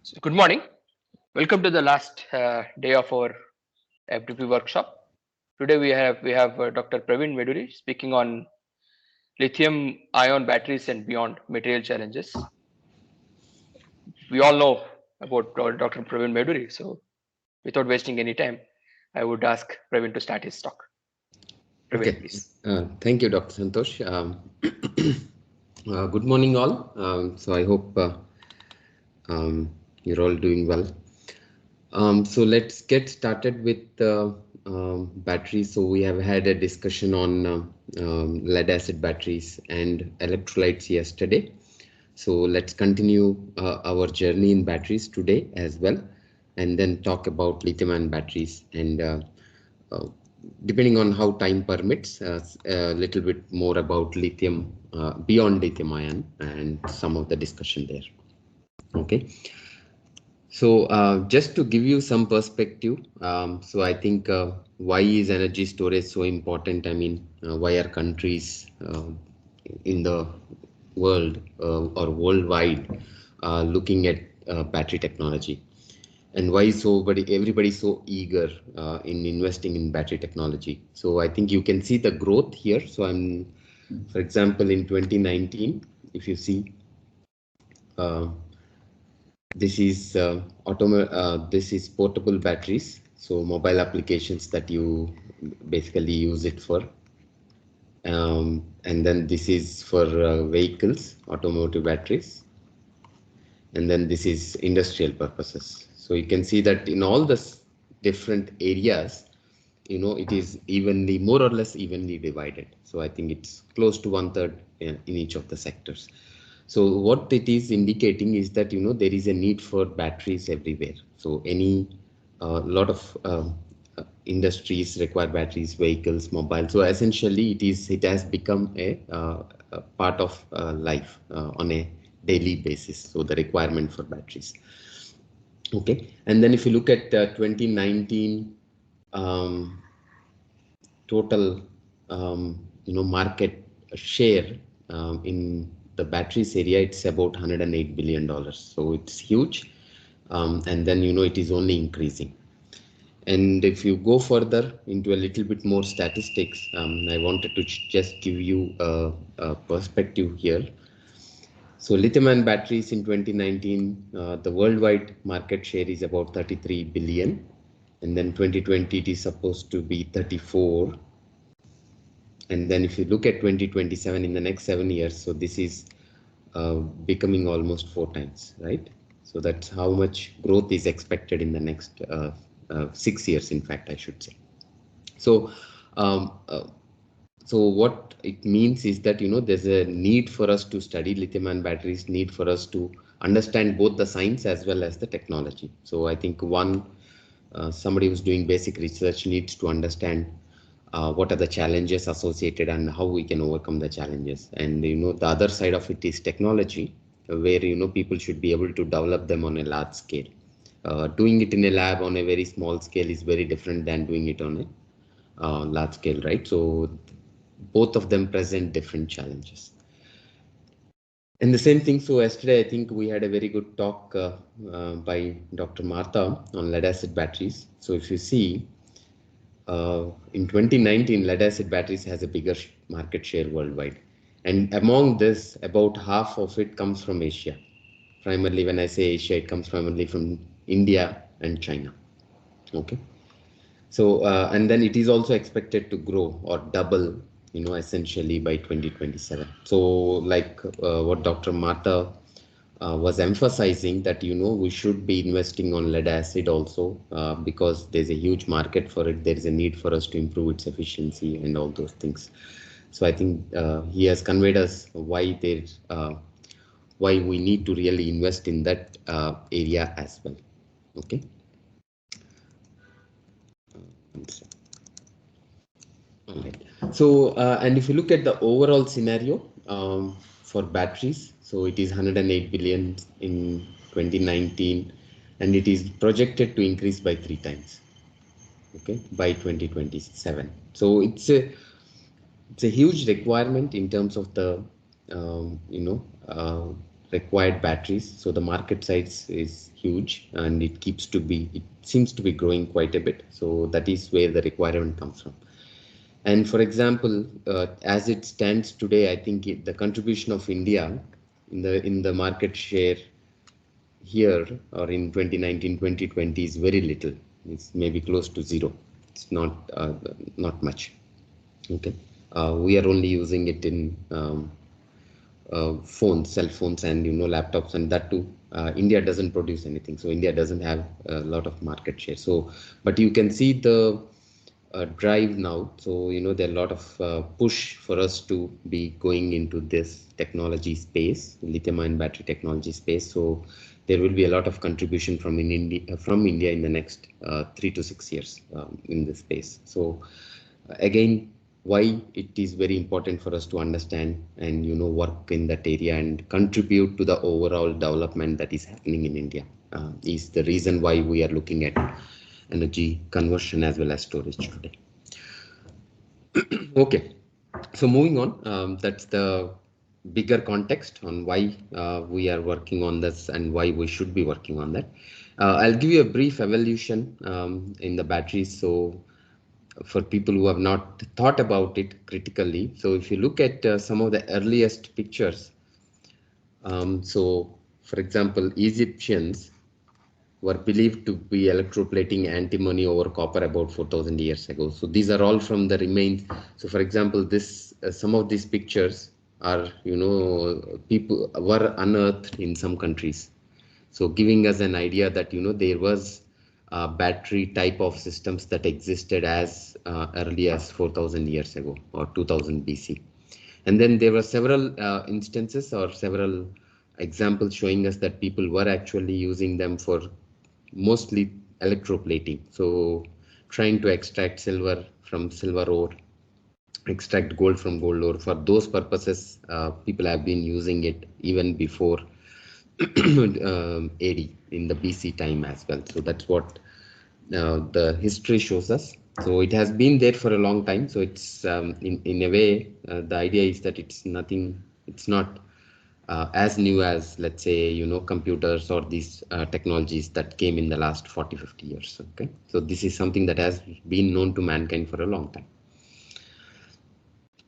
So good morning. Welcome to the last day of our FDP workshop. Today we have Dr. Praveen Meduri speaking on lithium-ion batteries and beyond material challenges. We all know about Dr. Praveen Meduri, so without wasting any time, I would ask Praveen to start his talk. Praveen, Okay, please. thank you, Dr. Santosh. Good morning, all. So I hope you're all doing well. So let's get started with batteries. So we have had a discussion on lead acid batteries and electrolytes yesterday. So let's continue our journey in batteries today as well, and then talk about lithium-ion batteries and uh, depending on how time permits, a little bit more about lithium, beyond lithium-ion and some of the discussion there. Okay. So just to give you some perspective, so I think why is energy storage so important? I mean, why are countries in the world or worldwide looking at battery technology? And why everybody so eager in investing in battery technology? So I think you can see the growth here. So for example, in 2019, if you see, uh, this is portable batteries, so mobile applications that you basically use it for. And then this is for vehicles, automotive batteries, and then this is industrial purposes. So you can see that in all the different areas, it is evenly, more or less evenly divided. So I think it's close to 1/3 in each of the sectors. So what it is indicating is that there is a need for batteries everywhere. So any lot of industries require batteries, vehicles, mobile. So essentially, it has become a part of life on a daily basis. So the requirement for batteries. Okay, and then if you look at 2019 total market share in the batteries area, it's about $108 billion. So it's huge, and then it is only increasing. And if you go further into a little bit more statistics, I wanted to just give you a perspective here. So lithium-ion batteries in 2019, the worldwide market share is about 33 billion, and then 2020 it is supposed to be 34. And then if you look at 2027, in the next 7 years, so this is becoming almost 4 times, right? So that's how much growth is expected in the next 6 years, in fact, I should say. So so what it means is that there's a need for us to study lithium-ion batteries, need for us to understand both the science as well as the technology. So I think somebody who's doing basic research needs to understand what are the challenges associated and how we can overcome the challenges. And the other side of it is technology, where people should be able to develop them on a large scale. Doing it in a lab on a very small scale is very different than doing it on a large scale, right? So both of them present different challenges. And the same thing, so yesterday I think we had a very good talk by Dr. Martha on lead acid batteries. So if you see, in 2019, lead acid batteries has a bigger market share worldwide. And among this, about half of it comes from Asia. Primarily, when I say Asia, it comes primarily from India and China. Okay. So, and then it is also expected to grow or double, essentially by 2027. So like what Dr. Mata was emphasizing, that, we should be investing on lead acid also because there's a huge market for it. There is a need for us to improve its efficiency and all those things. So I think he has conveyed us why we need to really invest in that area as well. Okay. All right. So, and if you look at the overall scenario for batteries, so it is 108 billion in 2019, and it is projected to increase by 3 times. Okay, by 2027. So it's a huge requirement in terms of the required batteries. So the market size is huge, and it seems to be growing quite a bit. So that is where the requirement comes from. And for example, as it stands today, I think the contribution of India in the market share here or in 2019 2020 is very little. It's maybe close to zero. It's not much. Okay, we are only using it in phones, cell phones, and laptops, and that too. India doesn't produce anything, so India doesn't have a lot of market share. So, but you can see the drive now. So there are a lot of push for us to be going into this technology space, lithium-ion battery technology space. So there will be a lot of contribution from India in the next 3 to 6 years in this space. So again, why it is very important for us to understand and work in that area and contribute to the overall development that is happening in India is the reason why we are looking at energy conversion as well as storage today. Okay, so moving on, that's the bigger context on why we are working on this and why we should be working on that. I'll give you a brief evolution in the batteries. So for people who have not thought about it critically, so if you look at some of the earliest pictures, so for example, Egyptians were believed to be electroplating antimony over copper about 4,000 years ago. So these are all from the remains. So for example, this some of these pictures are, people were unearthed in some countries. So giving us an idea that, there was battery type of systems that existed as early as 4,000 years ago or 2000 BC. And then there were several instances or several examples showing us that people were actually using them for mostly electroplating. So trying to extract silver from silver ore, extract gold from gold ore. For those purposes, people have been using it even before AD in the BC time as well. So that's what the history shows us. So it has been there for a long time. So it's in a way, the idea is that it's not as new as, let's say, computers or these technologies that came in the last 40-50 years. Okay, so this is something that has been known to mankind for a long time.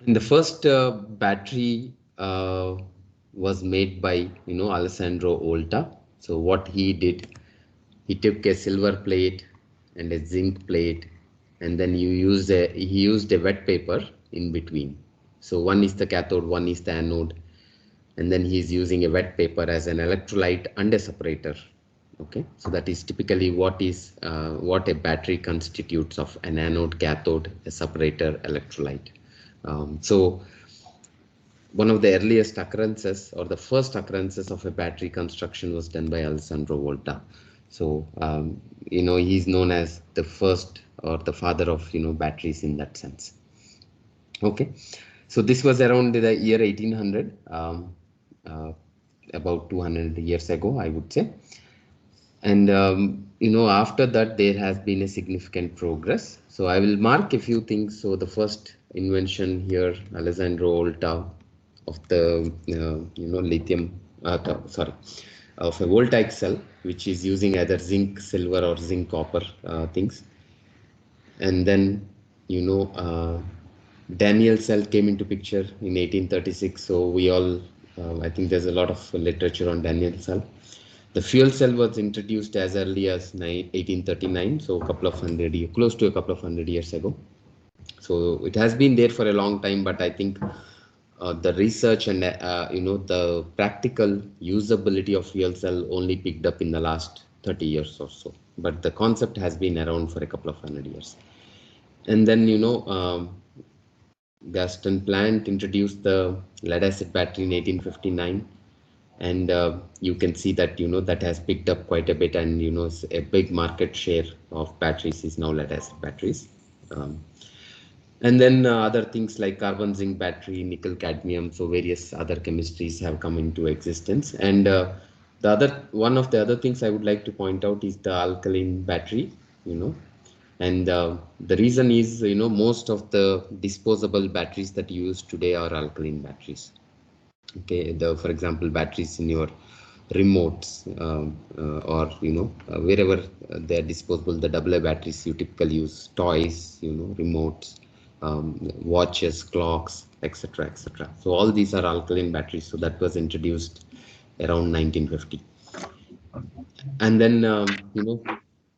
And the first battery was made by Alessandro Volta. So what he did, he took a silver plate and a zinc plate, and then he used a wet paper in between. So one is the cathode, one is the anode, and then he's using a wet paper as an electrolyte and a separator. Okay, so that is typically what a battery constitutes of: an anode, cathode, a separator, electrolyte. So one of the earliest occurrences or the first occurrences of a battery construction was done by Alessandro Volta. So he's known as the first or the father of batteries in that sense. Okay, so this was around the year 1800, about 200 years ago, I would say. And after that there has been a significant progress. So I will mark a few things. So the first invention here, Alessandro Volta, of the lithium of a voltaic cell, which is using either zinc silver or zinc copper things. And then Daniel cell came into picture in 1836. So we all I think there's a lot of literature on Daniel cell. The fuel cell was introduced as early as 1839, so close to a couple of hundred years ago. So it has been there for a long time, but I think the research and the practical usability of fuel cell only picked up in the last 30 years or so. But the concept has been around for a couple of hundred years. And then Gaston Plant introduced the lead acid battery in 1859. And you can see that that has picked up quite a bit, and a big market share of batteries is now lead acid batteries. And then other things like carbon zinc battery, nickel cadmium, so various other chemistries have come into existence. And one of the other things I would like to point out is the alkaline battery. And the reason is most of the disposable batteries that you use today are alkaline batteries. Okay, for example, batteries in your remotes, or wherever they're disposable, the AA batteries you typically use, toys, remotes, watches, clocks, etc., etc. So all these are alkaline batteries. So that was introduced around 1950. And then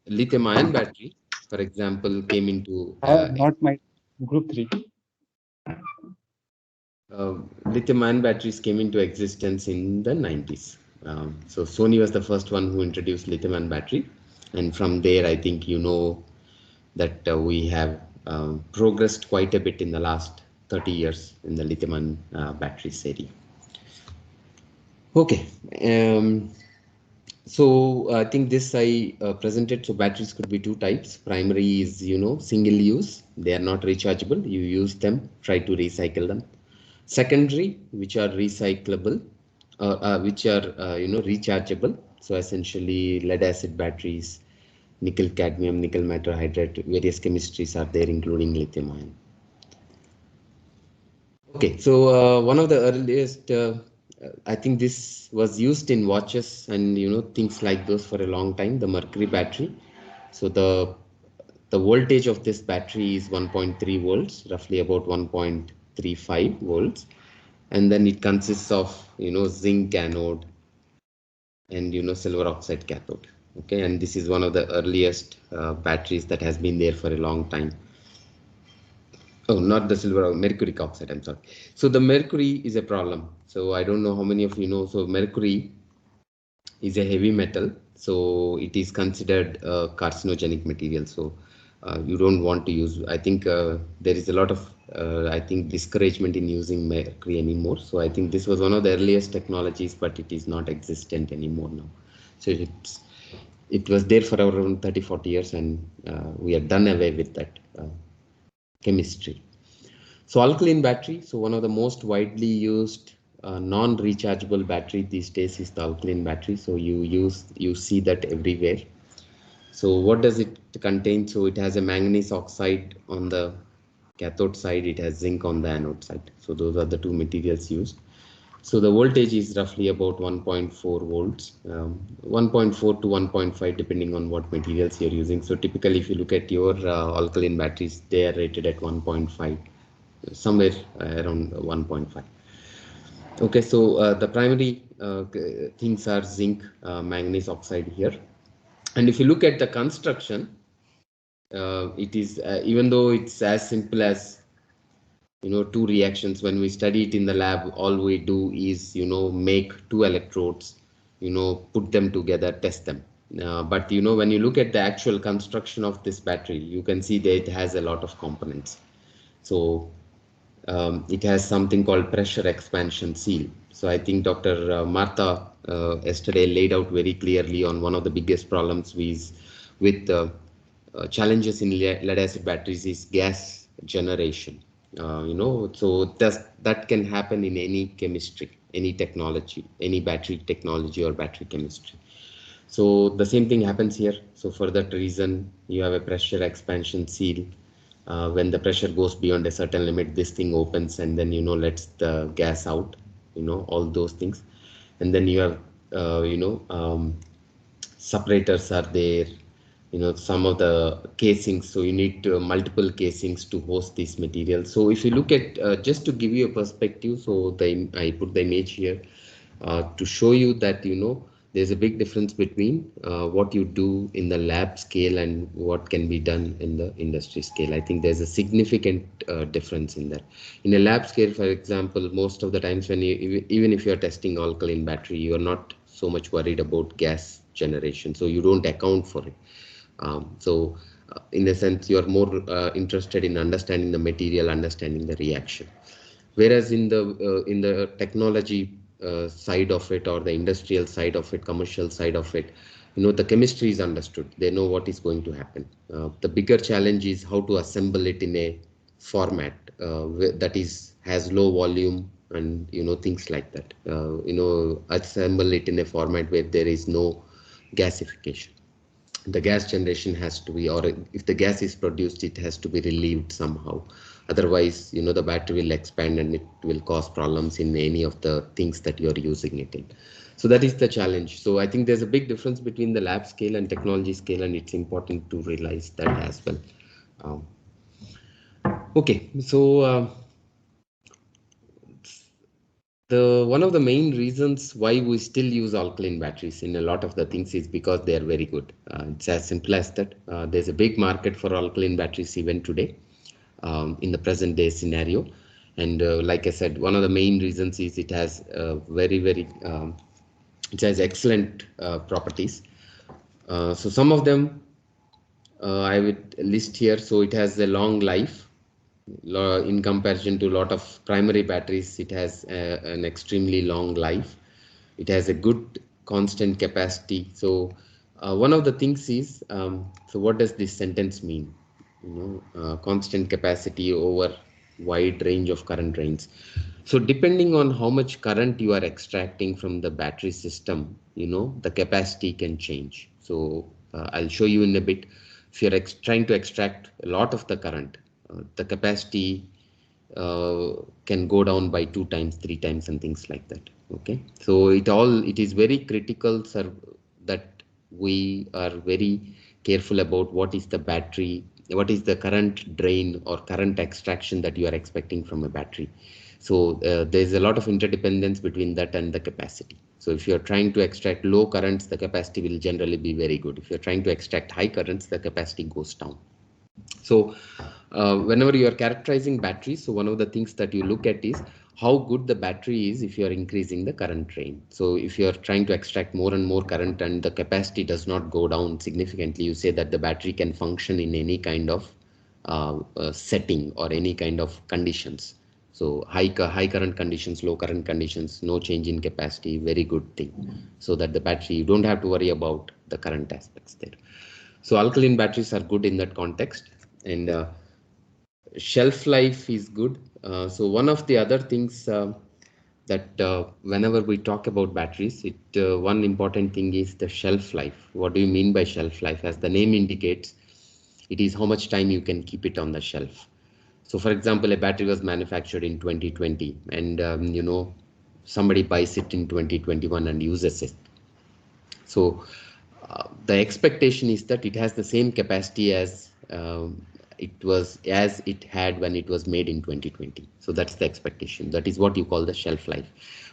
lithium ion battery, for example, came into Not my group 3. lithium-ion batteries came into existence in the 90s. So Sony was the first one who introduced lithium-ion battery, and from there, I think that we have progressed quite a bit in the last 30 years in the lithium-ion batteries area. Okay, so I think this I presented. So batteries could be two types. Primary is single use; they are not rechargeable. You use them, try to recycle them. Secondary, which are recyclable, which are rechargeable. So essentially, lead acid batteries, nickel cadmium, nickel metal hydride, various chemistries are there, including lithium ion. Okay, so one of the earliest, I think this was used in watches and things like those for a long time. The Mercury battery. So the voltage of this battery is 1.3 volts, roughly about 1.35 volts, and then it consists of zinc anode and silver oxide cathode. Okay, and this is one of the earliest batteries that has been there for a long time. Oh, not the silver, mercury oxide, I'm sorry. So the mercury is a problem. So I don't know how many of you know. So mercury is a heavy metal. So it is considered a carcinogenic material. So you don't want to use, I think there is a lot of, I think, discouragement in using mercury anymore. So I think this was one of the earliest technologies, but it is not existent anymore now. So it was there for around 30, 40 years, and we are done away with that chemistry. So alkaline battery, so one of the most widely used non-rechargeable battery these days is the alkaline battery. So you see that everywhere. So what does it contain? So it has a manganese oxide on the cathode side, it has zinc on the anode side. So those are the two materials used. So the voltage is roughly about 1.4 volts, 1.4 to 1.5 depending on what materials you're using. So typically if you look at your alkaline batteries, they are rated at 1.5, somewhere around 1.5. Okay, so the primary things are zinc, manganese oxide here. And if you look at the construction, it is even though it's as simple as two reactions. When we study it in the lab, all we do is make two electrodes, put them together, test them. But when you look at the actual construction of this battery, you can see that it has a lot of components. So it has something called pressure expansion seal. So I think Dr. Martha yesterday laid out very clearly on one of the biggest problems with challenges in lead acid batteries is gas generation. So that can happen in any chemistry, any technology, any battery technology or battery chemistry. So the same thing happens here. So for that reason, you have a pressure expansion seal. When the pressure goes beyond a certain limit, this thing opens and then lets the gas out. All those things, and then you have separators are there. Some of the casings. So you need multiple casings to host these materials. So if you look at just to give you a perspective, so I put the image here to show you that there's a big difference between what you do in the lab scale and what can be done in the industry scale. I think there's a significant difference in that. In a lab scale, for example, most of the times when even if you're testing alkaline battery, you're not so much worried about gas generation, so you don't account for it. In a sense, you're more interested in understanding the material, understanding the reaction. Whereas in the technology side of it, or the industrial side of it, commercial side of it, the chemistry is understood. They know what is going to happen. The bigger challenge is how to assemble it in a format that has low volume and things like that. Assemble it in a format where there is no gasification. the gas generation has to be, or if the gas is produced, it has to be relieved somehow. Otherwise, the battery will expand and it will cause problems in any of the things that you're using it in. So that is the challenge. So I think there's a big difference between the lab scale and technology scale, and it's important to realize that as well. Um, okay, so the one of the main reasons why we still use alkaline batteries in a lot of the things is because they are very good. It's as simple as that. There's a big market for alkaline batteries even today, in the present day scenario. And like I said, one of the main reasons is it has it has excellent properties. So some of them I would list here. So it has a long life. In comparison to a lot of primary batteries, it has an extremely long life. It has a good constant capacity. So one of the things is, so what does this sentence mean? Constant capacity over wide range of current range. So depending on how much current you are extracting from the battery system, the capacity can change. So I'll show you in a bit. If you're trying to extract a lot of the current, the capacity can go down by 2 times, 3 times, and things like that. Okay, so it is very critical, sir, that we are very careful about what is the battery, what is the current drain or current extraction that you are expecting from a battery. So there's a lot of interdependence between that and the capacity. So if you're trying to extract low currents, the capacity will generally be very good. If you're trying to extract high currents, the capacity goes down. So whenever you are characterizing batteries, so one of the things that you look at is how good the battery is if you are increasing the current drain. So if you are trying to extract more and more current and the capacity does not go down significantly, you say that the battery can function in any kind of setting or any kind of conditions. So high current conditions, low current conditions, no change in capacity, very good thing. So that the battery, you don't have to worry about the current aspects there. So alkaline batteries are good in that context, and shelf life is good. So one of the other things that whenever we talk about batteries, one important thing is the shelf life. What do you mean by shelf life? As the name indicates, it is how much time you can keep it on the shelf. So for example, a battery was manufactured in 2020, and somebody buys it in 2021 and uses it. So the expectation is that it has the same capacity as it had when it was made in 2020. So that's the expectation. That is what you call the shelf life.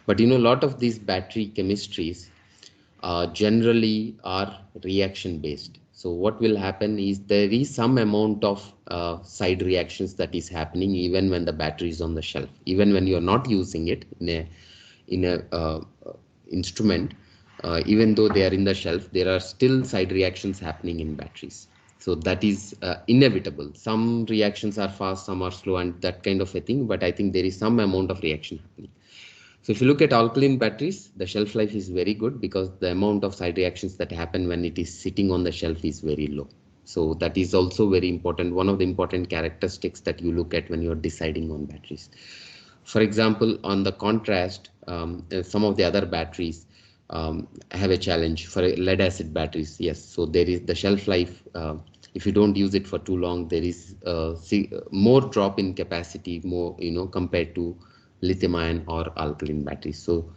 But a lot of these battery chemistries generally are reaction based. So what will happen is there is some amount of side reactions that is happening even when the battery is on the shelf, even when you are not using it in a instrument. Even though they are in the shelf, there are still side reactions happening in batteries. So that is inevitable. Some reactions are fast, some are slow, and that kind of a thing. But I think there is some amount of reaction happening. So if you look at alkaline batteries, the shelf life is very good because the amount of side reactions that happen when it is sitting on the shelf is very low. So that is also very important. One of the important characteristics that you look at when you're deciding on batteries. For example, on the contrast, some of the other batteries have a challenge. For lead acid batteries, yes, so there is the shelf life. If you don't use it for too long, there is more drop in capacity, more compared to lithium ion or alkaline batteries. So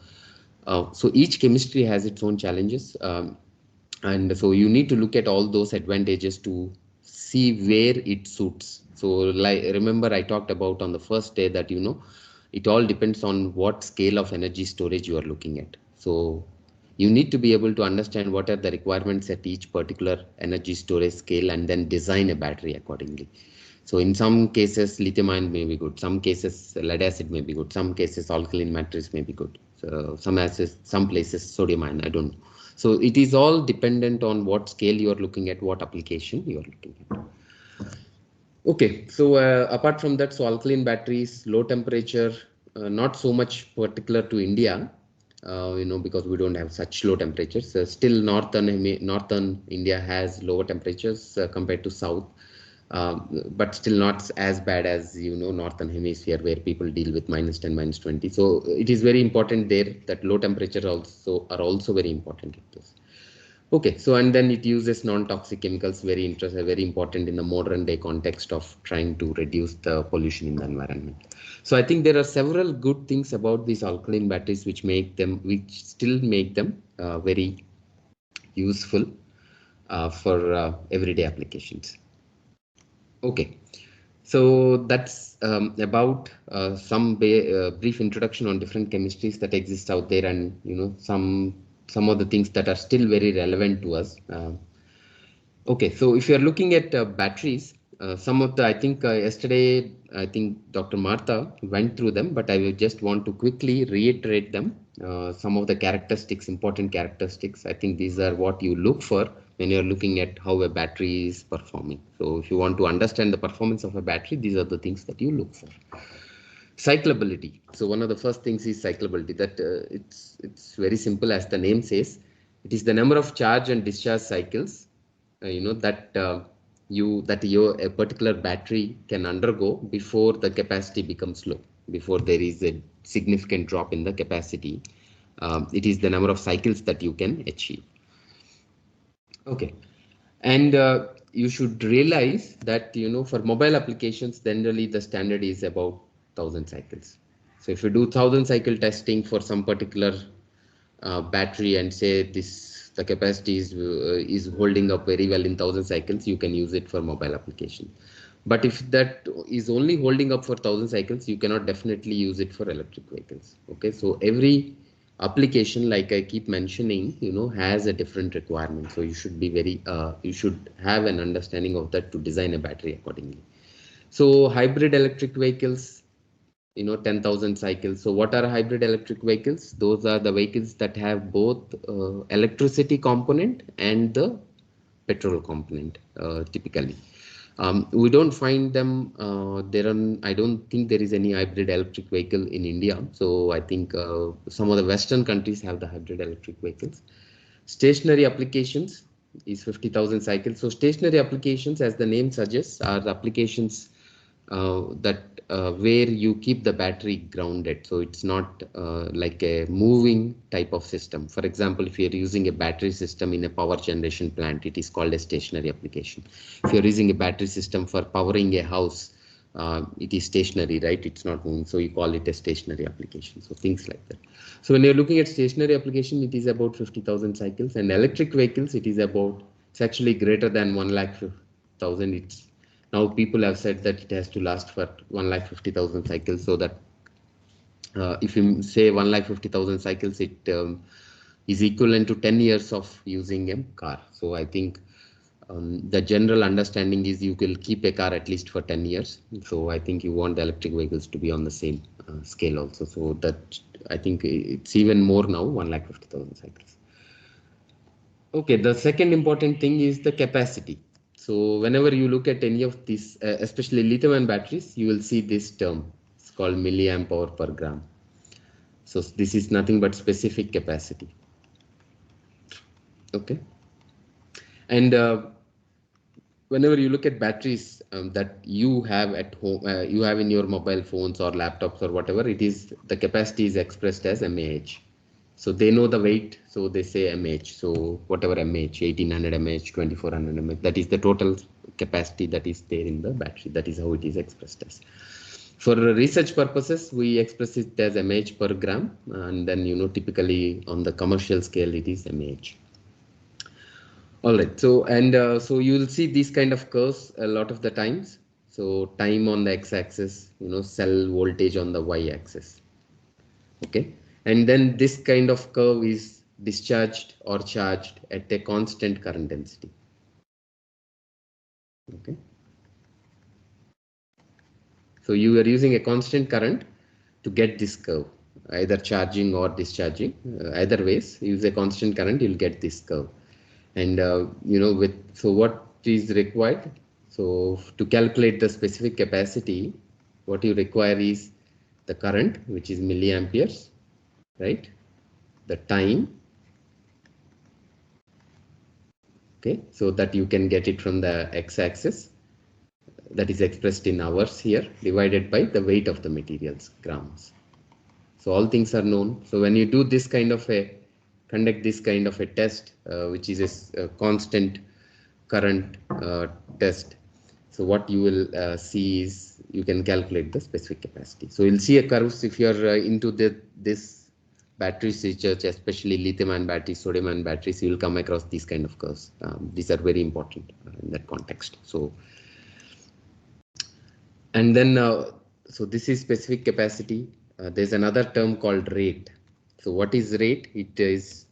each chemistry has its own challenges, and so you need to look at all those advantages to see where it suits. So like remember I talked about on the first day that it all depends on what scale of energy storage you are looking at. So you need to be able to understand what are the requirements at each particular energy storage scale and then design a battery accordingly. So in some cases, lithium ion may be good. Some cases, lead acid may be good. Some cases, alkaline batteries may be good. So some places, sodium ion, I don't know. So it is all dependent on what scale you are looking at, what application you are looking at. Okay, so apart from that, so alkaline batteries, low temperature, not so much particular to India, because we don't have such low temperatures. Still, northern India has lower temperatures compared to south, but still not as bad as northern hemisphere where people deal with -10, -20. So it is very important there that low temperature are also very important in this. Okay, so and then it uses non-toxic chemicals, very interesting, very important in the modern day context of trying to reduce the pollution in the environment. So I think there are several good things about these alkaline batteries which still make them very useful for everyday applications. Okay, so that's about some brief introduction on different chemistries that exist out there, and some of the things that are still very relevant to us. Okay, so if you're looking at batteries, some of the, I think yesterday, I think Dr. Martha went through them, but I will just want to quickly reiterate them. Some of the characteristics, important characteristics. I think these are what you look for when you're looking at how a battery is performing. So if you want to understand the performance of a battery, these are the things that you look for. Cyclability. So one of the first things is cyclability. That it's very simple, as the name says. It is the number of charge and discharge cycles that your a particular battery can undergo before the capacity becomes low, before there is a significant drop in the capacity. It is the number of cycles that you can achieve. Okay, and you should realize that for mobile applications, generally the standard is about 1,000 cycles. So if you do 1,000 cycle testing for some particular battery and say the capacity is holding up very well in 1,000 cycles, you can use it for mobile application. But if that is only holding up for 1,000 cycles, you cannot definitely use it for electric vehicles. Okay, so every application, like I keep mentioning, has a different requirement. So you should be you should have an understanding of that to design a battery accordingly. So hybrid electric vehicles, 10,000 cycles. So what are hybrid electric vehicles? Those are the vehicles that have both electricity component and the petrol component, typically. We don't find them I don't think there is any hybrid electric vehicle in India. So I think some of the Western countries have the hybrid electric vehicles. Stationary applications is 50,000 cycles. So stationary applications, as the name suggests, are the applications that where you keep the battery grounded. So it's not like a moving type of system. For example, if you're using a battery system in a power generation plant, it is called a stationary application. If you're using a battery system for powering a house, it is stationary, right? It's not moving, so you call it a stationary application. So things like that. So when you're looking at stationary application, it is about 50,000 cycles, and electric vehicles, it's actually greater than 1,50,000. It's now people have said that it has to last for 1,50,000 cycles, so that if you say 1,50,000 cycles, it is equivalent to 10 years of using a car. So I think the general understanding is you will keep a car at least for 10 years. So I think you want the electric vehicles to be on the same scale also. So that I think it's even more now, 1,50,000 cycles. Okay, the second important thing is the capacity. So whenever you look at any of these, especially lithium-ion batteries, you will see this term. It's called milliamp hour per gram. So this is nothing but specific capacity. Okay, and whenever you look at batteries that you have at home, you have in your mobile phones or laptops or whatever, the capacity is expressed as mAh. So they know the weight, so they say mAh. So whatever mAh, 1800 mAh, 2400 mAh, that is the total capacity that is there in the battery. That is how it is expressed as. For research purposes, we express it as mAh per gram, and then typically on the commercial scale it is mAh. All right, so so you will see these kind of curves a lot of the times. So time on the x-axis, cell voltage on the y-axis. Okay, and then this kind of curve is discharged or charged at a constant current density. Okay, so you are using a constant current to get this curve, either charging or discharging. Either ways, use a constant current, you'll get this curve. And so what is required? So to calculate the specific capacity, what you require is the current, which is milliamperes, right? The time, okay, so that you can get it from the x-axis, that is expressed in hours here, divided by the weight of the materials, grams. So all things are known. So when you do this kind of a conduct this kind of a test, which is a constant current test. So what you will see is you can calculate the specific capacity. So you'll see a curves if you are into this battery research, especially lithium-ion batteries, sodium-ion batteries, you will come across these kind of curves. These are very important in that context. So, and then so this is specific capacity. There's another term called rate. So what is rate? It is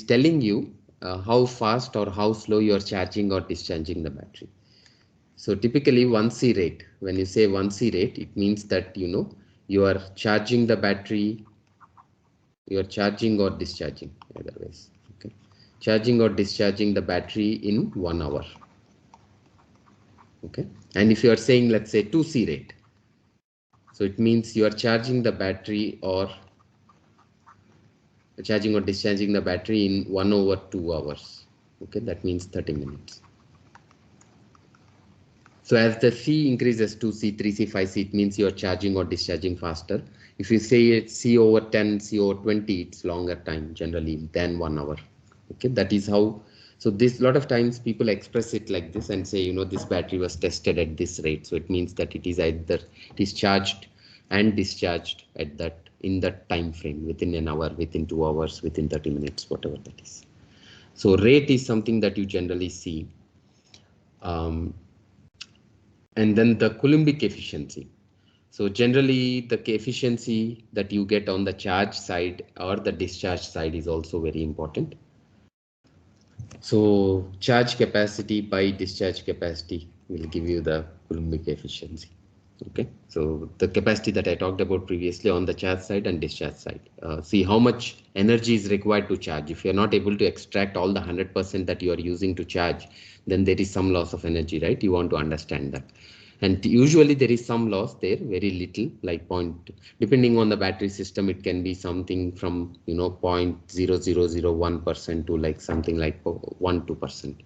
telling you how fast or how slow you are charging or discharging the battery. So typically 1C rate, when you say 1C rate, it means that you are charging the battery, you are charging or discharging, otherwise, okay, charging or discharging the battery in 1 hour. Okay, and if you are saying, let's say 2C rate, so it means you are charging the battery or discharging the battery in 1 over 2 hours. Okay, that means 30 minutes. So as the C increases to C, 3C, 5C, it means you are charging or discharging faster. If you say it's C over 10, C over 20, it's longer time generally than 1 hour. Okay, that is how. So this, lot of times people express it like this and say, this battery was tested at this rate. So it means that it is charged and discharged at that, in that time frame, within an hour, within 2 hours, within 30 minutes, whatever that is. So rate is something that you generally see. And then the Coulombic efficiency. So generally the efficiency that you get on the charge side or the discharge side is also very important. So charge capacity by discharge capacity will give you the Coulombic efficiency. Okay, so the capacity that I talked about previously on the charge side and discharge side. See how much energy is required to charge. If you're not able to extract all the 100% that you are using to charge, then there is some loss of energy, right? You want to understand that. And usually there is some loss there, very little, like depending on the battery system, it can be something from 0.0001% to like something like 1-2%.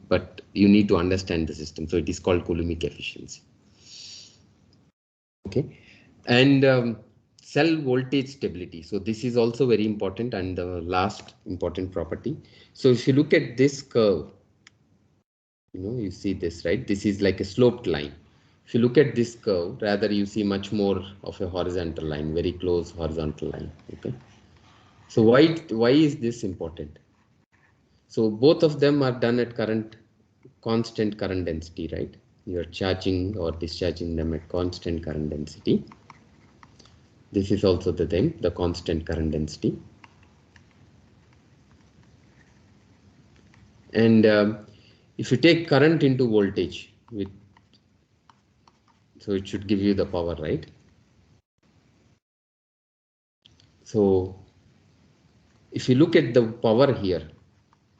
But you need to understand the system. So it is called Coulombic efficiency. Okay, and cell voltage stability. So this is also very important, and the last important property. So if you look at this curve, you see this, right? This is like a sloped line. If you look at this curve, rather you see much more of a horizontal line, very close horizontal line. Okay, so why is this important? So both of them are done at constant current density, right? You're charging or discharging them at constant current density. This is also the thing, the constant current density. And if you take current into voltage, so it should give you the power, right? So if you look at the power here,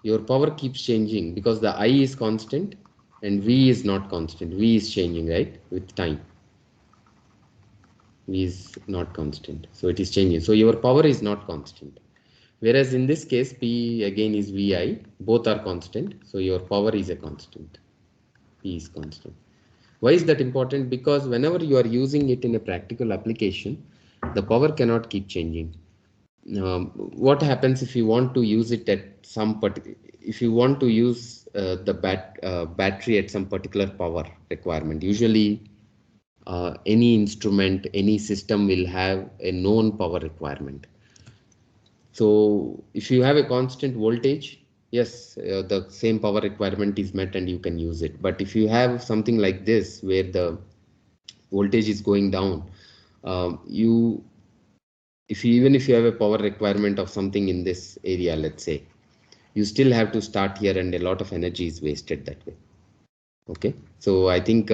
your power keeps changing because the I is constant and V is not constant. V is changing, right, with time. V is not constant, so it is changing. So your power is not constant. Whereas in this case, P again is Vi, both are constant, so your power is a constant. P is constant. Why is that important? Because whenever you are using it in a practical application, the power cannot keep changing. What happens if you want to use it at if you want to use the battery at some particular power requirement? Usually any instrument, any system will have a known power requirement. So if you have a constant voltage, yes, the same power requirement is met and you can use it. But if you have something like this where the voltage is going down, even if you have a power requirement of something in this area, let's say, you still have to start here and a lot of energy is wasted that way. Okay, so I think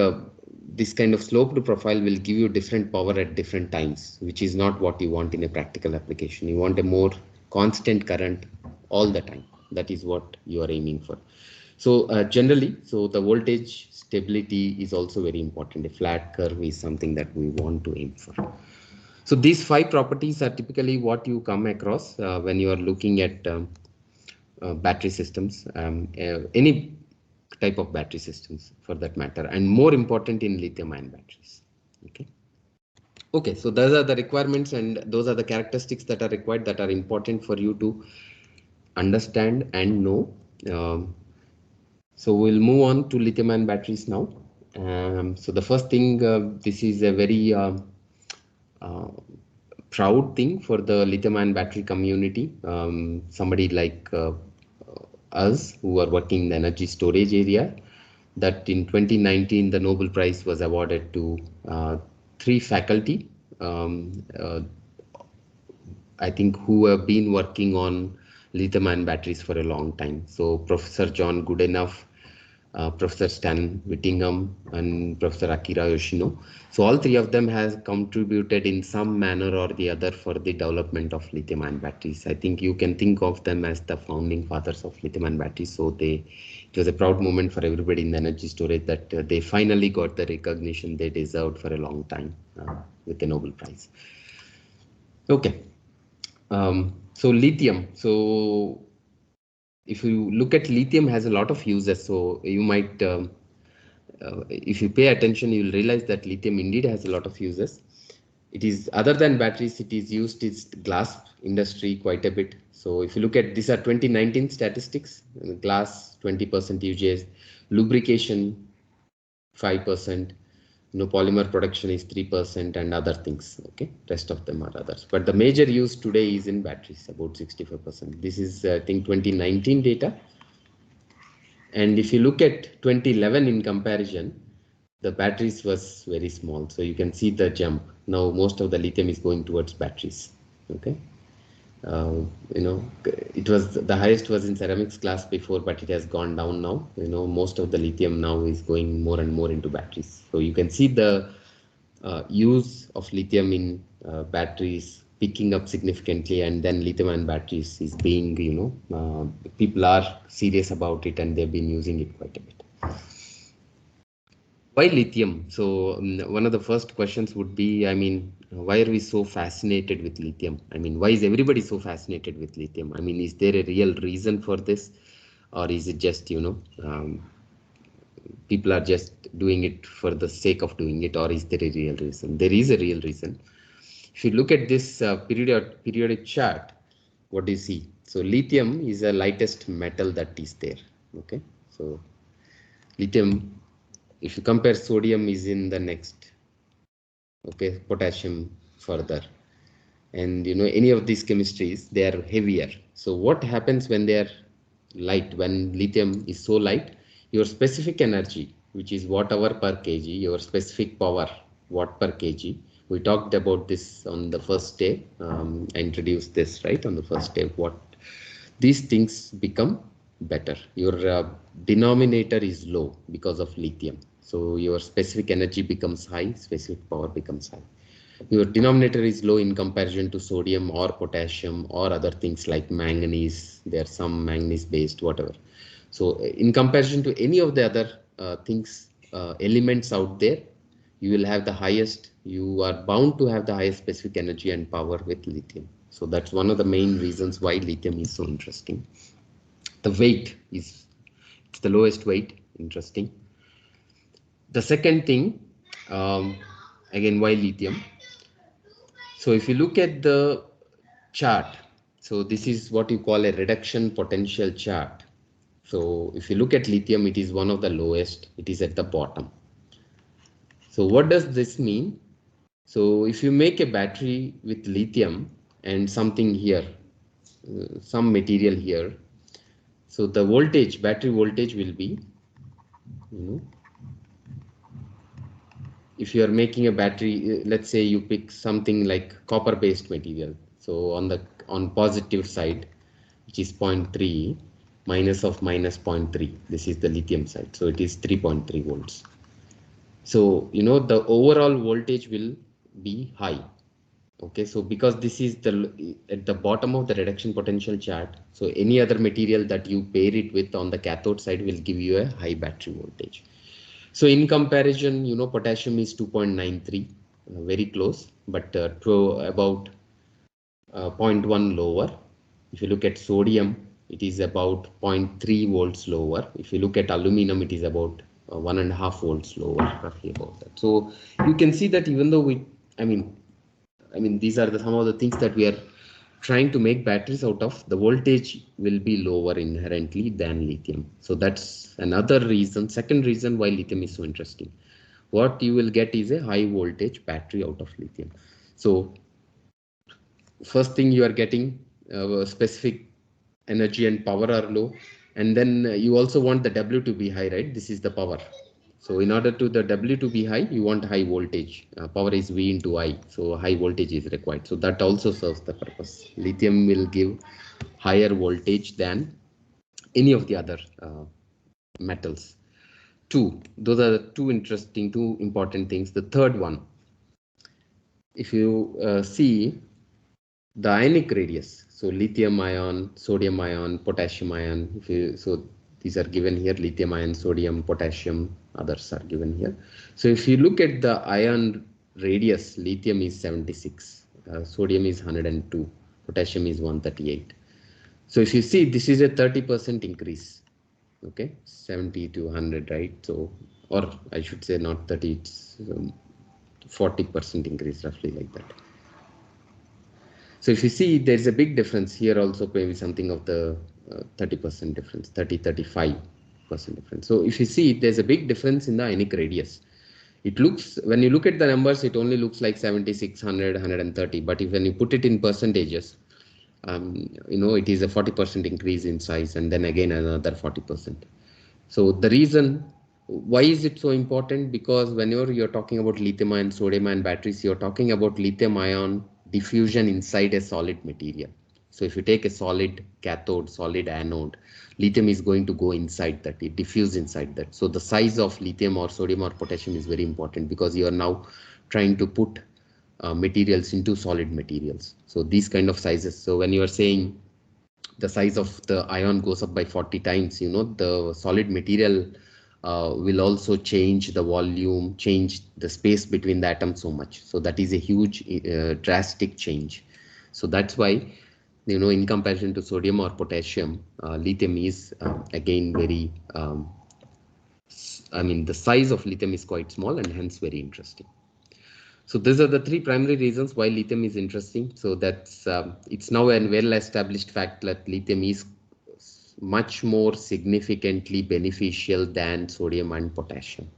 this kind of sloped profile will give you different power at different times, which is not what you want in a practical application. You want a more constant current all the time. That is what you are aiming for. So generally, so the voltage stability is also very important. A flat curve is something that we want to aim for. So these 5 properties are typically what you come across when you are looking at battery systems, any type of battery systems for that matter, and more important in lithium-ion batteries. Okay. Okay, so those are the requirements and those are the characteristics that are required, that are important for you to understand and know. So we'll move on to lithium-ion batteries now. So the first thing, this is a very uh, proud thing for the lithium-ion battery community. Somebody like us who are working in the energy storage area, that in 2019 the Nobel Prize was awarded to three faculty, I think, who have been working on lithium-ion batteries for a long time. So Professor John Goodenough, Professor Stan Whittingham, and Professor Akira Yoshino. So all three of them has contributed in some manner or the other for the development of lithium-ion batteries. I think you can think of them as the founding fathers of lithium-ion batteries. So it was a proud moment for everybody in the energy storage that they finally got the recognition they deserved for a long time with the Nobel Prize. Okay. So lithium. So if you look at lithium, has a lot of uses. So you might, if you pay attention, you will realize that lithium indeed has a lot of uses. It is, other than batteries, it is used in glass industry quite a bit. So if you look at, these are 2019 statistics, glass 20% uses, lubrication 5%, polymer production is 3%, and other things. Okay, rest of them are others, but the major use today is in batteries, about 65%. This is I think 2019 data. And if you look at 2011 in comparison, the batteries was very small, so you can see the jump. Now most of the lithium is going towards batteries. Okay, uh, it was, the highest was in ceramics class before, but it has gone down now. Most of the lithium now is going more and more into batteries. So you can see the use of lithium in batteries picking up significantly, and then lithium-ion batteries is being, people are serious about it and they've been using it quite a bit. Why lithium? So one of the first questions would be, I mean, why are we so fascinated with lithium? I mean, why is everybody so fascinated with lithium? I mean, is there a real reason for this, or is it just, people are just doing it for the sake of doing it, or is there a real reason? There is a real reason. If you look at this periodic chart, what do you see? So lithium is the lightest metal that is there. Okay, so lithium, if you compare, sodium is in the next. Okay, potassium further, and any of these chemistries, they are heavier. So what happens when they are light? When lithium is so light, your specific energy, which is watt hour per kg, your specific power, watt per kg, we talked about this on the first day. I introduced this right on the first day. What these things become better, your denominator is low because of lithium, so your specific energy becomes high, specific power becomes high. Your denominator is low in comparison to sodium or potassium or other things like manganese. There are some manganese based, whatever. So in comparison to any of the other things, elements out there, you will have the highest, you are bound to have the highest specific energy and power with lithium. So that's one of the main reasons why lithium is so interesting. The weight is, it's the lowest weight, interesting. The second thing, again, why lithium? So if you look at the chart, so this is what you call a reduction potential chart. So if you look at lithium, it is one of the lowest, it is at the bottom. So what does this mean? So if you make a battery with lithium and something here, some material here, so the voltage, battery voltage will be, if you are making a battery, let's say you pick something like copper based material. So on positive side, which is 0.3, minus of minus 0.3, this is the lithium side. So it is 3.3 volts. So, the overall voltage will be high. Okay, so because this is at the bottom of the reduction potential chart, so any other material that you pair it with on the cathode side will give you a high battery voltage. So in comparison, potassium is 2.93, very close, but to about 0.1 lower. If you look at sodium, it is about 0.3 volts lower. If you look at aluminum, it is about 1.5 volts lower, roughly about that. So you can see that even though I mean, these are some of the things that we are trying to make batteries out of. The voltage will be lower inherently than lithium. So that's another reason, second reason why lithium is so interesting. What you will get is a high voltage battery out of lithium. So first thing, you are getting specific energy and power are low, and then you also want the W to be high, right? This is the power. So in order to the W to be high, you want high voltage. Power is V into I, so high voltage is required. So that also serves the purpose. Lithium will give higher voltage than any of the other metals. Two, those are the two important things. The third one, if you see the ionic radius, so lithium ion, sodium ion, potassium ion, so these are given here, lithium ion, sodium, potassium, others are given here. So if you look at the ion radius, lithium is 76, sodium is 102, potassium is 138. So if you see, this is a 30% increase, okay, 70 to 100, right? So, or I should say not 30, it's 40% increase, roughly like that. So if you see, there's a big difference here also, maybe something of the 30% difference, 35% difference. So if you see, there's a big difference in the ionic radius. It looks, when you look at the numbers, it only looks like 76, 100, 130. But if when you put it in percentages, it is a 40% increase in size, and then again another 40%. So the reason why is it so important? Because whenever you're talking about lithium ion, sodium ion batteries, you're talking about lithium ion diffusion inside a solid material. So if you take a solid cathode, solid anode, lithium is going to go inside that, it diffuse inside that. So the size of lithium or sodium or potassium is very important, because you are now trying to put materials into solid materials. So these kind of sizes. So when you are saying the size of the ion goes up by 40 times, the solid material will also change the volume, change the space between the atoms so much. So that is a huge drastic change. So that's why, in comparison to sodium or potassium, lithium is again very, the size of lithium is quite small, and hence very interesting. So these are the three primary reasons why lithium is interesting. So that's it's now a well-established fact that lithium is much more significantly beneficial than sodium and potassium.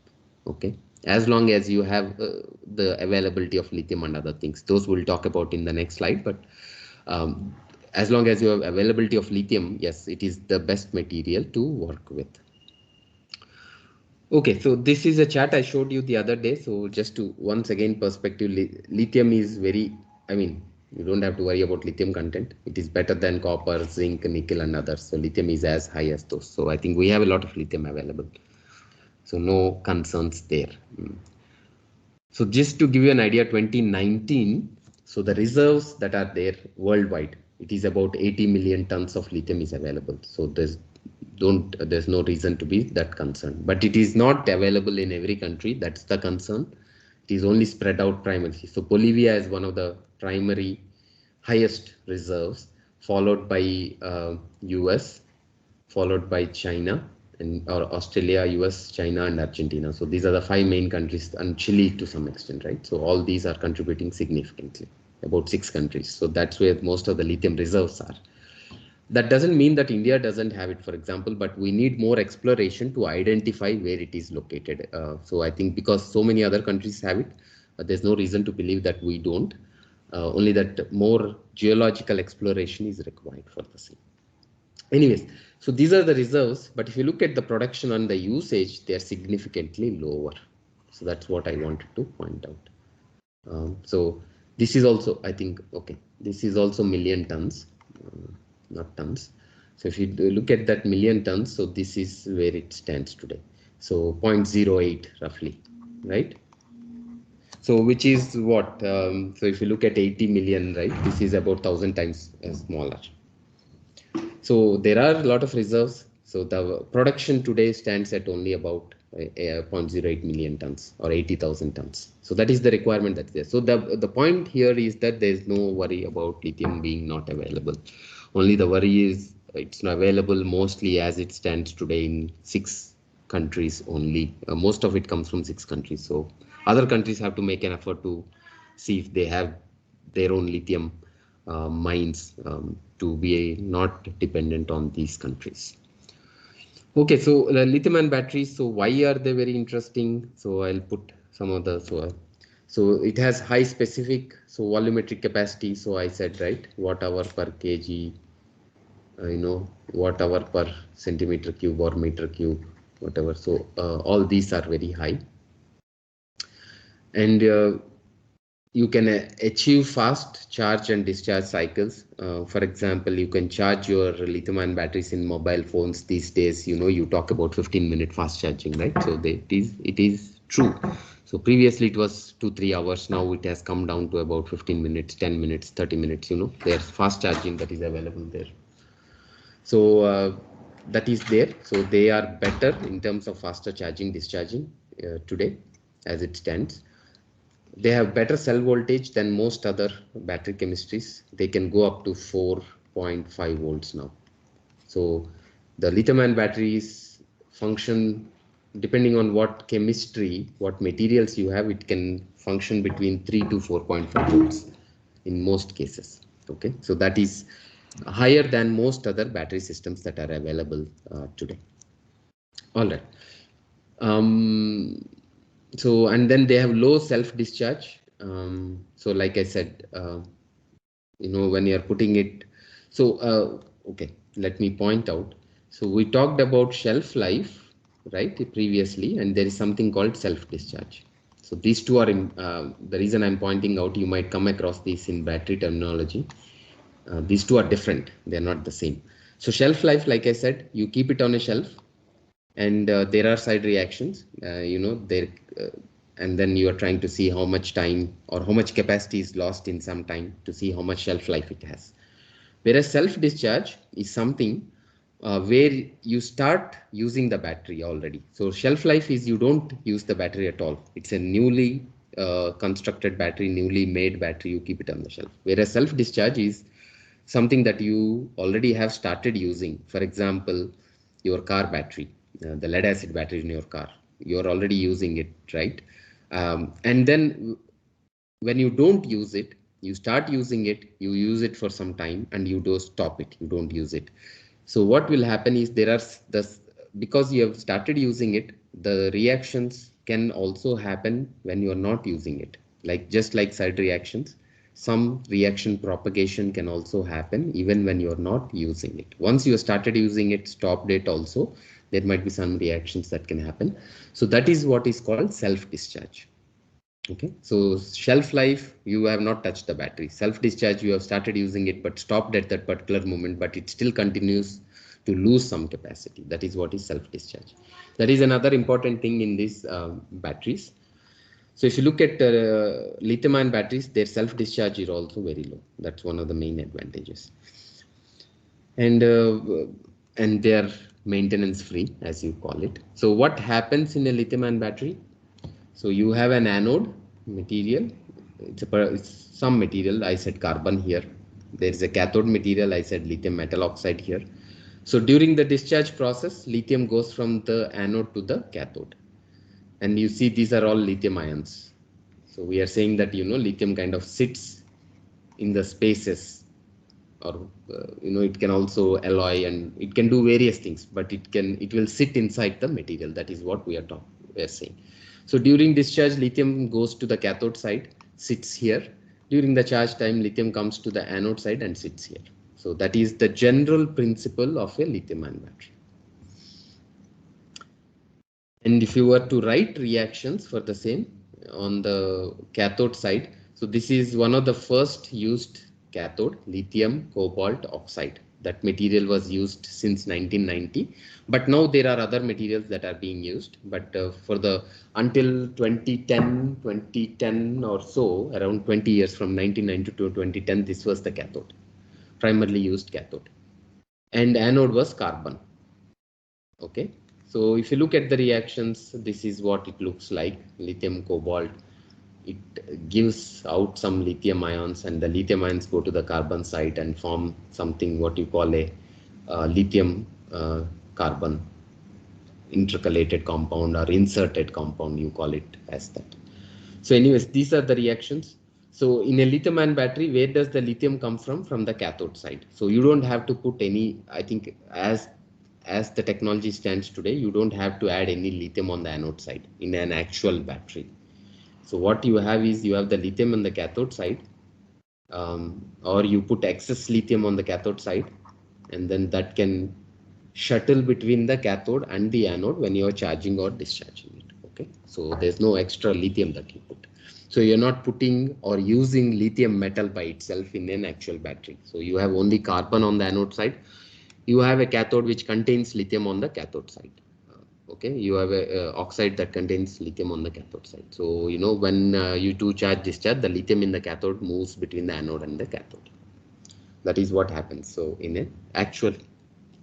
Okay, as long as you have the availability of lithium and other things, those we'll talk about in the next slide. But as long as you have availability of lithium, yes, it is the best material to work with. Okay, so this is a chart I showed you the other day. So just to once again perspective, lithium is very, you don't have to worry about lithium content. It is better than copper, zinc, nickel and others. So lithium is as high as those. So I think we have a lot of lithium available. So no concerns there. So just to give you an idea, 2019, so the reserves that are there worldwide, it is about 80 million tons of lithium is available. So there's no reason to be that concerned. But it is not available in every country. That's the concern. It is only spread out primarily. So Bolivia is one of the primary highest reserves, followed by US, followed by China, or Australia, US, China, and Argentina. So these are the 5 main countries, and Chile to some extent, right? So all these are contributing significantly, about 6 countries. So that's where most of the lithium reserves are. That doesn't mean that India doesn't have it, for example, but we need more exploration to identify where it is located. So I think because so many other countries have it, there's no reason to believe that we don't. Only that more geological exploration is required for the same. Anyways, so these are the reserves, but if you look at the production and the usage, they are significantly lower. So that's what I wanted to point out. So this is also, I think, okay, this is also million tons, not tons. So if you look at that million tons, so this is where it stands today. So 0.08 roughly, right? So which is what? So if you look at 80 million, right, this is about 1,000 times smaller. So there are a lot of reserves. So the production today stands at only about 0.08 million tons or 80,000 tons. So that is the requirement that's there. So the point here is that there is no worry about lithium being not available. Only the worry is it's not available mostly as it stands today in 6 countries only. Most of it comes from 6 countries. So other countries have to make an effort to see if they have their own lithium mines to be not dependent on these countries. Okay, so the lithium-ion batteries, so why are they very interesting? So I'll put some of the, so it has high specific, so volumetric capacity. So I said, right, watt hour per kg, watt hour per centimeter cube or meter cube, whatever. So all these are very high. And you can achieve fast charge and discharge cycles. For example, you can charge your lithium-ion batteries in mobile phones these days. You talk about 15-minute fast charging, right? So it is true. So previously it was 2-3 hours. Now it has come down to about 15 minutes, 10 minutes, 30 minutes. There's fast charging that is available there. So that is there. So they are better in terms of faster charging, discharging today as it stands. They have better cell voltage than most other battery chemistries. They can go up to 4.5 volts now. So the lithium-ion batteries function depending on what chemistry, what materials you have, it can function between 3 to 4.5 volts in most cases. Okay, so that is higher than most other battery systems that are available today. All right. So and then they have low self-discharge. So like I said, when you're putting it, so okay, let me point out. So we talked about shelf life, right, previously, and there is something called self-discharge. So these two are the reason I'm pointing out, you might come across these in battery terminology. These two are different, they're not the same. So shelf life, like I said, you keep it on a shelf, and there are side reactions, and then you are trying to see how much time or how much capacity is lost in some time to see how much shelf life it has. Whereas self-discharge is something where you start using the battery already. So shelf life is you don't use the battery at all. It's a newly constructed battery, newly made battery, you keep it on the shelf. Whereas self-discharge is something that you already have started using. For example, your car battery, the lead acid battery in your car, you're already using it, right? And then when you don't use it, you start using it, you use it for some time, and you don't stop it, you don't use it. So what will happen is because you have started using it, the reactions can also happen when you are not using it. Just like side reactions, some reaction propagation can also happen even when you are not using it. Once you have started using it, stopped it also, there might be some reactions that can happen. So that is what is called self-discharge. Okay, so shelf life, you have not touched the battery. Self-discharge, you have started using it but stopped at that particular moment, but it still continues to lose some capacity. That is what is self-discharge. That is another important thing in these batteries. So if you look at lithium-ion batteries, their self-discharge is also very low. That's one of the main advantages. And they are maintenance free, as you call it. So what happens in a lithium-ion battery? So you have an anode material. It's some material. I said carbon here. There is a cathode material. I said lithium metal oxide here. So during the discharge process, lithium goes from the anode to the cathode. And you see these are all lithium ions. So we are saying that, lithium kind of sits in the spaces, or it can also alloy, and it can do various things, but it will sit inside the material. That is what we are saying. So during discharge, lithium goes to the cathode side, sits here. During the charge time, lithium comes to the anode side and sits here. So that is the general principle of a lithium-ion battery. And if you were to write reactions for the same on the cathode side, so this is one of the first used cathode, lithium cobalt oxide. That material was used since 1990, but now there are other materials that are being used. But until 2010 or so, around 20 years from 1990 to 2010, this was the cathode, primarily used cathode, and anode was carbon. Okay. So if you look at the reactions, this is what it looks like. Lithium cobalt, it gives out some lithium ions, and the lithium ions go to the carbon side and form something what you call a lithium carbon intercalated compound or inserted compound, you call it as that. So anyways, these are the reactions. So in a lithium-ion battery, where does the lithium come from? From the cathode side. So you don't have to put any, I think as the technology stands today, you don't have to add any lithium on the anode side in an actual battery. So what you have is you have the lithium on the cathode side, or you put excess lithium on the cathode side, and then that can shuttle between the cathode and the anode when you are charging or discharging it. Okay, so there's no extra lithium that you put. So you're not putting or using lithium metal by itself in an actual battery. So you have only carbon on the anode side. You have a cathode which contains lithium on the cathode side. Okay, you have a oxide that contains lithium on the cathode side. So you know, when you do charge discharge, the lithium in the cathode moves between the anode and the cathode. That is what happens. So in an actual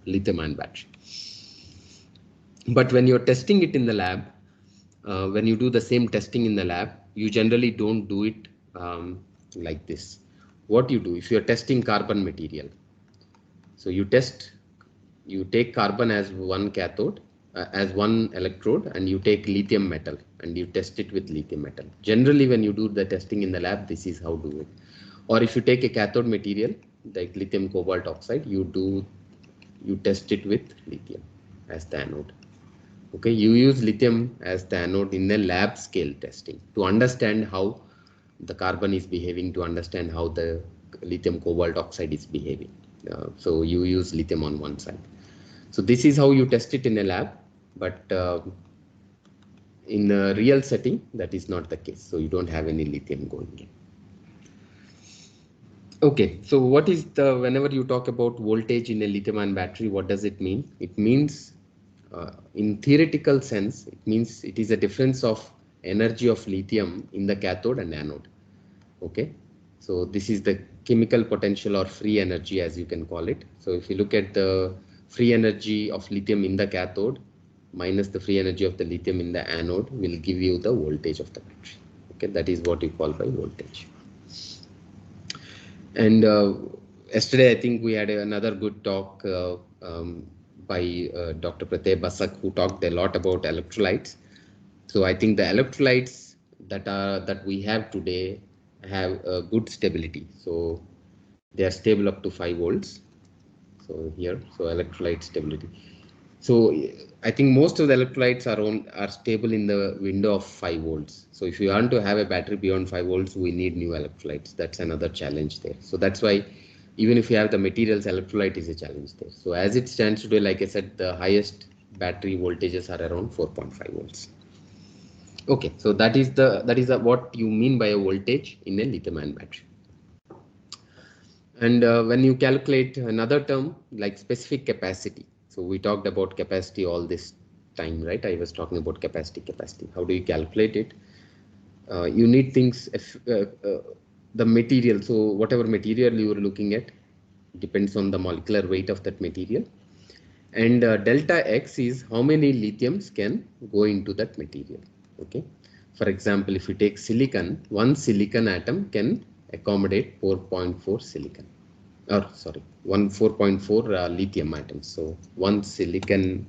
lithium-ion battery. But when you're testing it in the lab, when you do the same testing in the lab, you generally don't do it like this. What you do, if you're testing carbon material, so you take carbon as one cathode, as one electrode, and you take lithium metal and you test it with lithium metal. Generally, when you do the testing in the lab, this is how do it. Or if you take a cathode material like lithium cobalt oxide, you test it with lithium as the anode. Okay, you use lithium as the anode in the lab scale testing to understand how the carbon is behaving, to understand how the lithium cobalt oxide is behaving. So you use lithium on one side. So this is how you test it in a lab, but in a real setting, that is not the case. So you don't have any lithium going in. Okay, so what is whenever you talk about voltage in a lithium-ion battery, what does it mean? It means, in theoretical sense, it means it is a difference of energy of lithium in the cathode and anode. Okay, so this is the chemical potential or free energy, as you can call it. So if you look at the free energy of lithium in the cathode minus the free energy of the lithium in the anode will give you the voltage of the battery. Okay, that is what you call by voltage. And yesterday, I think we had another good talk by Dr. Pratay Basak, who talked a lot about electrolytes. So I think the electrolytes that we have today have a good stability. So they are stable up to 5 volts. So here, so electrolyte stability. So I think most of the electrolytes are stable in the window of 5 volts. So if you want to have a battery beyond 5 volts, we need new electrolytes. That's another challenge there. So that's why even if you have the materials, electrolyte is a challenge there. So as it stands today, like I said, the highest battery voltages are around 4.5 volts. Okay, so that is what you mean by a voltage in a lithium-ion battery. And when you calculate another term like specific capacity, so we talked about capacity all this time, right? I was talking about capacity. How do you calculate it? You need things, the material. So whatever material you are looking at depends on the molecular weight of that material. And delta X is how many lithiums can go into that material. Okay. For example, if you take silicon, one silicon atom can accommodate 4.4 silicon. Or sorry, 4.4 lithium atoms. So one silicon.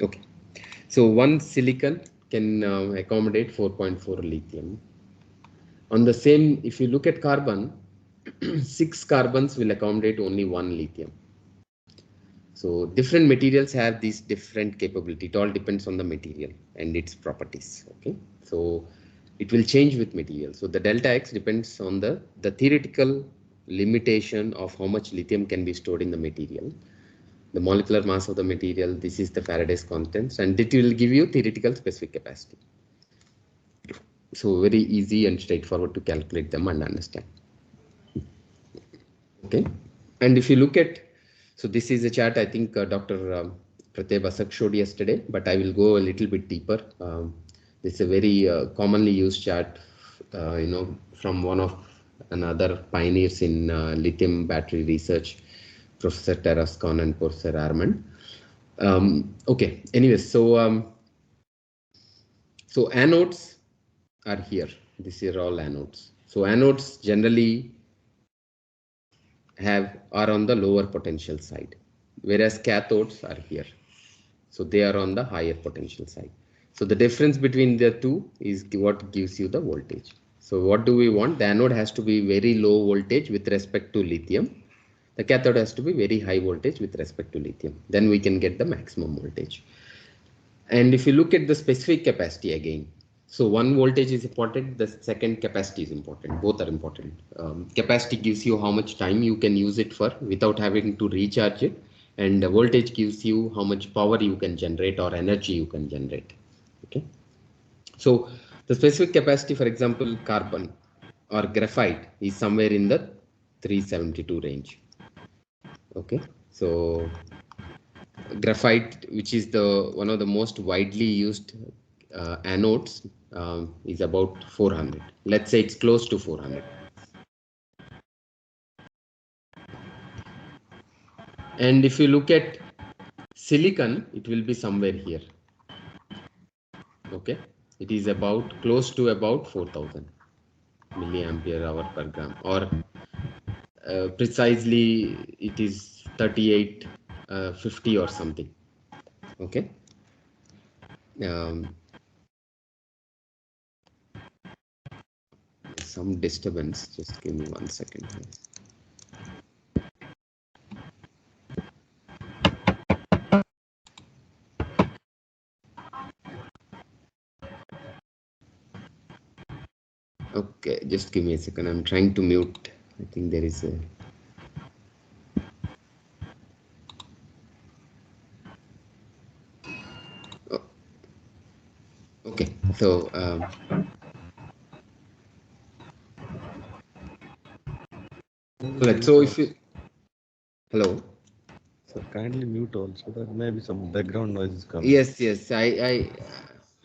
Okay. So one silicon can accommodate 4.4 lithium. On the same, if you look at carbon, 6 carbons will accommodate only 1 lithium. So different materials have these different capability. It all depends on the material and its properties. Okay, so it will change with material. So the delta X depends on the theoretical limitation of how much lithium can be stored in the material, the molecular mass of the material. This is the Faraday's constants, and it will give you theoretical specific capacity. So very easy and straightforward to calculate them and understand. Okay, and if you look at, so this is a chart I think Dr. Pratay Basak showed yesterday, but I will go a little bit deeper. This is a very commonly used chart, from one of another pioneers in lithium battery research, Professor Tarascon and Professor Armand. Okay, anyways, so anodes are here. These are all anodes. So anodes generally are on the lower potential side, whereas cathodes are here. So they are on the higher potential side. So the difference between the two is what gives you the voltage. So what do we want? The anode has to be very low voltage with respect to lithium. The cathode has to be very high voltage with respect to lithium. Then we can get the maximum voltage. And if you look at the specific capacity again, so one voltage is important, the second capacity is important. Both are important. Capacity gives you how much time you can use it for without having to recharge it, and the voltage gives you how much power you can generate or energy you can generate. Okay. So the specific capacity, for example, carbon or graphite is somewhere in the 372 range. Okay. So graphite, which is the one of the most widely used anodes, is about 400. Let's say it's close to 400. And if you look at silicon, it will be somewhere here. Okay, it is about close to about 4000 milliampere hour per gram, or precisely it is 3850 or something. Okay. Some disturbance, just give me 1 second here. Okay, just give me a second. I'm trying to mute. I think there is a. Oh, okay, so let's. So if you. Hello. So kindly mute also. There may be some background noises coming. Yes, yes. I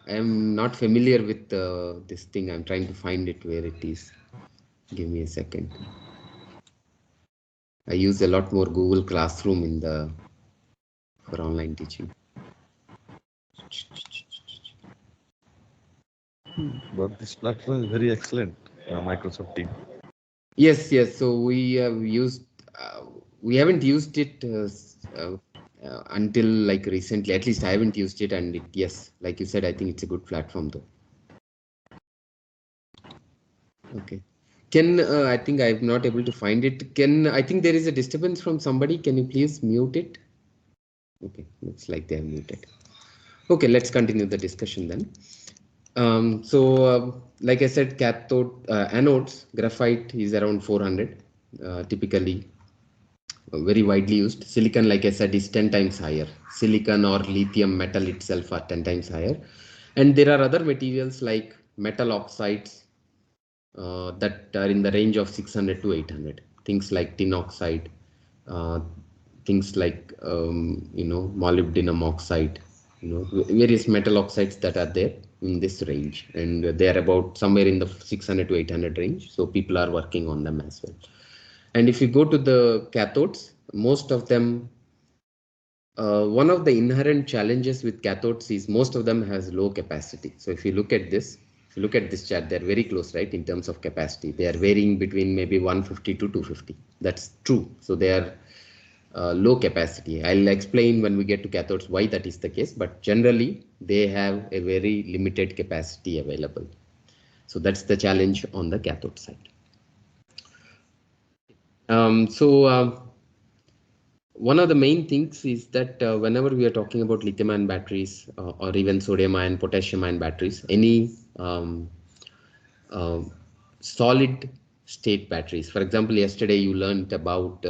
am not familiar with this thing. I'm trying to find it where it is. Give me a second. I use a lot more Google Classroom in the for online teaching. But this platform is very excellent, Microsoft team. Yes, yes. So we have used. We haven't used it until like recently. At least I haven't used it, and yes, like you said, I think it's a good platform though. Okay. Can I think I'm not able to find it. Can I think there is a disturbance from somebody? Can you please mute it? Okay, looks like they are muted. Okay, let's continue the discussion then. Like I said, cathode anodes, graphite is around 400, typically very widely used. Silicon, like I said, is 10 times higher. Silicon or lithium metal itself are 10 times higher. And there are other materials like metal oxides that are in the range of 600 to 800. Things like tin oxide, uh, things like, molybdenum oxide, various metal oxides that are there in this range. And they are about somewhere in the 600 to 800 range. So people are working on them as well. And if you go to the cathodes, most of them, one of the inherent challenges with cathodes is most of them has low capacity. So if you look at this, if you look at this chart, they're very close, right, in terms of capacity. They are varying between maybe 150 to 250. That's true. So they are low capacity. I'll explain when we get to cathodes why that is the case, but generally they have a very limited capacity available. So that's the challenge on the cathode side. One of the main things is that whenever we are talking about lithium-ion batteries or even sodium-ion, potassium-ion batteries, any uh, solid state batteries. For example, yesterday you learned about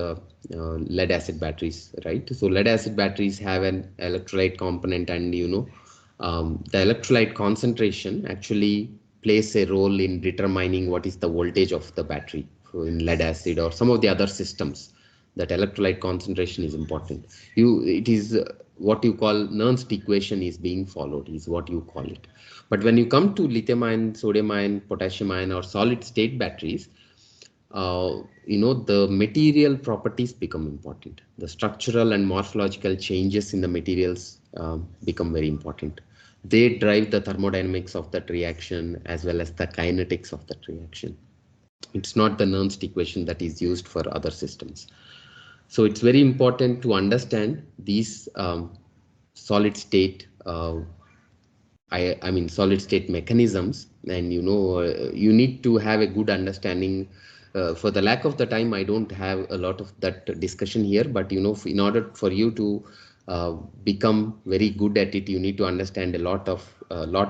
lead acid batteries, right? So lead acid batteries have an electrolyte component, and the electrolyte concentration actually plays a role in determining what is the voltage of the battery. So in lead acid or some of the other systems, that electrolyte concentration is important. It is what you call Nernst equation is being followed, is what you call it. But when you come to lithium ion, sodium ion, potassium ion, or solid state batteries, the material properties become important. The structural and morphological changes in the materials become very important. They drive the thermodynamics of that reaction as well as the kinetics of that reaction. It's not the Nernst equation that is used for other systems. So it's very important to understand these solid state I mean solid state mechanisms, and you need to have a good understanding. For the lack of the time, I don't have a lot of that discussion here, but in order for you to uh, become very good at it, you need to understand a lot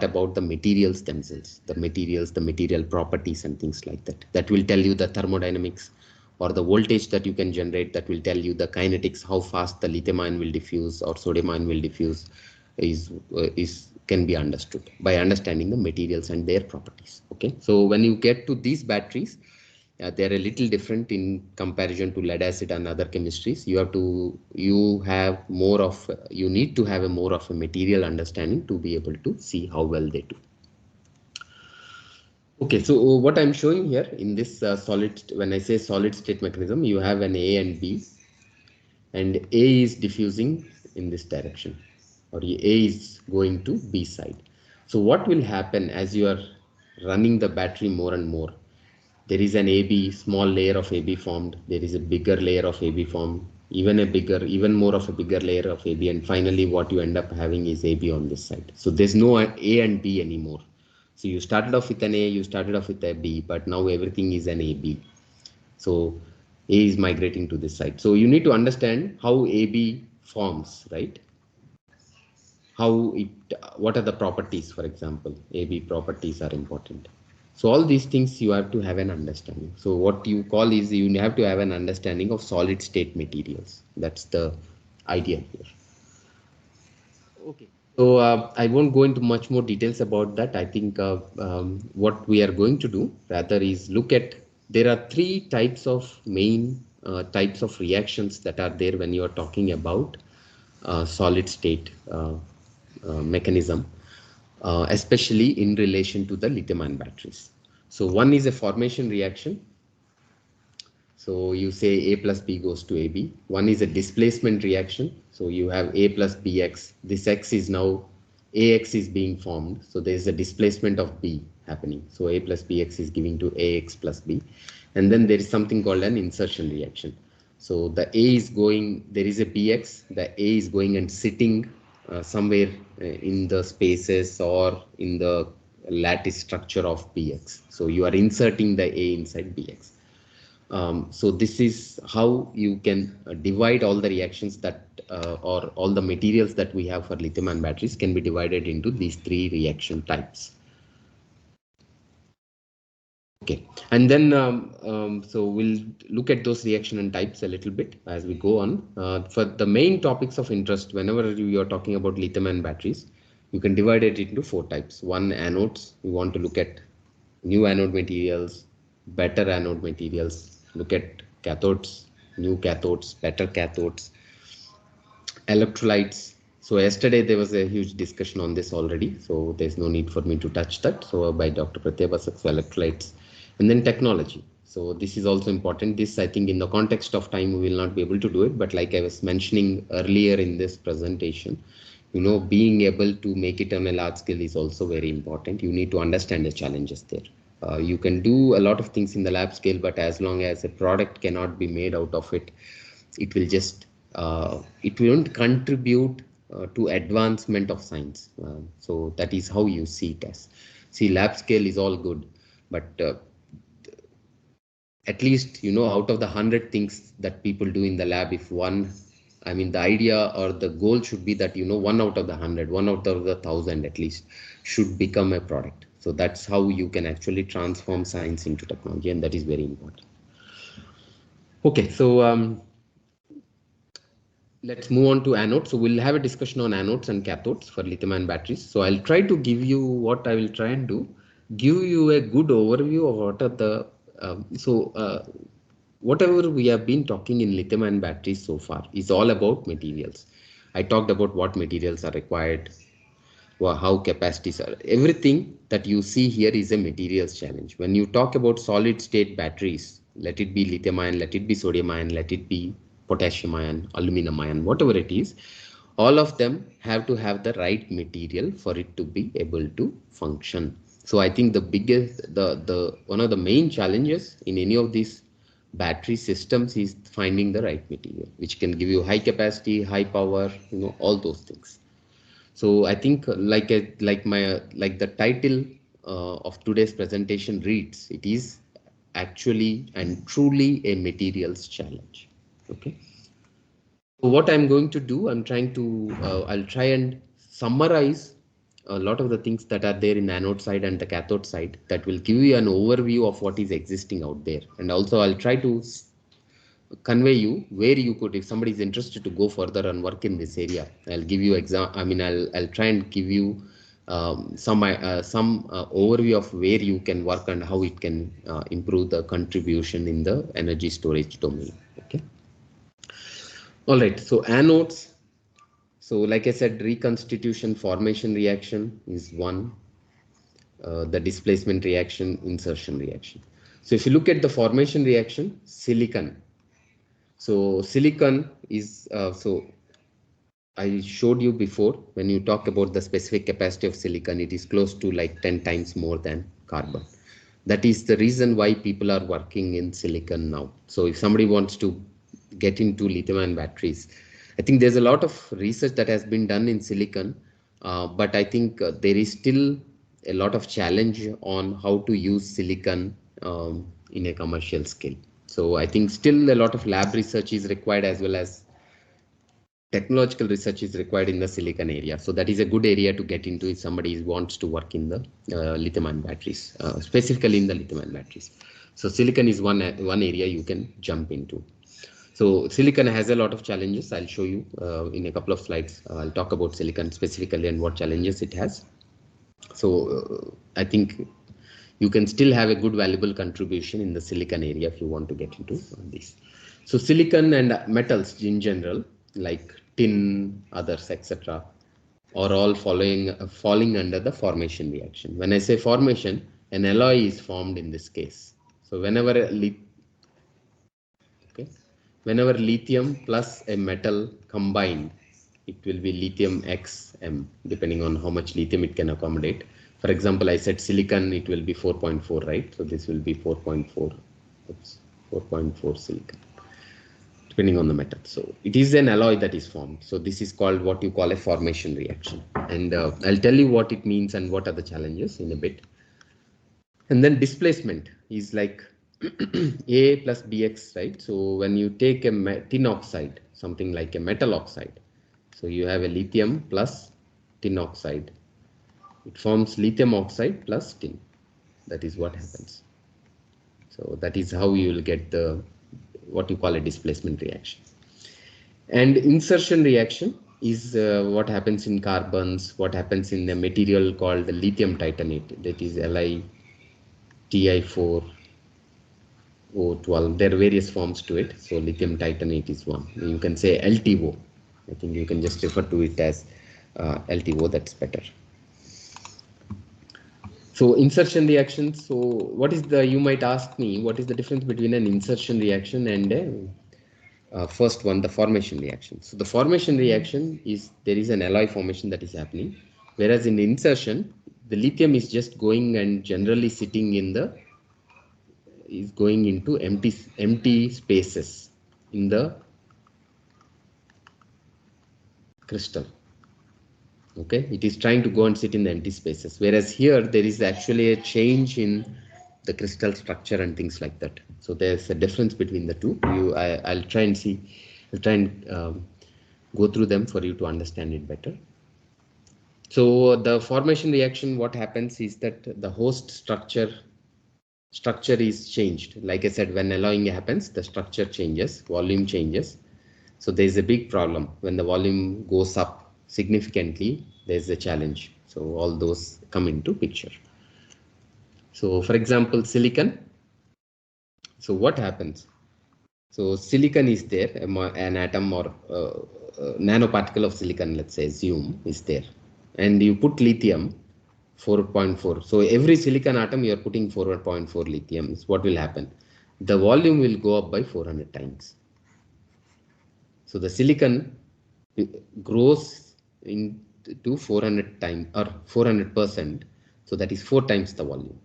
about the materials themselves, the materials, the material properties and things like that. That will tell you the thermodynamics or the voltage that you can generate. That will tell you the kinetics, how fast the lithium ion will diffuse or sodium ion will diffuse is can be understood by understanding the materials and their properties. Okay, so when you get to these batteries, they're a little different in comparison to lead acid and other chemistries. You need to have a more of a material understanding to be able to see how well they do. Okay, so what I'm showing here in this when I say solid state mechanism, you have an A and B, and A is diffusing in this direction, or A is going to B side. So what will happen as you are running the battery more and more? There is an AB, small layer of AB formed. There is a bigger layer of AB formed, even more of a bigger layer of AB, and finally what you end up having is AB on this side. So there's no A and B anymore. So you started off with an A, you started off with a B, but now everything is an AB. So A is migrating to this side. So you need to understand how AB forms, right? What are the properties, for example, AB properties are important. So all these things you have to have an understanding. So what you call is you have to have an understanding of solid state materials. That's the idea here. Okay. So I won't go into much more details about that. I think what we are going to do rather is look at, there are three types of main types of reactions that are there when you are talking about solid state mechanism, especially in relation to the lithium-ion batteries. So one is a formation reaction. So you say A plus B goes to AB. One is a displacement reaction. So you have A plus BX. This X is now, AX is being formed. So there is a displacement of B happening. So A plus BX is giving to AX plus B. And then there is something called an insertion reaction. So the A is going, there is a BX, the A is going and sitting somewhere in the spaces or in the lattice structure of BX. So you are inserting the A inside BX. So this is how you can divide all the reactions that or all the materials that we have for lithium-ion batteries can be divided into these three reaction types. Okay, and then so we'll look at those reaction and types a little bit as we go on. For the main topics of interest, whenever you are talking about lithium-ion batteries, you can divide it into four types. One, anodes. We want to look at new anode materials, better anode materials, look at cathodes, new cathodes, better cathodes, electrolytes. So yesterday there was a huge discussion on this already, so there's no need for me to touch that. So by Dr. Pratyabha Basak, so electrolytes, and then technology. So this is also important. This, I think, in the context of time, we will not be able to do it. But like I was mentioning earlier in this presentation, being able to make it on a large scale is also very important. You need to understand the challenges there. You can do a lot of things in the lab scale, but as long as a product cannot be made out of it, it will just it won't contribute to advancement of science. So that is how you see it as. See, lab scale is all good, but at least out of the 100 things that people do in the lab, if one, I mean, the idea or the goal should be that one out of the 100, one out of the 1,000 at least should become a product. So that's how you can actually transform science into technology, and that is very important. Okay, so let's move on to anodes. So we'll have a discussion on anodes and cathodes for lithium-ion batteries. So I'll try to give you what I will try and do, give you a good overview of what are the whatever we have been talking in lithium-ion batteries so far is all about materials. I talked about what materials are required, how capacities are. Everything that you see here is a materials challenge. When you talk about solid state batteries, let it be lithium ion, let it be sodium ion, let it be potassium ion, aluminum ion, whatever it is, all of them have to have the right material for it to be able to function. So I think the biggest, the one of the main challenges in any of these battery systems is finding the right material, which can give you high capacity, high power, all those things. So I think like the title of today's presentation reads, it is actually and truly a materials challenge. Okay. So what I'm going to do, I'll try and summarize a lot of the things that are there in anode side and the cathode side that will give you an overview of what is existing out there. And also I'll try to convey you where you could, if somebody is interested to go further and work in this area, I'll give you I'll try and give you some overview of where you can work and how it can improve the contribution in the energy storage domain. Okay. All right. So anodes. So like I said, reconstitution formation reaction is one. The displacement reaction, insertion reaction. So if you look at the formation reaction, silicon. So silicon is, I showed you before, when you talk about the specific capacity of silicon, it is close to like 10 times more than carbon. That is the reason why people are working in silicon now. So if somebody wants to get into lithium-ion batteries, I think there's a lot of research that has been done in silicon, but I think there is still a lot of challenge on how to use silicon in a commercial scale. So I think still a lot of lab research is required, as well as technological research is required in the silicon area. So that is a good area to get into if somebody wants to work in the lithium-ion batteries, specifically in the lithium-ion batteries. So silicon is one area you can jump into. So silicon has a lot of challenges. I'll show you in a couple of slides. I'll talk about silicon specifically and what challenges it has. So I think you can still have a good valuable contribution in the silicon area if you want to get into this. So silicon and metals in general, like tin, others, etc., are all falling under the formation reaction. When I say formation, an alloy is formed in this case. So whenever lithium plus a metal combined, it will be lithium XM, depending on how much lithium it can accommodate. For example, I said silicon, it will be 4.4, right? So this will be 4.4, 4.4 silicon, depending on the metal. So it is an alloy that is formed. So this is called what you call a formation reaction. And I'll tell you what it means and what are the challenges in a bit. And then displacement is like A plus BX, right? So when you take a tin oxide, something like a metal oxide, so you have a lithium plus tin oxide. It forms lithium oxide plus tin. That is what happens. So that is how you will get the what you call a displacement reaction. And insertion reaction is what happens in carbons, what happens in a material called the lithium titanate, that is LiTi4O12. There are various forms to it. So lithium titanate is one. You can say LTO. I think you can just refer to it as LTO. That's better. So insertion reactions. So what is you might ask me, what is the difference between an insertion reaction and a first one, the formation reaction? So the formation reaction is there is an alloy formation that is happening, whereas in insertion, the lithium is just going and generally sitting is going into empty spaces in the crystal. Okay, it is trying to go and sit in the empty spaces, whereas here there is actually a change in the crystal structure and things like that. So there's a difference between the two. I'll try and go through them for you to understand it better. So the formation reaction, what happens is that the host structure is changed. Like I said, when alloying happens, the structure changes, volume changes. So there's a big problem when the volume goes up significantly. There's a challenge. So all those come into picture. So for example, silicon. So what happens? So silicon is there, an atom or nanoparticle of silicon, let's say, assume, is there, and you put lithium 4.4. So every silicon atom you are putting 4.4 lithium. Is what will happen? The volume will go up by 400 times. So the silicon grows into 400 times or 400%. So that is 4 times the volume.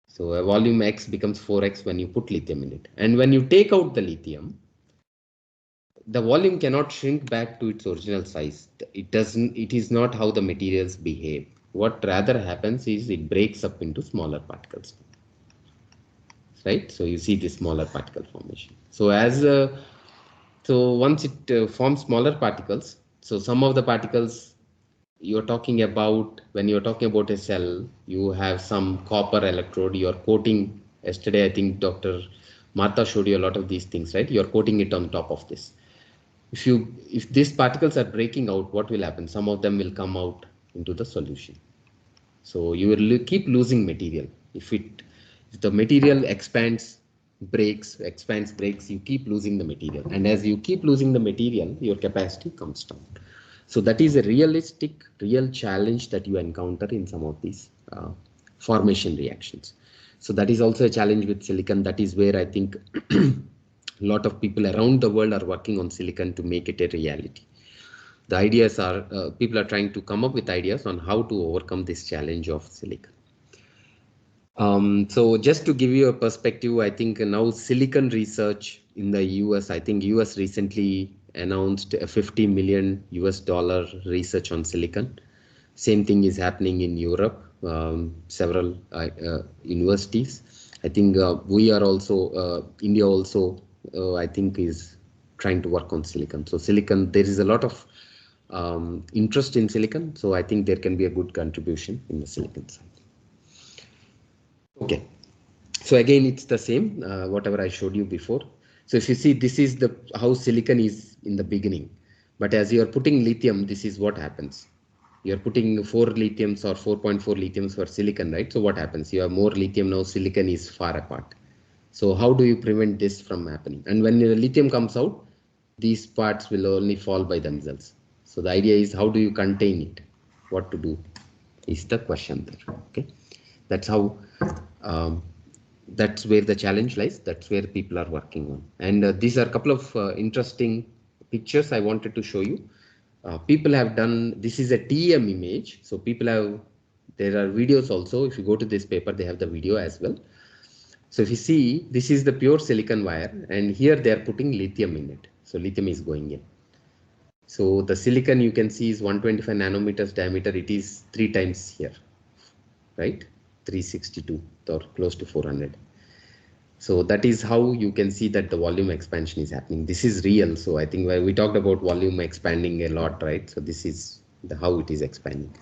So a volume X becomes 4x when you put lithium in it. And when you take out the lithium, the volume cannot shrink back to its original size. It doesn't, it is not how the materials behave. What rather happens is it breaks up into smaller particles, right? So you see this smaller particle formation. So so once it forms smaller particles, so some of the particles you're talking about, when you're talking about a cell, you have some copper electrode, you're coating. Yesterday, I think Dr. Martha showed you a lot of these things, right? You're coating it on top of this. If these particles are breaking out, what will happen? Some of them will come out into the solution. So you will keep losing material. If the material expands, breaks, you keep losing the material. And as you keep losing the material, your capacity comes down. So that is a real challenge that you encounter in some of these formation reactions. So that is also a challenge with silicon. That is where I think a lot of people around the world are working on silicon to make it a reality. The ideas are, people are trying to come up with ideas on how to overcome this challenge of silicon. So just to give you a perspective, I think now silicon research in the US, I think US recently announced a $50 million research on silicon. Same thing is happening in Europe, several universities. I think we are also, India also, I think is trying to work on silicon. So silicon, there is a lot of interest in silicon. So I think there can be a good contribution in the silicon side. Okay, so again, it's the same, whatever I showed you before. So if you see, this is how silicon is in the beginning. But as you are putting lithium, this is what happens. You're putting 4 lithiums or 4.4 lithiums for silicon, right? So what happens? You have more lithium now, silicon is far apart. So how do you prevent this from happening? And when the lithium comes out, these parts will only fall by themselves. So the idea is, how do you contain it? What to do is the question there. Okay, that's how, that's where the challenge lies. That's where people are working on. And these are a couple of interesting pictures I wanted to show you. People have done, this is a TEM image. So people have, there are videos also. If you go to this paper, they have the video as well. So if you see, this is the pure silicon wire, and here they are putting lithium in it. So lithium is going in. So the silicon you can see is 125 nanometers diameter. It is 3 times here, right? 362 or close to 400. So that is how you can see that the volume expansion is happening. This is real. So I think we talked about volume expanding a lot, right? So this is how it is expanding.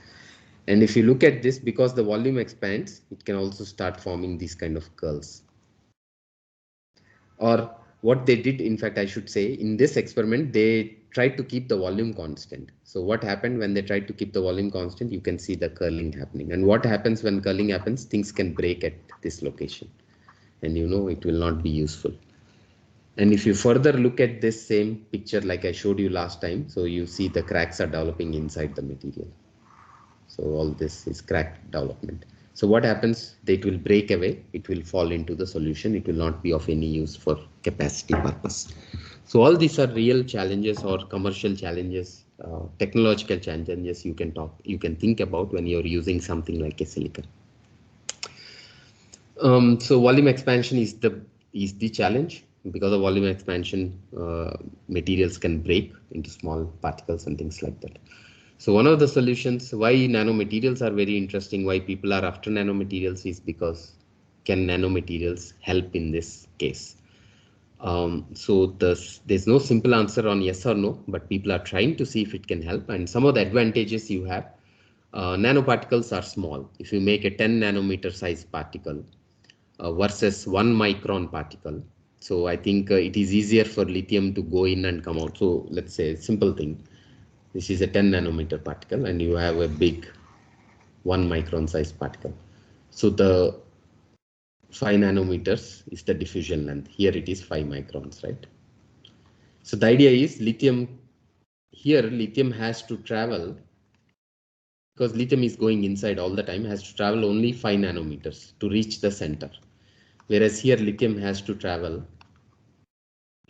And if you look at this, because the volume expands, it can also start forming these kind of curls. Or what they did, in fact, I should say, in this experiment, they tried to keep the volume constant. So what happened when they tried to keep the volume constant? You can see the curling happening. And what happens when curling happens? Things can break at this location. And you know, it will not be useful. And if you further look at this same picture like I showed you last time, so you see the cracks are developing inside the material. So all this is crack development. So what happens? It will break away. It will fall into the solution. It will not be of any use for capacity purpose. So all these are real challenges or commercial challenges, technological challenges you can think about when you're using something like a silicon. So volume expansion is the challenge. Because of volume expansion, materials can break into small particles and things like that. So one of the solutions why nanomaterials are very interesting, why people are after nanomaterials, is because can nanomaterials help in this case? So there's no simple answer on yes or no, but people are trying to see if it can help. And some of the advantages you have, nanoparticles are small. If you make a 10 nanometer size particle versus 1 micron particle, so I think it is easier for lithium to go in and come out. So let's say a simple thing. This is a 10 nanometer particle and you have a big 1 micron size particle. So the 5 nanometers is the diffusion length. Here it is 5 microns, right? So the idea is lithium has to travel, because lithium is going inside all the time, has to travel only 5 nanometers to reach the center. Whereas here lithium has to travel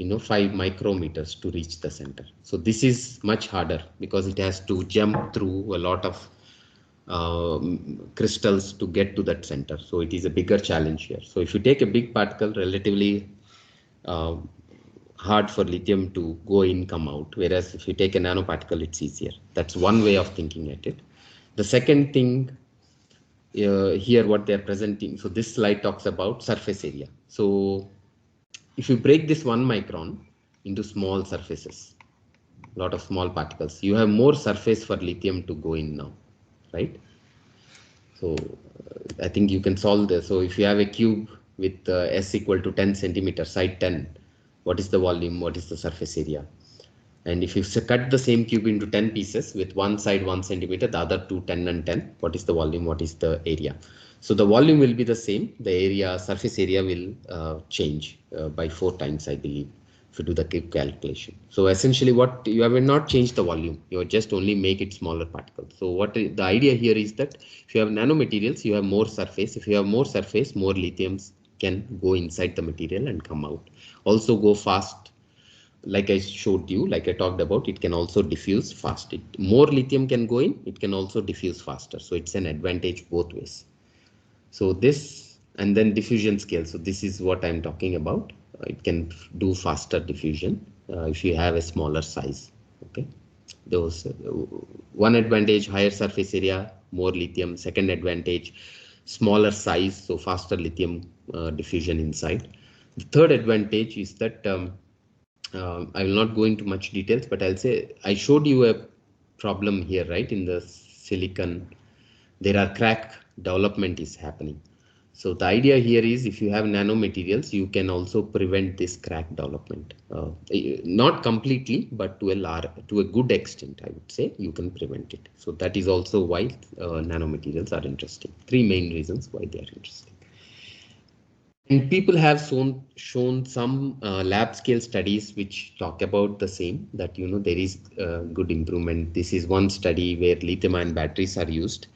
5 micrometers to reach the center. So this is much harder because it has to jump through a lot of crystals to get to that center. So it is a bigger challenge here. So if you take a big particle, relatively hard for lithium to go in, come out. Whereas if you take a nanoparticle, it's easier. That's one way of thinking at it. The second thing here, what they're presenting. So this slide talks about surface area. So if you break this 1 micron into small surfaces, a lot of small particles, you have more surface for lithium to go in now, right? So I think you can solve this. So if you have a cube with S equal to 10 centimeters, side 10, what is the volume? What is the surface area? And if you cut the same cube into 10 pieces with one side 1 centimeter, the other two 10 and 10, what is the volume? What is the area? So the volume will be the same. The area, surface area will change by 4 times, I believe, if you do the quick calculation. So essentially what you have not changed the volume, you just only make it smaller particles. So what the idea here is that if you have nanomaterials, you have more surface. If you have more surface, more lithiums can go inside the material and come out. Also go fast. Like I showed you, like I talked about, it can also diffuse fast. More lithium can go in, it can also diffuse faster. So it's an advantage both ways. So this, and then diffusion scale. So this is what I'm talking about. It can do faster diffusion if you have a smaller size. Okay. Those one advantage, higher surface area, more lithium. Second advantage, smaller size, so faster lithium diffusion inside. The third advantage is that I will not go into much details, but I'll say I showed you a problem here, right? In the silicon, there are crack development is happening. So the idea here is if you have nanomaterials, you can also prevent this crack development. Not completely, but to a good extent, I would say you can prevent it. So that is also why nanomaterials are interesting. 3 main reasons why they are interesting. And people have shown some lab scale studies which talk about the same, that there is good improvement. This is one study where lithium-ion batteries are used.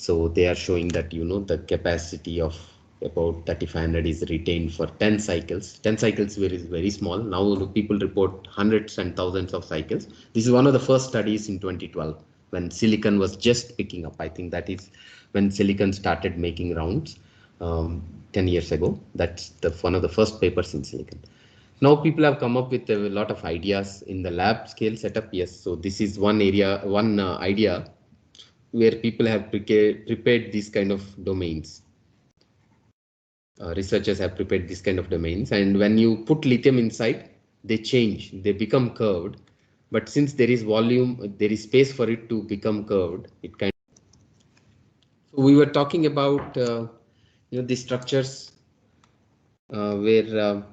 So they are showing that the capacity of about 3500 is retained for 10 cycles. 10 cycles is very small. Now people report hundreds and thousands of cycles. This is one of the first studies in 2012 when silicon was just picking up. I think that is when silicon started making rounds. 10 years ago. That's one of the first papers in silicon. Now people have come up with a lot of ideas in the lab scale setup. Yes, so this is one area, one idea where people have prepared these kind of domains. Researchers have prepared this kind of domains, and when you put lithium inside, they change, they become curved. But since there is volume, there is space for it to become curved. It kind of. So we were talking about the structures where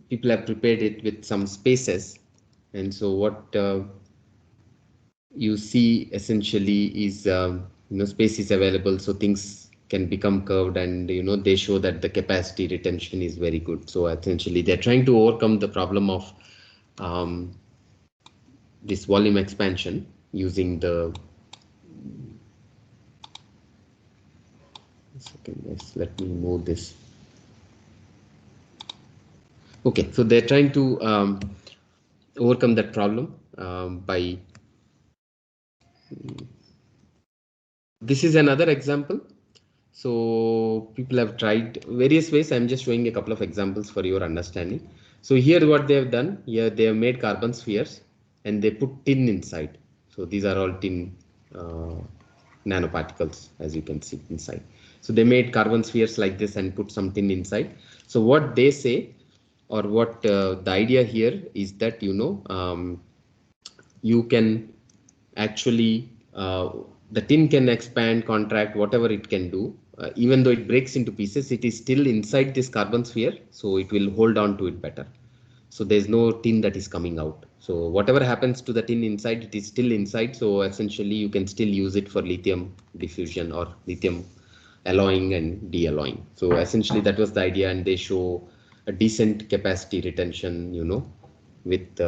people have prepared it with some spaces, and so what you see essentially is space is available, so things can become curved, and they show that the capacity retention is very good. So essentially they're trying to overcome the problem of this volume expansion using the let me move this. Okay, so they're trying to overcome that problem by. This is another example. So people have tried various ways. I'm just showing a couple of examples for your understanding. So here what they have done, here they have made carbon spheres and they put tin inside. So these are all tin nanoparticles, as you can see inside. So they made carbon spheres like this and put some tin inside. So what they say, or what the idea here is that you can actually the tin can expand, contract, whatever it can do. Even though it breaks into pieces, it is still inside this carbon sphere, so it will hold on to it better. So there's no tin that is coming out. So whatever happens to the tin inside, it is still inside. So essentially you can still use it for lithium diffusion or lithium alloying and de-alloying. So essentially that was the idea, and they show a decent capacity retention, with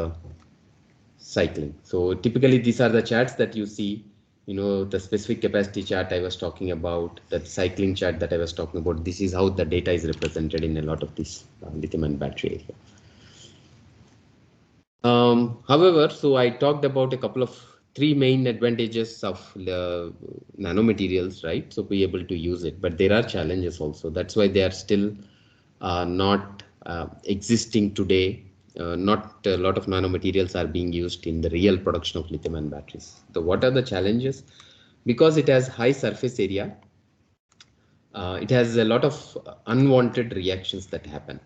cycling. So typically these are the charts that you see, the specific capacity chart I was talking about, that cycling chart that I was talking about. This is how the data is represented in a lot of this lithium-ion battery area. However, so I talked about a couple of 3 main advantages of the nanomaterials, right? So be able to use it, but there are challenges also. That's why they are still not existing today. Not a lot of nanomaterials are being used in the real production of lithium-ion batteries. So what are the challenges? Because it has high surface area, it has a lot of unwanted reactions that happen.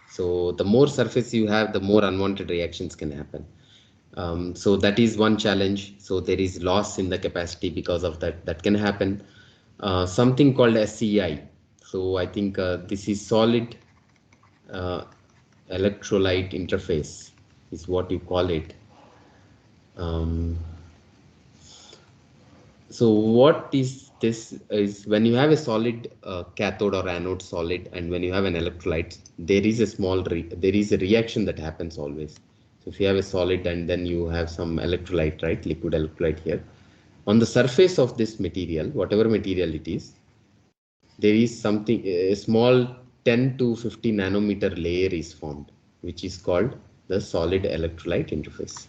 So the more surface you have, the more unwanted reactions can happen. So that is one challenge. So there is loss in the capacity because of that. That can happen. Something called SEI. So I think this is solid electrolyte interface is what you call it. Um, so what is this is when you have a solid cathode or anode solid, and when you have an electrolyte, there is a there is a reaction that happens always. So if you have a solid and then you have some electrolyte, right, liquid electrolyte here, on the surface of this material, whatever material it is, there is something, a small 10 to 50 nanometer layer is formed, which is called the solid electrolyte interface.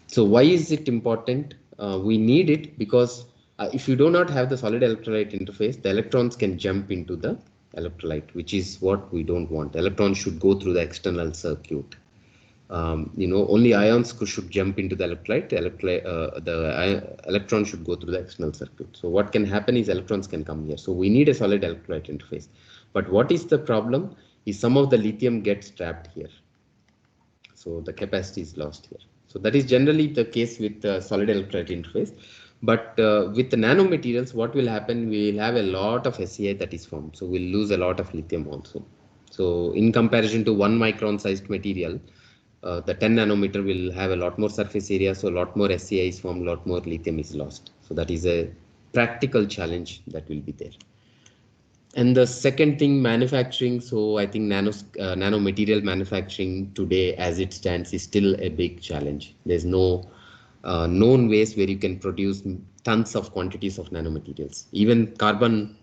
So why is it important? We need it because if you do not have the solid electrolyte interface, the electrons can jump into the electrolyte, which is what we don't want. Electrons should go through the external circuit. Only ions should jump into the electrolyte. The electron should go through the external circuit. So what can happen is electrons can come here. So we need a solid electrolyte interface. But what is the problem? Is some of the lithium gets trapped here. So the capacity is lost here. So that is generally the case with the solid electrolyte interface. But with the nanomaterials, what will happen? We will have a lot of SEI that is formed. So we'll lose a lot of lithium also. So in comparison to 1 micron sized material, the 10 nanometer will have a lot more surface area. So a lot more SEI is formed, a lot more lithium is lost. So that is a practical challenge that will be there. And the second thing, manufacturing. So I think nanomaterial manufacturing today, as it stands, is still a big challenge. There's no known ways where you can produce tons of quantities of nanomaterials. Even carbon,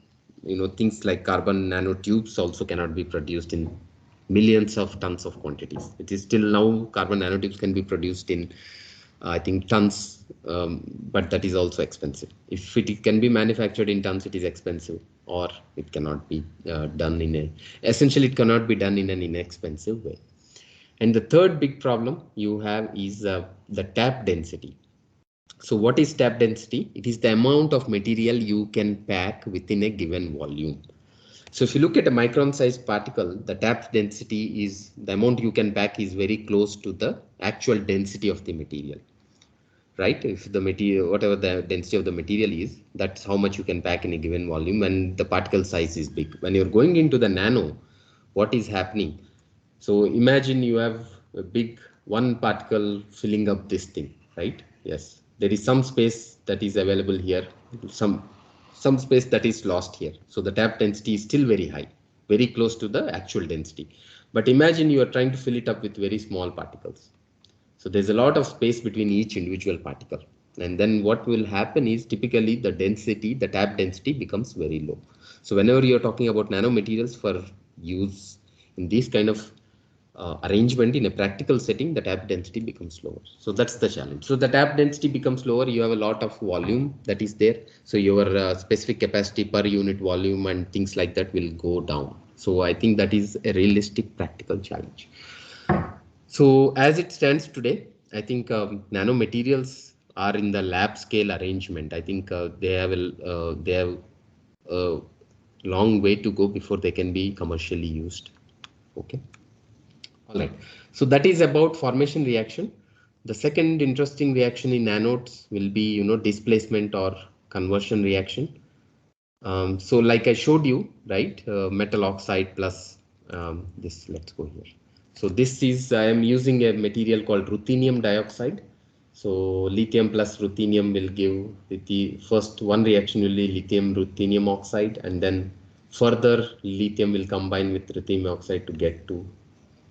things like carbon nanotubes also cannot be produced in millions of tons of quantities. It is still now carbon nanotubes can be produced in I think tons, but that is also expensive. If it can be manufactured in tons, it is expensive, or it cannot be done essentially it cannot be done in an inexpensive way. And the third big problem you have is the tap density. So what is tap density? It is the amount of material you can pack within a given volume. So if you look at a micron sized particle, the tap density is the amount you can pack is very close to the actual density of the material, right? If the material, whatever the density of the material is, that's how much you can pack in a given volume, and the particle size is big. When you're going into the nano, what is happening? So imagine you have a big one particle filling up this thing, right? Yes, there is some space that is available here, some space that is lost here. So the tap density is still very high, very close to the actual density. But imagine you are trying to fill it up with very small particles. So there's a lot of space between each individual particle. And then what will happen is typically the density, the tap density becomes very low. So whenever you're talking about nanomaterials for use in this kind of arrangement in a practical setting, the tap density becomes lower. So that's the challenge. So the tap density becomes lower, you have a lot of volume that is there. So your specific capacity per unit volume and things like that will go down. So I think that is a realistic practical challenge. So as it stands today, I think nanomaterials are in the lab scale arrangement. I think they have a long way to go before they can be commercially used. Okay. All right. So that is about formation reaction. The second interesting reaction in anodes will be, displacement or conversion reaction. So like I showed you, right, metal oxide plus this, let's go here. So this is, I am using a material called ruthenium dioxide. So lithium plus ruthenium will give the first one reaction will be lithium ruthenium oxide, and then further lithium will combine with ruthenium oxide to get to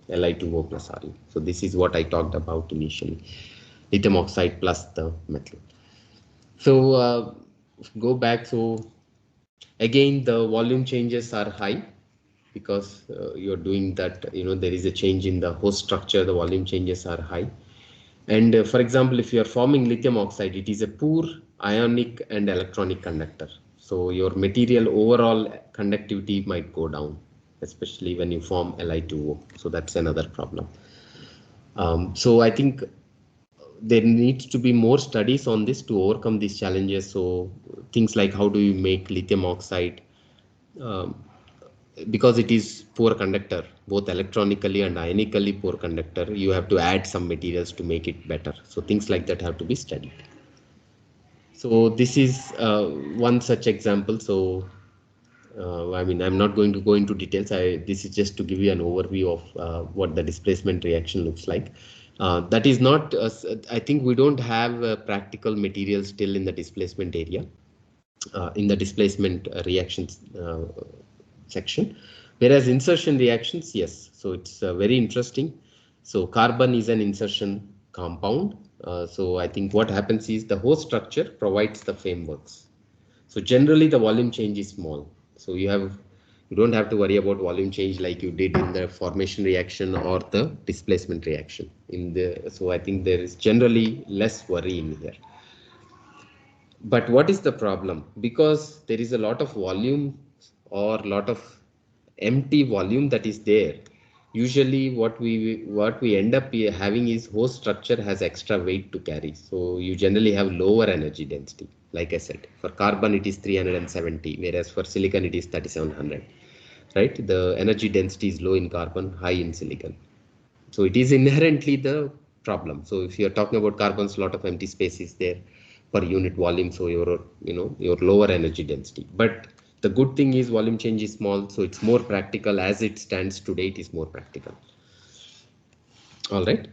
Li2O plus Ru. So this is what I talked about initially, lithium oxide plus the metal. So go back. So again, the volume changes are high because you're doing that, there is a change in the host structure, the volume changes are high. And for example, if you are forming lithium oxide, it is a poor ionic and electronic conductor. So your material overall conductivity might go down. especially when you form Li2O. So that's another problem. So I think there needs to be more studies on this to overcome these challenges. So things like how do you make lithium oxide, um, because it is poor conductor, both electronically and ionically poor conductor, you have to add some materials to make it better. So things like that have to be studied. So this is one such example. So I mean, I'm not going to go into details. This is just to give you an overview of what the displacement reaction looks like. That is not, I think we don't have practical materials still in the displacement area, in the displacement reactions section. Whereas insertion reactions, yes. So it's very interesting. So carbon is an insertion compound. So I think what happens is the host structure provides the frameworks. So generally the volume change is small. So you don't have to worry about volume change like you did in the formation reaction or the displacement reaction. So I think there is generally less worry in here. But what is the problem? Because there is a lot of volume or lot of empty volume that is there. Usually what we end up having is host structure has extra weight to carry. So you generally have lower energy density. Like I said, for carbon it is 370, whereas for silicon it is 3700. Right? The energy density is low in carbon, high in silicon. So it is inherently the problem. So if you're talking about carbons, a lot of empty space is there per unit volume. So your lower energy density. But the good thing is volume change is small. So it's more practical as it stands today. It is more practical. All right.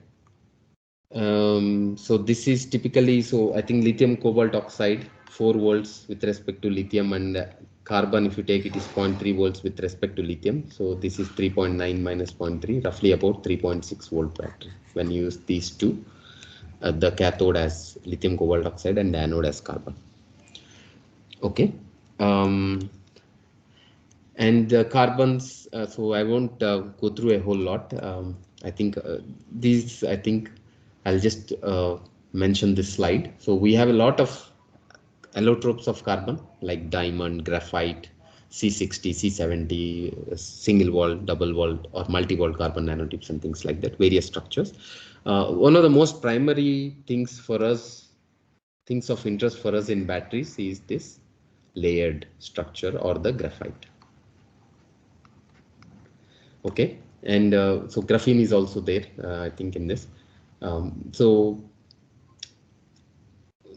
So this is typically, so I think lithium cobalt oxide 4 volts with respect to lithium, and carbon, if you take it, is 0.3 volts with respect to lithium. So this is 3.9 minus 0.3, roughly about 3.6 volt battery when you use these two, the cathode as lithium cobalt oxide and the anode as carbon. Okay. And carbons, so I won't go through a whole lot. I think I'll just mention this slide. So we have a lot of allotropes of carbon like diamond, graphite, C60, C70, single wall, double wall, or multi-wall carbon nanotubes and things like that, various structures. One of the most primary things of interest for us in batteries is this layered structure or the graphite. Okay, and so graphene is also there, I think, in this. So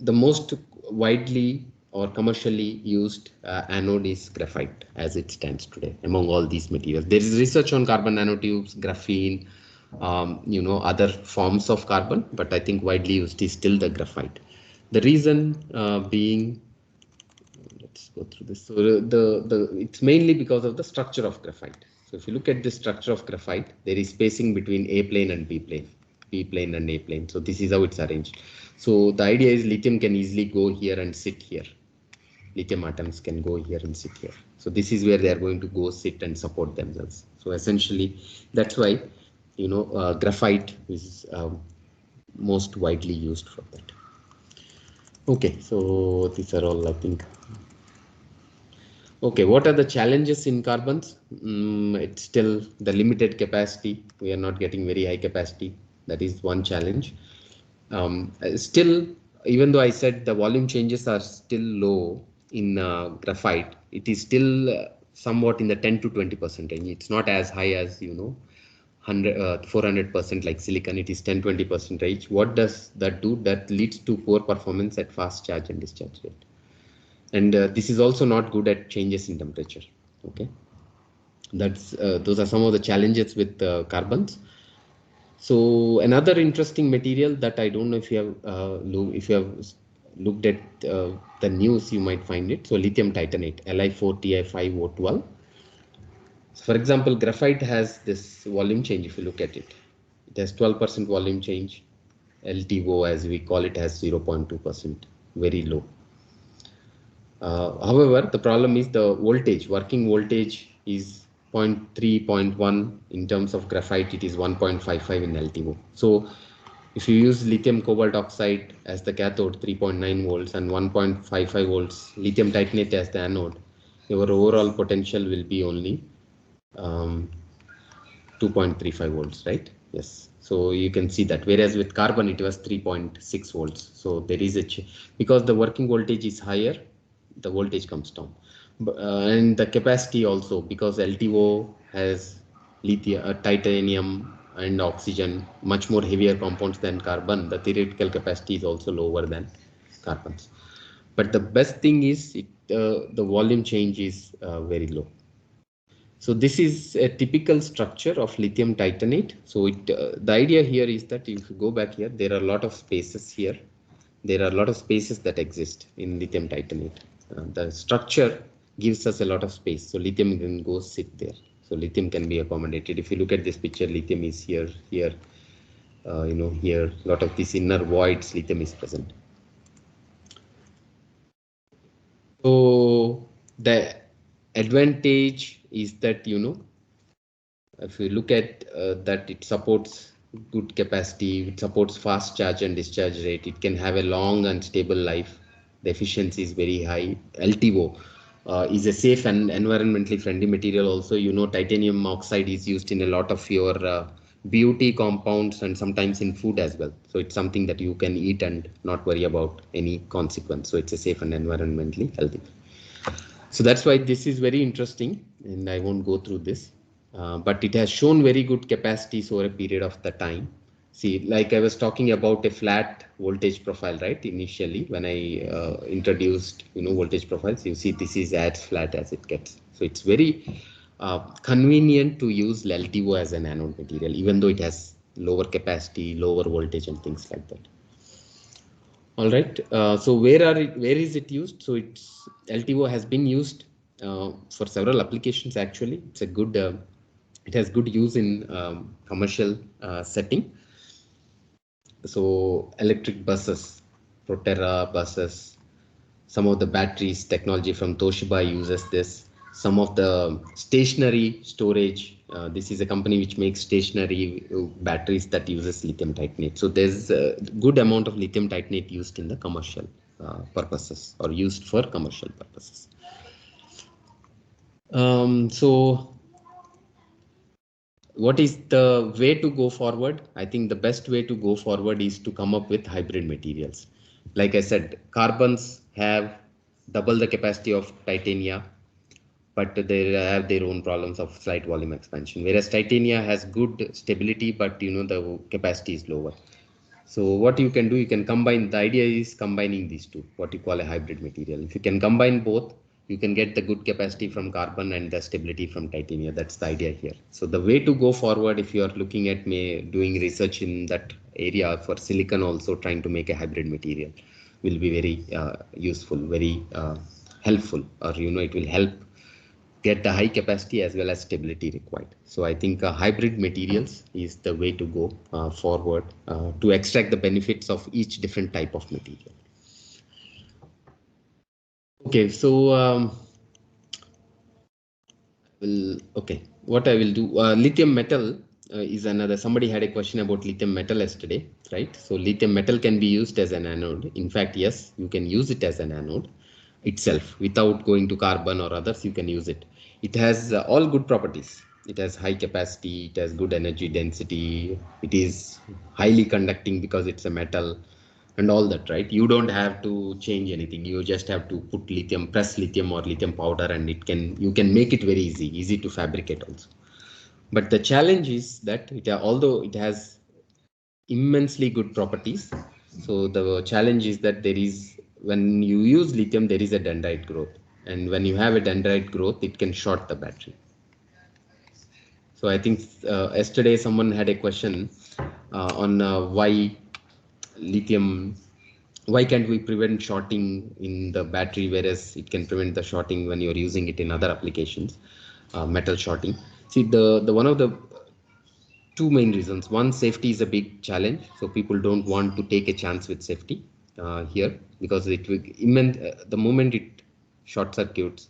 the most widely or commercially used anode is graphite as it stands today among all these materials. There is research on carbon nanotubes, graphene, other forms of carbon, but I think widely used is still the graphite. The reason being, let's go through this. So it's mainly because of the structure of graphite. So if you look at the structure of graphite, there is spacing between A plane and B plane, B plane and A plane. So this is how it's arranged. So the idea is lithium can easily go here and sit here. Lithium atoms can go here and sit here. So this is where they are going to go sit and support themselves. So essentially, that's why graphite is most widely used for that. Okay, so these are all, I think. Okay, what are the challenges in carbons? It's still the limited capacity. We are not getting very high capacity. That is one challenge. Still, even though I said the volume changes are still low in graphite, it is still somewhat in the 10 to 20% range. It's not as high as 400% like silicon. It is 10-20% range. What does that do? That leads to poor performance at fast charge and discharge rate. And this is also not good at changes in temperature. Okay, those are some of the challenges with carbons. So another interesting material that I don't know if you have looked at the news, you might find it. So lithium titanate, Li4Ti5O12. So for example, graphite has this volume change. If you look at it, it has 12% volume change. LTO, as we call it, has 0.2%, very low. However, the problem is the voltage. Working voltage is 0.3, 0.1. In terms of graphite, it is 1.55 in LTO. So if you use lithium cobalt oxide as the cathode, 3.9 volts, and 1.55 volts lithium titanate as the anode, your overall potential will be only 2.35 volts, right? Yes. So you can see that, whereas with carbon it was 3.6 volts. So there is a because the working voltage is higher, the voltage comes down. And the capacity also, because LTO has lithium, titanium and oxygen, much more heavier compounds than carbon, the theoretical capacity is also lower than carbons. But the best thing is the volume change is very low. So this is a typical structure of lithium titanate. So the idea here is that if you go back here, there are a lot of spaces here. There are a lot of spaces that exist in lithium titanate. The structure gives us a lot of space. So lithium can go sit there. So lithium can be accommodated. If you look at this picture, lithium is here, here, here. A lot of these inner voids, lithium is present. So the advantage is that, if you look at that, it supports good capacity, it supports fast charge and discharge rate, it can have a long and stable life, the efficiency is very high. LTO is a safe and environmentally friendly material also. Titanium oxide is used in a lot of your beauty compounds and sometimes in food as well. So it's something that you can eat and not worry about any consequence. So it's a safe and environmentally healthy. So that's why this is very interesting, and I won't go through this, but it has shown very good capacities over a period of the time. See, like I was talking about a flat voltage profile, right? Initially, when I introduced, voltage profiles, you see this is as flat as it gets. So it's very convenient to use LTO as an anode material, even though it has lower capacity, lower voltage, and things like that. All right. So where is it used? So it's LTO has been used for several applications. Actually, it's a good. It has good use in commercial setting. So electric buses, Proterra buses, some of the batteries technology from Toshiba uses this. Some of the stationary storage, this is a company which makes stationary batteries that uses lithium titanate. So there's a good amount of lithium titanate used in the commercial purposes, or used for commercial purposes. So what is the way to go forward? I think the best way to go forward is to come up with hybrid materials. Like I said, carbons have double the capacity of titania, but they have their own problems of slight volume expansion. Whereas titania has good stability, but the capacity is lower. So what you can do, you can combine. The idea is combining these two, what you call a hybrid material. If you can combine both, you can get the good capacity from carbon and the stability from titania. That's the idea here. So the way to go forward, if you are looking at doing research in that area for silicon, also trying to make a hybrid material, will be very useful, very helpful, or it will help get the high capacity as well as stability required. So I think hybrid materials is the way to go forward to extract the benefits of each different type of material. Okay, so what I will do, lithium metal is another. Somebody had a question about lithium metal yesterday, right? So lithium metal can be used as an anode. In fact, yes, you can use it as an anode itself without going to carbon or others. You can use it. It has all good properties. It has high capacity, it has good energy density, it is highly conducting because it's a metal and all that, right? You don't have to change anything. You just have to put lithium, press lithium or lithium powder, and you can make it very easy to fabricate also. But the challenge is that although it has immensely good properties, so the challenge is that when you use lithium, there is a dendrite growth, and when you have a dendrite growth, it can short the battery. So I think yesterday someone had a question on why can't we prevent shorting in the battery, whereas it can prevent the shorting when you're using it in other applications, metal shorting. See, the one of the two main reasons. One, safety is a big challenge, so people don't want to take a chance with safety here, because it will the moment it short circuits,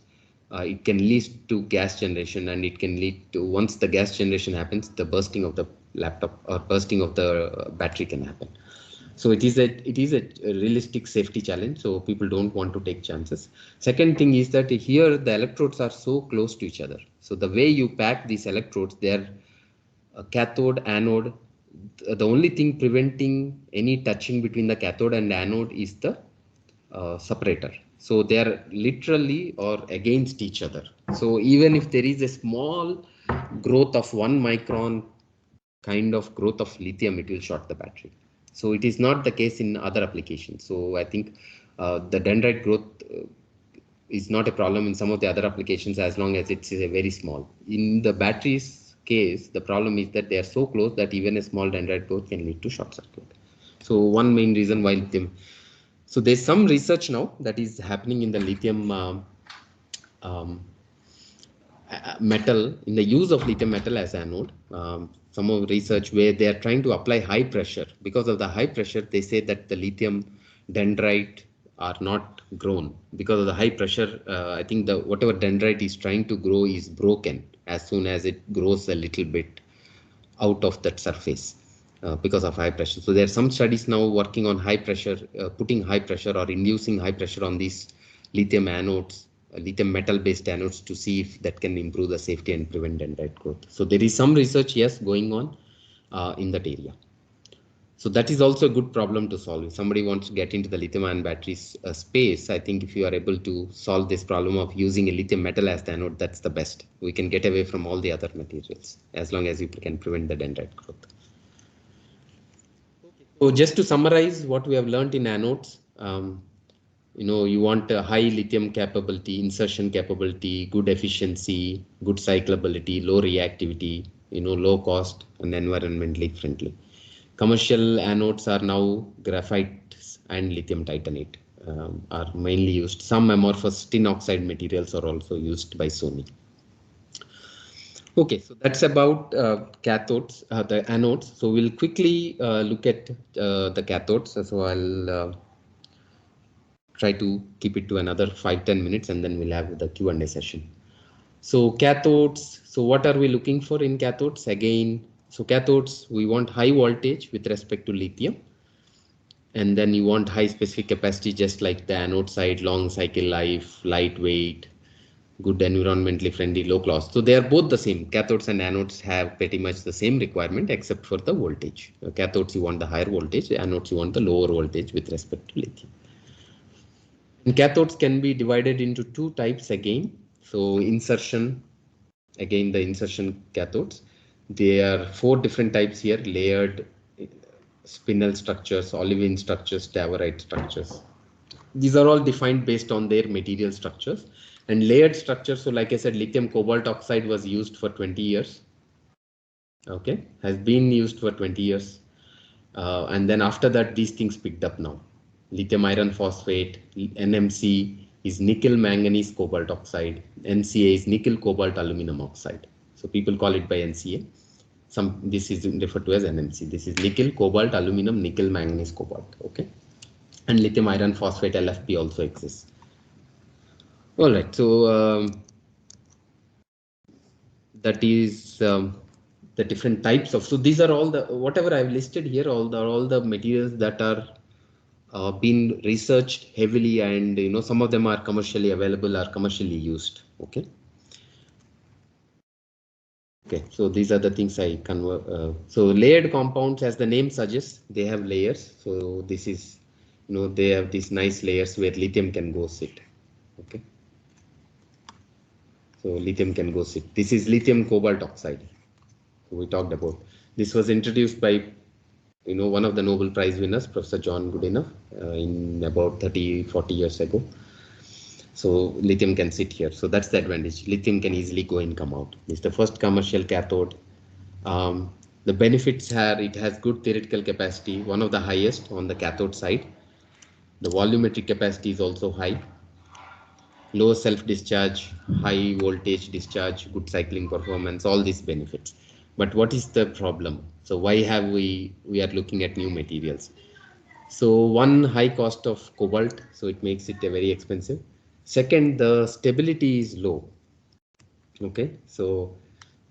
it can lead to gas generation, and it can lead to, once the gas generation happens, the bursting of the laptop or bursting of the battery can happen. So it is a realistic safety challenge, so people don't want to take chances. Second thing is that here the electrodes are so close to each other. So the way you pack these electrodes, they're cathode, anode. The only thing preventing any touching between the cathode and anode is the separator. So they are literally or against each other. So even if there is a small growth of 1 micron kind of growth of lithium, it will short the battery. So it is not the case in other applications. So I think the dendrite growth is not a problem in some of the other applications as long as it's very small. In the batteries case, the problem is that they are so close that even a small dendrite growth can lead to short circuit. So one main reason why lithium. So there's some research now that is happening in the lithium um, metal, in the use of lithium metal as anode. Some of research where they are trying to apply high pressure. Because of the high pressure, they say that the lithium dendrite are not grown. Because of the high pressure, I think the whatever dendrite is trying to grow is broken as soon as it grows a little bit out of that surface because of high pressure. So there are some studies now working on high pressure, putting high pressure or inducing high pressure on these lithium anodes, lithium metal based anodes, to see if that can improve the safety and prevent dendrite growth. So there is some research, yes, going on in that area. So that is also a good problem to solve. If somebody wants to get into the lithium-ion batteries space, I think if you are able to solve this problem of using a lithium metal as the anode, that's the best. We can get away from all the other materials as long as you can prevent the dendrite growth. So just to summarize what we have learned in anodes, you want a high lithium capability, insertion capability, good efficiency, good cyclability, low reactivity, low cost and environmentally friendly. Commercial anodes are now graphite and lithium titanate are mainly used. Some amorphous tin oxide materials are also used by Sony. Okay, so that's about cathodes, the anodes. So we'll quickly look at the cathodes. So I'll try to keep it to another 5-10 minutes and then we'll have the Q&A session. So cathodes, so what are we looking for in cathodes? Again, so cathodes, we want high voltage with respect to lithium. And then you want high specific capacity, just like the anode side, long cycle life, lightweight, good environmentally friendly, low cost. So they are both the same. Cathodes and anodes have pretty much the same requirement except for the voltage. Cathodes, you want the higher voltage, anodes, you want the lower voltage with respect to lithium. And cathodes can be divided into two types again. So insertion, again the insertion cathodes. There are 4 different types here: layered, spinel structures, olivine structures, tavorite structures. These are all defined based on their material structures. And layered structures, so like I said, lithium cobalt oxide was used for 20 years. Okay, has been used for 20 years. And then after that, these things picked up now. Lithium iron phosphate, NMC is nickel manganese cobalt oxide, NCA is nickel cobalt aluminum oxide. So people call it by NCA. This is referred to as NMC. This is nickel cobalt aluminum nickel manganese cobalt. Okay, and lithium iron phosphate LFP also exists. All right, so that is the different types of. So these are all the whatever I've listed here. All the materials that are been researched heavily, and some of them are commercially available, are commercially used. Okay. Okay, so these are the things I convert. So layered compounds, as the name suggests, they have layers. So this is, they have these nice layers where lithium can go sit. Okay. So lithium can go sit. This is lithium cobalt oxide. We talked about. This was introduced by, one of the Nobel Prize winners, Professor John Goodenough, in about 30-40 years ago. So lithium can sit here. So that's the advantage. Lithium can easily go and come out. It's the first commercial cathode. The benefits are it has good theoretical capacity, one of the highest on the cathode side. The volumetric capacity is also high. Low self-discharge, high voltage discharge, good cycling performance, all these benefits. But what is the problem? So why have we are looking at new materials? So one, high cost of cobalt, so it makes it a very expensive. Second, the stability is low. Okay, so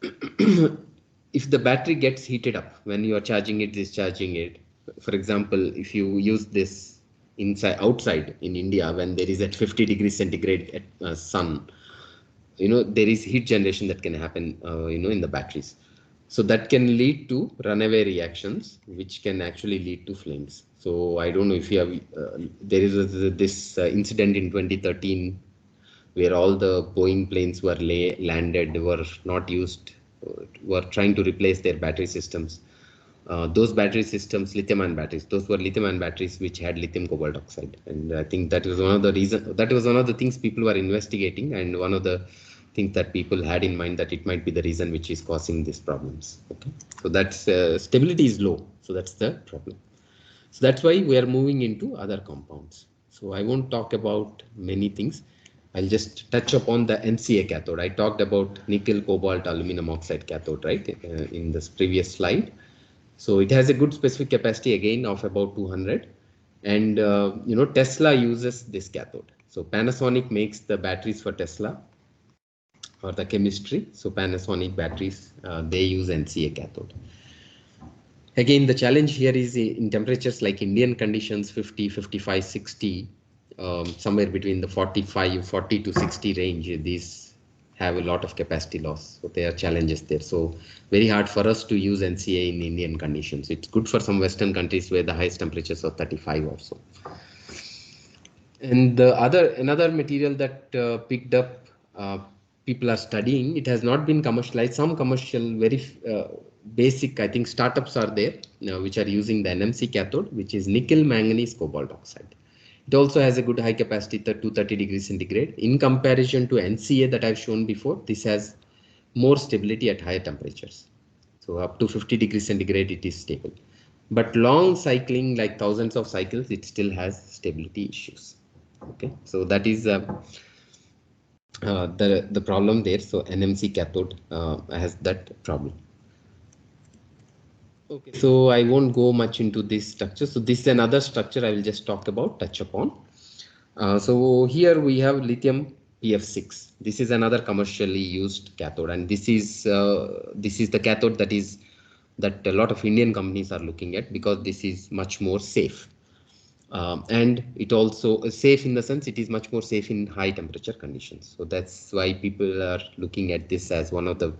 if the battery gets heated up when you are charging it, discharging it, for example, if you use this outside in India when there is at 50 degrees centigrade sun, there is heat generation that can happen, in the batteries. So that can lead to runaway reactions, which can actually lead to flames. So I don't know if you have, there is this incident in 2013 where all the Boeing planes were landed, were not used, were trying to replace their battery systems. Those battery systems, lithium-ion batteries, those were lithium-ion batteries which had lithium cobalt oxide, and I think that was one of the reasons. That was one of the things people were investigating, and one of the things that people had in mind that it might be the reason which is causing these problems. Okay, so that's stability is low, so that's the problem. So that's why we are moving into other compounds. So I won't talk about many things. I'll just touch upon the NCA cathode. I talked about nickel, cobalt, aluminum oxide cathode, right, in this previous slide. So it has a good specific capacity again of about 200, and Tesla uses this cathode. So Panasonic makes the batteries for Tesla, or the chemistry. So Panasonic batteries, they use NCA cathode. Again, the challenge here is in temperatures like Indian conditions, 50, 55, 60, somewhere between the 40 to 60 range, these have a lot of capacity loss. So there are challenges there. So very hard for us to use NCA in Indian conditions. It's good for some Western countries where the highest temperatures are 35 or so. And another material that picked up, people are studying, it has not been commercialized. Some commercial, very basic, I think startups are there which are using the NMC cathode, which is nickel manganese cobalt oxide. It also has a good high capacity, 230 degrees centigrade. In comparison to NCA that I've shown before, this has more stability at higher temperatures. So up to 50 degrees centigrade, it is stable. But long cycling, like thousands of cycles, it still has stability issues. Okay, so that is the problem there. So NMC cathode has that problem. Okay, so I won't go much into this structure. So this is another structure I will just touch upon. So here we have lithium PF6. This is another commercially used cathode, and this is the cathode that a lot of Indian companies are looking at, because this is much more safe. And it also is safe in the sense it is much more safe in high temperature conditions. So that's why people are looking at this as one of the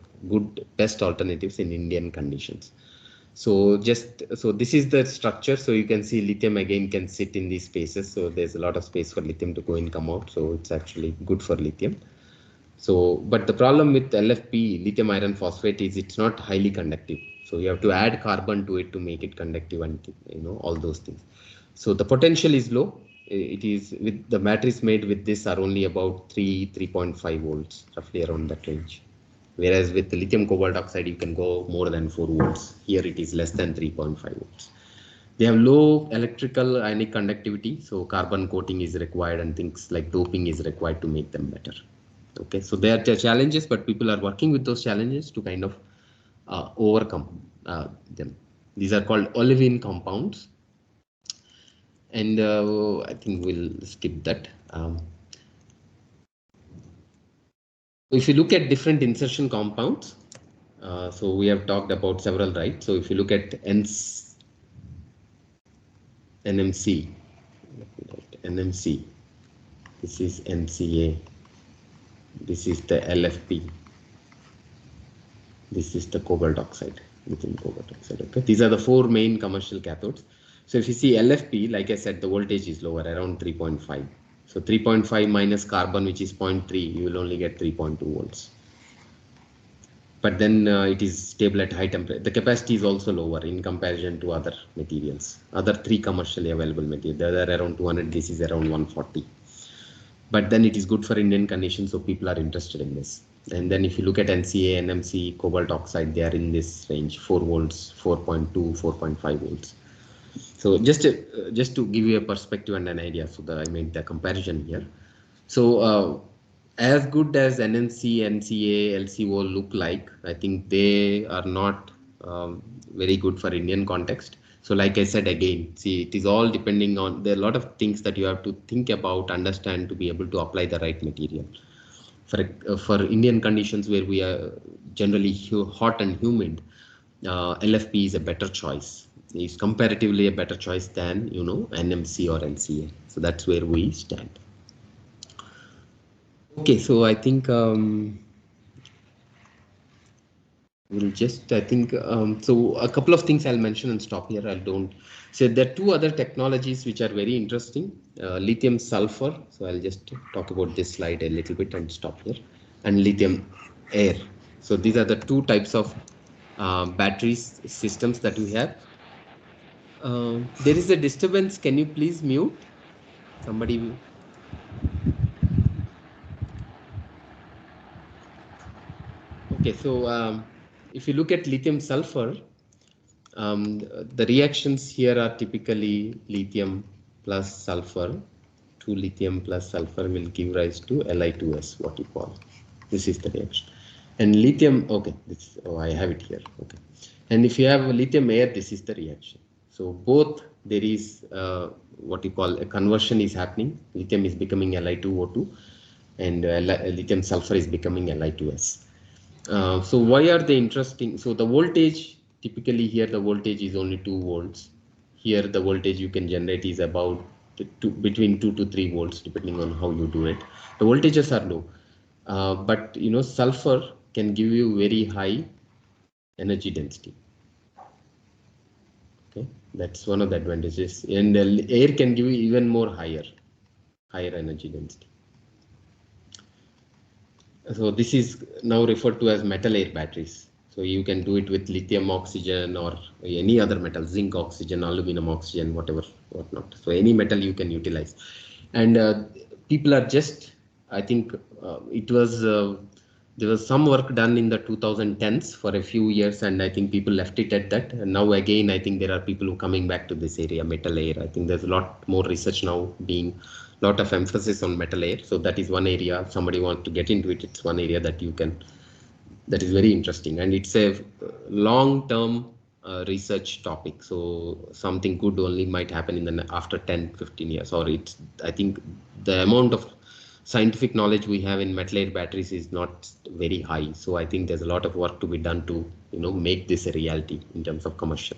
best alternatives in Indian conditions. So this is the structure. So you can see lithium again can sit in these spaces. So there's a lot of space for lithium to go and come out. So it's actually good for lithium. So, but the problem with LFP, lithium iron phosphate, is it's not highly conductive. So you have to add carbon to it to make it conductive, and all those things. So the potential is low. It is, with the batteries made with this are only about 3.5 volts, roughly around that range. Whereas with the lithium cobalt oxide, you can go more than 4 volts. Here it is less than 3.5 volts. They have low electrical ionic conductivity, so carbon coating is required, and things like doping is required to make them better. Okay, so there are challenges, but people are working with those challenges to kind of overcome them. These are called olivine compounds, and I think we'll skip that. If you look at different insertion compounds, so we have talked about several, right? So if you look at NMC, this is NCA, this is the LFP, this is the cobalt oxide, lithium cobalt oxide. Okay, these are the 4 main commercial cathodes. So if you see LFP, like I said, the voltage is lower, around 3.5. So 3.5 minus carbon, which is 0.3, you will only get 3.2 volts. But then it is stable at high temperature. The capacity is also lower in comparison to other materials. Other 3 commercially available materials, they are around 200. This is around 140. But then it is good for Indian conditions, so people are interested in this. And then if you look at NCA, NMC, cobalt oxide, they are in this range, 4 volts, 4.2, 4.5 volts. So just to give you a perspective and an idea, so that I made the comparison here. So as good as NMC, NCA, LCO look like, I think they are not very good for Indian context. So like I said again, see, it is all depending on, there are a lot of things that you have to think about, understand, to be able to apply the right material. For Indian conditions where we are generally hot and humid, LFP is a better choice. It's comparatively a better choice than NMC or NCA. So that's where we stand. Okay, so I think we'll just, I think, so a couple of things I'll mention and stop here. I don't. So there are two other technologies which are very interesting. Lithium sulfur. So I'll just talk about this slide a little bit and stop here. And lithium air. So these are the two types of batteries systems that we have. There is a disturbance. Can you please mute? Somebody. Okay, so if you look at lithium sulfur, the reactions here are typically lithium plus sulfur. 2 lithium plus sulfur will give rise to Li2S, what you call. This is the reaction. And lithium, okay, this, oh, I have it here. Okay. And if you have lithium air, this is the reaction. So both there is what you call a conversion is happening. Lithium is becoming Li2O2 and lithium sulfur is becoming Li2S. So why are they interesting? So the voltage, typically here the voltage is only 2 volts. Here the voltage you can generate is about between 2 to 3 volts depending on how you do it. The voltages are low, but you know sulfur can give you very high energy density. Okay, that's one of the advantages, and air can give you even more higher energy density. So this is now referred to as metal air batteries. So you can do it with lithium oxygen or any other metal, zinc oxygen, aluminum oxygen, whatever, whatnot. So any metal you can utilize. And people are just, I think it was, there was some work done in the 2010s for a few years, and I think people left it at that. And now again, I think there are people who are coming back to this area, metal air. I think there's a lot more research now being, lot of emphasis on metal air. So that is one area. Somebody wants to get into it. It's one area that you can, that is very interesting, and it's a long-term research topic. So something good only might happen in the after 10-15 years, or it's, I think the amount of scientific knowledge we have in metal air batteries is not very high. So I think there's a lot of work to be done to, you know, make this a reality in terms of commercial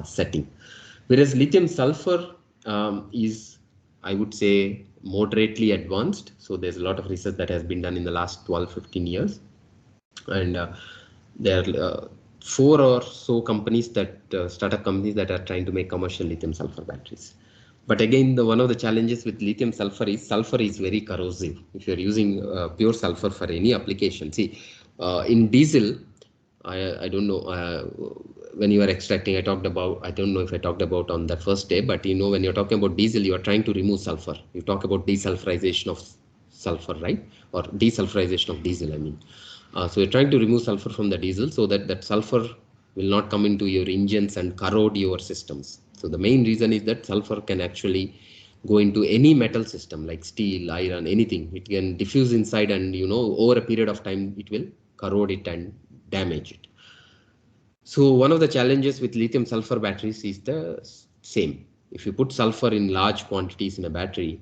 setting. Whereas lithium sulfur is, I would say, moderately advanced. So there's a lot of research that has been done in the last 12-15 years. And there are 4 or so companies that startup companies that are trying to make commercial lithium sulfur batteries. But again, one of the challenges with lithium sulfur is very corrosive. If you're using pure sulfur for any application, see, in diesel, I don't know, when you are extracting, I don't know if I talked about on that first day, but you know, when you're talking about diesel, you are trying to remove sulfur. You talk about desulfurization of sulfur, right? Or desulfurization of diesel, I mean. So you're trying to remove sulfur from the diesel so that that sulfur will not come into your engines and corrode your systems. So the main reason is that sulfur can actually go into any metal system like steel, iron, anything. It can diffuse inside, and you know, over a period of time it will corrode it and damage it. So one of the challenges with lithium sulfur batteries is the same. If you put sulfur in large quantities in a battery,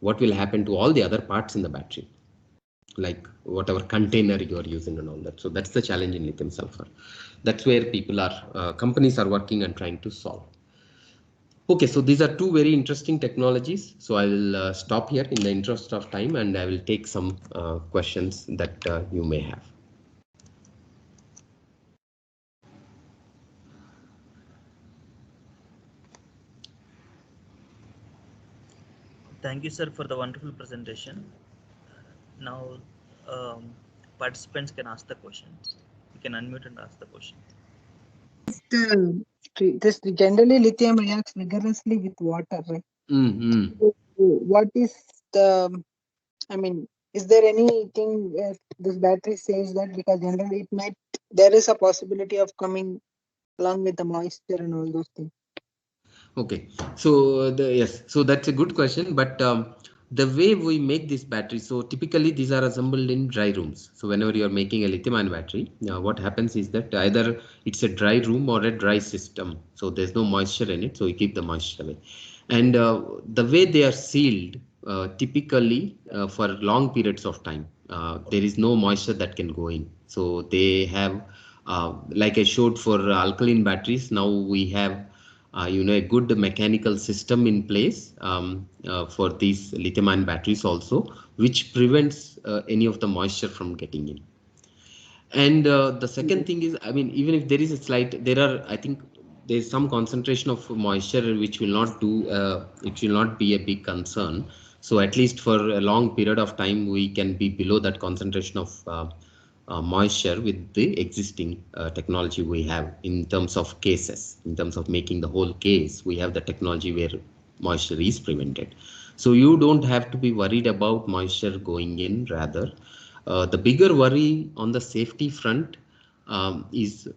what will happen to all the other parts in the battery, like whatever container you are using and all that? So that's the challenge in lithium sulfur. That's where people are, companies are working and trying to solve. Okay, so these are two very interesting technologies. So I will stop here in the interest of time, and I will take some questions that you may have. Thank you, sir, for the wonderful presentation. Now, participants can ask the questions. You can unmute and ask the question. This generally lithium reacts vigorously with water, right? Mm-hmm. So what is the, I mean, is there anything this battery says that, because generally it might, there is a possibility of coming along with the moisture and all those things. Okay, so yes, so that's a good question, but the way we make this battery, so typically these are assembled in dry rooms. So whenever you are making a lithium-ion battery, what happens is that either it's a dry room or a dry system. So there's no moisture in it, so you keep the moisture away. And the way they are sealed, typically for long periods of time, there is no moisture that can go in. So they have, like I showed for alkaline batteries, now we have a good mechanical system in place for these lithium-ion batteries also, which prevents any of the moisture from getting in. And the second thing is, I mean, even if there is a slight, I think there's some concentration of moisture which will not it will not be a big concern. So at least for a long period of time, we can be below that concentration of moisture with the existing technology we have in terms of cases. In terms of making the whole case, we have the technology where moisture is prevented. So you don't have to be worried about moisture going in. Rather, the bigger worry on the safety front is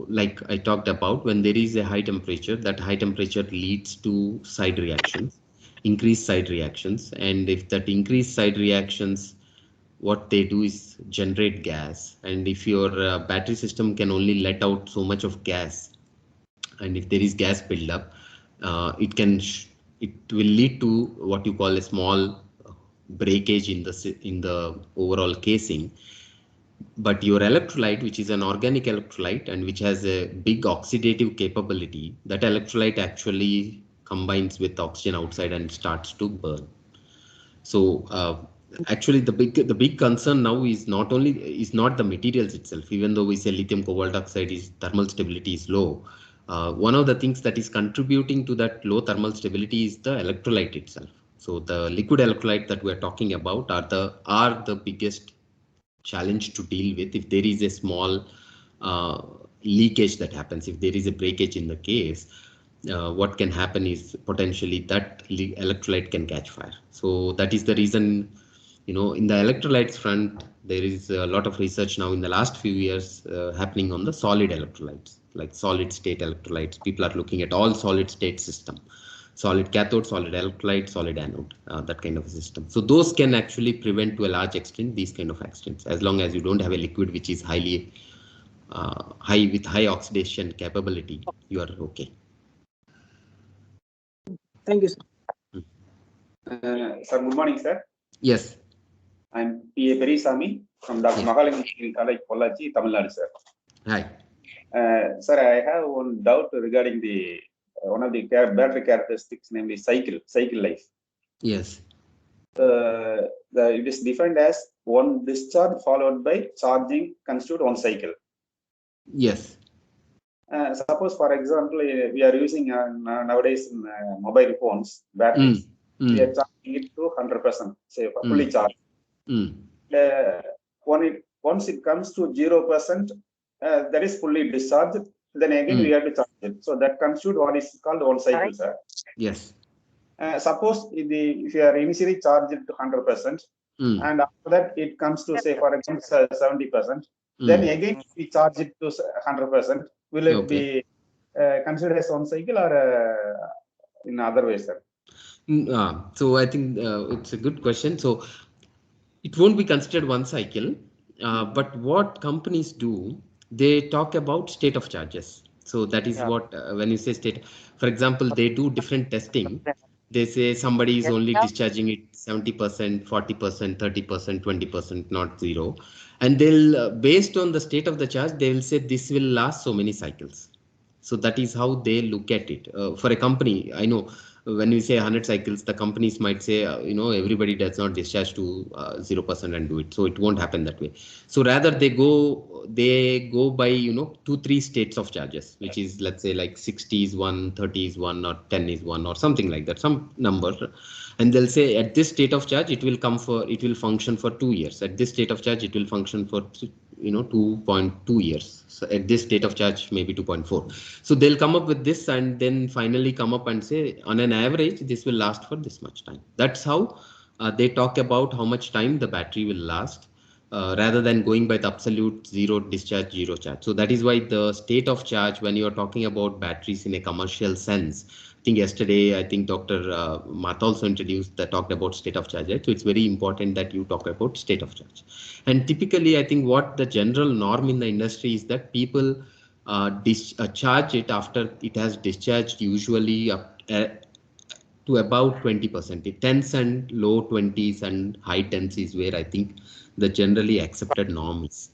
like I talked about, when there is a high temperature, that high temperature leads to side reactions, increased side reactions. And if that increased side reactions, what they do is generate gas. And if your battery system can only let out so much of gas, and if there is gas buildup, it will lead to what you call a small breakage in the overall casing. But your electrolyte, which is an organic electrolyte and which has a big oxidative capability, that electrolyte actually combines with oxygen outside and starts to burn. So actually the big concern now is not the materials itself. Even though we say lithium cobalt oxide is thermal stability is low, one of the things that is contributing to that low thermal stability is the electrolyte itself. So the liquid electrolyte that we're talking about are the biggest challenge to deal with. If there is a small leakage that happens, if there is a breakage in the case, what can happen is potentially that electrolyte can catch fire. So that is the reason, in the electrolytes front, there is a lot of research now in the last few years happening on the solid electrolytes, like solid state electrolytes. People are looking at all solid state system, solid cathode, solid electrolyte, solid anode, that kind of a system. So those can actually prevent to a large extent these kind of accidents, as long as you don't have a liquid which is highly with high oxidation capability, you are okay. Thank you, sir. Sir, good morning, sir. Yes. I'm P.A. Perisami from Dr. Yes. Mahalingam College, Pollachi, Tamil Nadu, sir. Hi. Sir, I have one doubt regarding the one of the battery characteristics, namely cycle life. Yes. It is defined as one discharge followed by charging constitute one cycle. Yes. Suppose, for example, we are using nowadays in mobile phones batteries. We are charging it to 100%, say fully charged. Once it comes to 0%, that is fully discharged. Then again we have to charge it. So that constitutes what is called one cycle, sir. Yes. Suppose if you are initially charged to 100%, and after that it comes to, say, for example, 70%, then again we charge it to 100%. Will it be considered as one cycle or in other ways, sir? So I think it's a good question. So it won't be considered one cycle, but what companies do, they talk about state of charges. So that is what, when you say state, for example, they do different testing. They say somebody is only discharging it 70%, 40%, 30%, 20%, not zero. And they'll, based on the state of the charge, they will say this will last so many cycles. So that is how they look at it. For a company, I know when we say 100 cycles, the companies might say, everybody does not discharge to 0% and do it. So it won't happen that way. So rather they go by, 2-3 states of charges, which is, let's say, like 60 is one, 30 is one, or 10 is one, or something like that, some number. And they'll say at this state of charge, it will function for 2 years. At this state of charge, it will function for 2.2 years. So at this state of charge, maybe 2.4. So they'll come up with this and then finally come up and say, on an average, this will last for this much time. That's how they talk about how much time the battery will last, rather than going by the absolute zero discharge, zero charge. So that is why the state of charge, when you're talking about batteries in a commercial sense, I think yesterday, Dr. Math also talked about state of charge, right? So it's very important that you talk about state of charge. And typically, I think what the general norm in the industry is that people charge it after it has discharged, usually up to about 20%. Tens and low 20s and high 10s is where I think the generally accepted norm is.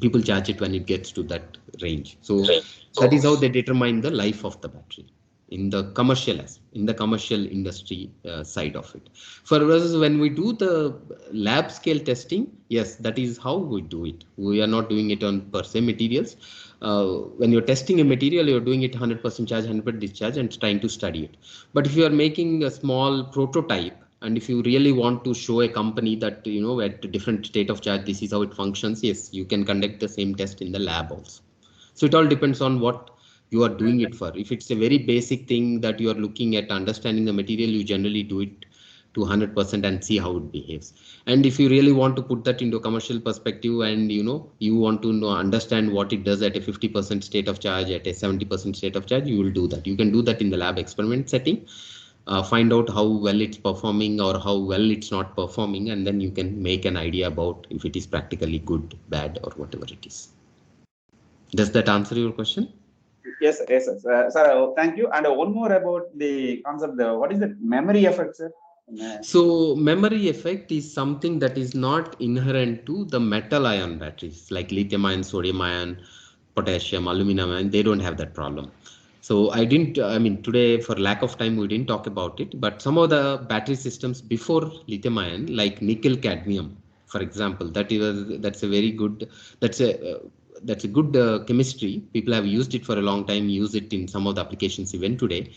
People charge it when it gets to that range. So that is how they determine the life of the battery in the commercial industry side of it. For us, when we do the lab scale testing, yes, that is how we do it. We are not doing it on per se materials. When you're testing a material, you're doing it 100% charge, 100% discharge, and trying to study it. But if you are making a small prototype, and if you really want to show a company that, you know, at a different state of charge, this is how it functions, yes, you can conduct the same test in the lab also. So it all depends on what you are doing it for. If it's a very basic thing that you are looking at understanding the material, you generally do it to 100% and see how it behaves. And if you really want to put that into a commercial perspective, and you know, you want to know, understand what it does at a 50% state of charge, at a 70% state of charge, you will do that. You can do that in the lab experiment setting. Find out how well it's performing or how well it's not performing, and then you can make an idea about if it is practically good, bad, or whatever it is. Does that answer your question? Yes, yes, sir. Sir, thank you. And one more about the concept. What is the memory effect, sir? So memory effect is something that is not inherent to the metal ion batteries like lithium ion, sodium ion, potassium, aluminum ion. They don't have that problem. So I mean, today for lack of time, we didn't talk about it, but some of the battery systems before lithium ion, like nickel cadmium, for example, that's a very good, that's a good chemistry. People have used it for a long time, use it in some of the applications even today.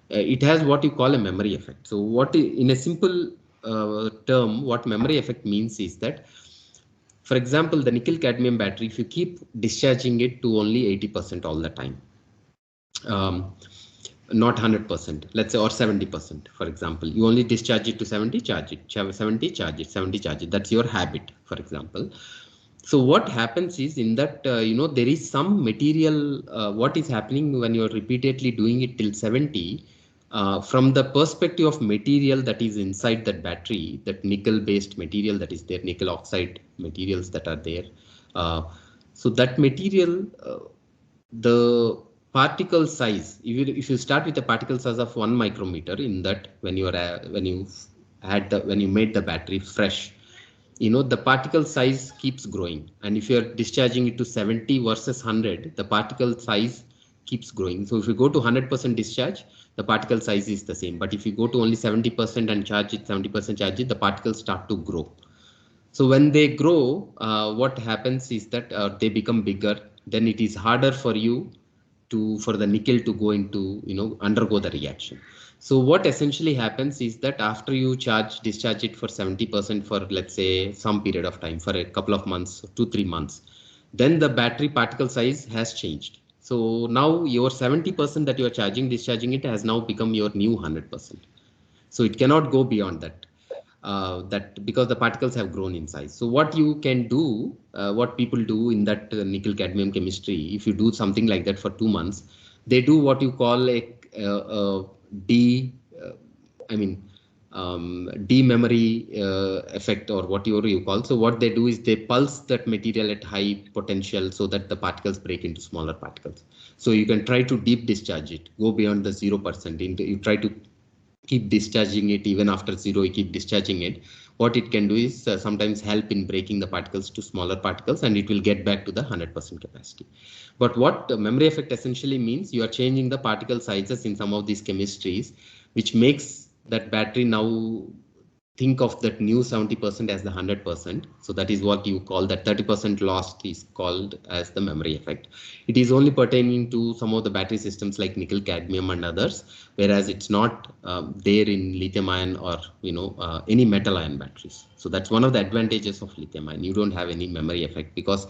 It has what you call a memory effect. So in a simple term, what memory effect means is that, for example, the nickel cadmium battery, if you keep discharging it to only 80% all the time, not 100%, let's say, or 70%, for example, you only discharge it to 70, charge it, 70, charge it, 70, charge it. That's your habit, for example. So what happens is, in that, you know, there is some material, what is happening when you're repeatedly doing it till 70, from the perspective of material that is inside that battery, that nickel based material that is there, nickel oxide materials that are there. So that material, the particle size, if you start with a particle size of 1 micrometer, in that, when you made the battery fresh, you know, the particle size keeps growing, and if you're discharging it to 70 versus 100, the particle size keeps growing. So if you go to 100% discharge, the particle size is the same, but if you go to only 70% and charge it, 70% charge it, the particles start to grow. So when they grow, what happens is that they become bigger. Then it is harder for you for the nickel to go into, you know, undergo the reaction. So what essentially happens is that after you discharge it for 70% for, let's say, some period of time, for a couple of months, 2-3 months, then the battery particle size has changed. So now your 70% that you are discharging it has now become your new 100%. So it cannot go beyond that. Because the particles have grown in size. So what you can do, what people do in that nickel cadmium chemistry, if you do something like that for 2 months, they do what you call a de-memory effect, or whatever you call. So what they do is they pulse that material at high potential so that the particles break into smaller particles. So you can try to deep discharge it, go beyond the 0%. You try to keep discharging it even after 0, you keep discharging it. What it can do is sometimes help in breaking the particles to smaller particles, and it will get back to the 100% capacity. But what memory effect essentially means, you are changing the particle sizes in some of these chemistries, which makes that battery now think of that new 70% as the 100%. So that is what you call that 30% lost is called as the memory effect. It is only pertaining to some of the battery systems like nickel cadmium and others, whereas it's not there in lithium ion or, you know, any metal ion batteries. So that's one of the advantages of lithium ion. You don't have any memory effect because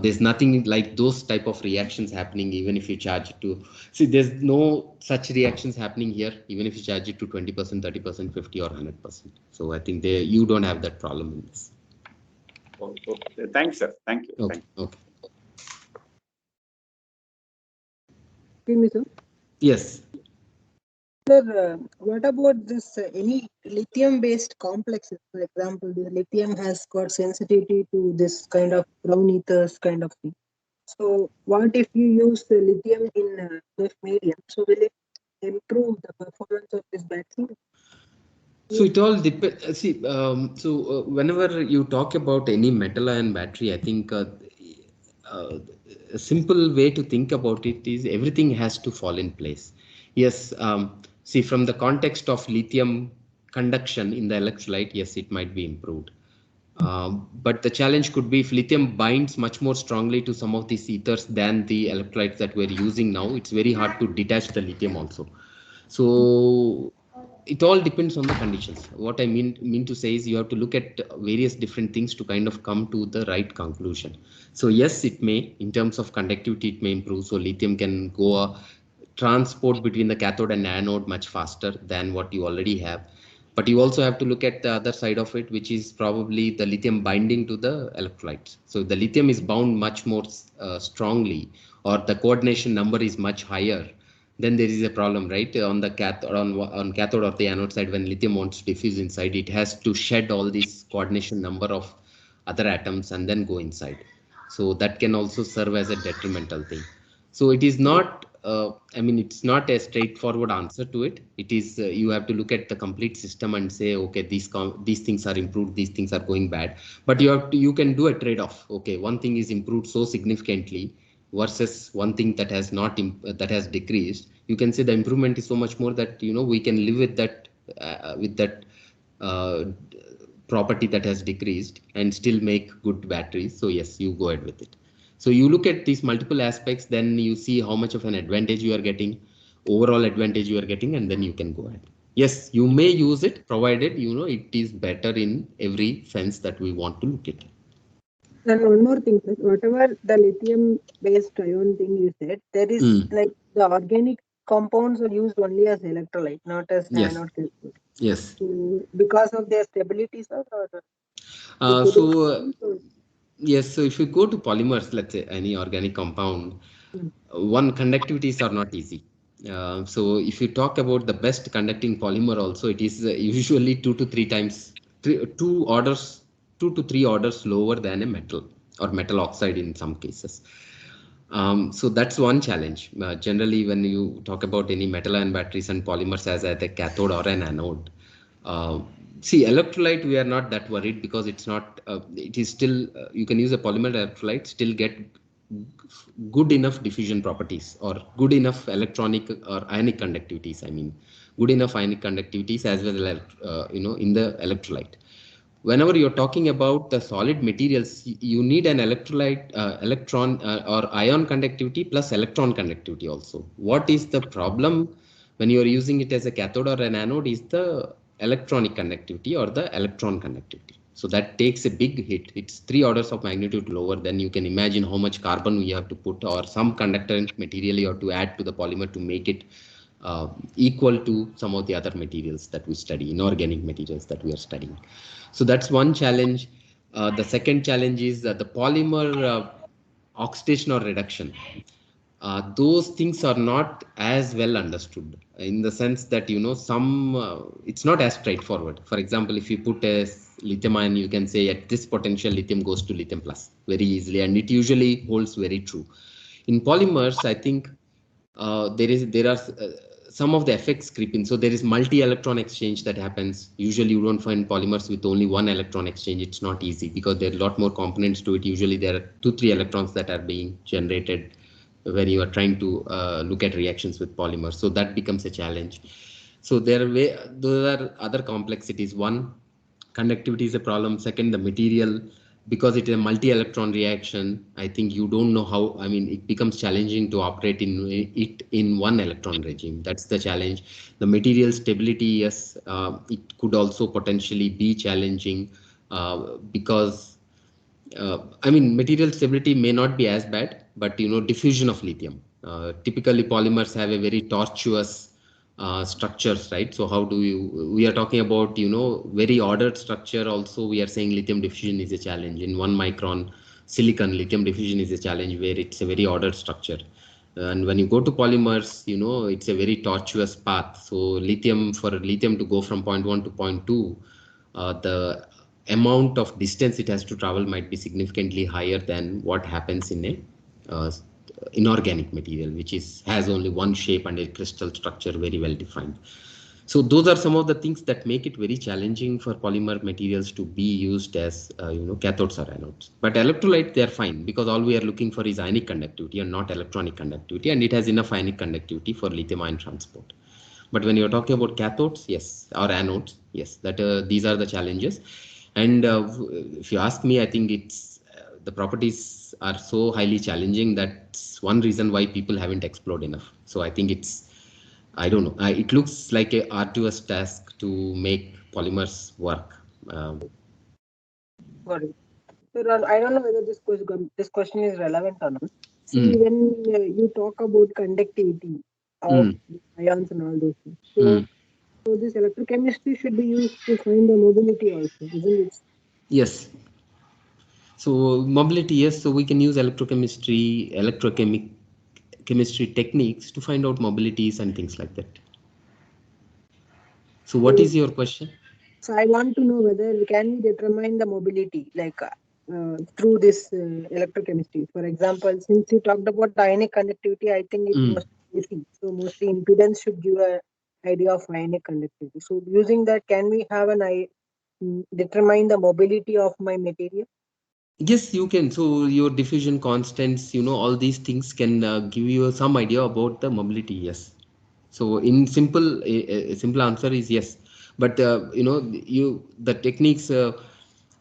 there's nothing like those type of reactions happening. Even if you charge it to, see, there's no such reactions happening here, even if you charge it to 20%, 30%, 50 or 100%. So I think you don't have that problem in this. Okay. Thanks, sir. Thank you. Okay. Okay. Sir? Yes. Sir, what about this any lithium-based complexes? For example, the lithium has got sensitivity to this kind of brown ethers kind of thing. So, what if you use the lithium in this medium? So, will it improve the performance of this battery? So it all depends. See, whenever you talk about any metal ion battery, I think a simple way to think about it is everything has to fall in place. Yes, see, from the context of lithium conduction in the electrolyte, yes, it might be improved. But the challenge could be if lithium binds much more strongly to some of these ethers than the electrolytes that we're using now, it's very hard to detach the lithium also. So it all depends on the conditions. What I mean to say is you have to look at various different things to kind of come to the right conclusion. So yes, it may, in terms of conductivity, it may improve. So lithium can go transport between the cathode and anode much faster than what you already have. But you also have to look at the other side of it, which is probably the lithium binding to the electrolytes. So the lithium is bound much more strongly, or the coordination number is much higher. Then there is a problem, right? On the cathode, on cathode or the anode side, when lithium wants to diffuse inside, it has to shed all this coordination number of other atoms and then go inside. So that can also serve as a detrimental thing. So it is not, I mean, it's not a straightforward answer to it. It is, you have to look at the complete system and say, okay, these things are improved, these things are going bad. But you can do a trade-off. Okay, one thing is improved so significantly versus one thing that has not that has decreased. You can say the improvement is so much more that we can live with that uh, property that has decreased and still make good batteries. So yes, you go ahead with it. So you look at these multiple aspects, then you see how much of an advantage you are getting, overall advantage you are getting, and then you can go ahead. Yes, you may use it, provided it is better in every sense that we want to look at. And one more thing, sir, whatever the lithium-based ion thing you said, there is like the organic compounds are used only as electrolyte, not as anode. Yes. Because of their stability, sir. Yes, so if you go to polymers, let's say any organic compound, one, conductivities are not easy. So if you talk about the best conducting polymer also, it is usually 2 to 3 times, 2 to 3 orders lower than a metal or metal oxide in some cases. So that's one challenge. Generally, when you talk about any metal ion batteries and polymers as a cathode or an anode, see, electrolyte, we are not that worried because it's not, it is still, you can use a polymer electrolyte, still get good enough diffusion properties or good enough electronic or ionic conductivities. I mean, good enough ionic conductivities as well as, in the electrolyte. Whenever you're talking about the solid materials, you need an electrolyte, electron or ion conductivity plus electron conductivity also. What is the problem when you're using it as a cathode or an anode is the electronic conductivity or the electron conductivity. So that takes a big hit. It's 3 orders of magnitude lower. Then you can imagine how much carbon we have to put or some conductant material you have to add to the polymer to make it equal to some of the other materials that we study, inorganic materials that we are studying. So that's one challenge. The second challenge is the polymer oxidation or reduction. Those things are not as well understood in the sense that it's not as straightforward. For example, if you put a lithium ion, you can say at this potential lithium goes to lithium plus very easily, and it usually holds very true. In polymers, I think there are some of the effects creep in. So there is multi-electron exchange that happens. Usually you don't find polymers with only one electron exchange. It's not easy because there are a lot more components to it. Usually there are 2-3 electrons that are being generated when you are trying to look at reactions with polymers. So that becomes a challenge. So those are other complexities. One, conductivity is a problem. Second, the material, because it is a multi-electron reaction, I think you don't know how, I mean, it becomes challenging to operate in one electron regime. That's the challenge. The material stability, yes, it could also potentially be challenging because I mean, material stability may not be as bad, but diffusion of lithium. Typically polymers have a very tortuous structures, right? So how do we are talking about very ordered structure. Also we are saying lithium diffusion is a challenge. In 1 micron silicon, lithium diffusion is a challenge where it's a very ordered structure. And when you go to polymers, it's a very tortuous path. So for lithium to go from point 1 to point 2, the amount of distance it has to travel might be significantly higher than what happens in a inorganic material, which has only one shape and a crystal structure very well defined. So those are some of the things that make it very challenging for polymer materials to be used as cathodes or anodes. But electrolyte, they are fine, because all we are looking for is ionic conductivity and not electronic conductivity, and it has enough ionic conductivity for lithium-ion transport. But when you're talking about cathodes, yes, or anodes, yes, that these are the challenges. And if you ask me, I think it's the properties are so highly challenging. That's one reason why people haven't explored enough. So I think it's, I don't know, it looks like a arduous task to make polymers work. Got it. So, I don't know whether this question is relevant or not. See, when you talk about conductivity of ions and all those things, so this electrochemistry should be used to find the mobility also, isn't it? Yes. So mobility, yes. So we can use chemistry techniques to find out mobilities and things like that. So what is your question? So I want to know whether can we determine the mobility like through this electrochemistry. For example, since you talked about ionic conductivity, I think it must be AC. So mostly impedance should give a idea of ionic conductivity. So using that, can we have determine the mobility of my material? Yes, you can. So your diffusion constants, all these things can give you some idea about the mobility. Yes. So in simple, a simple answer is yes. But the techniques.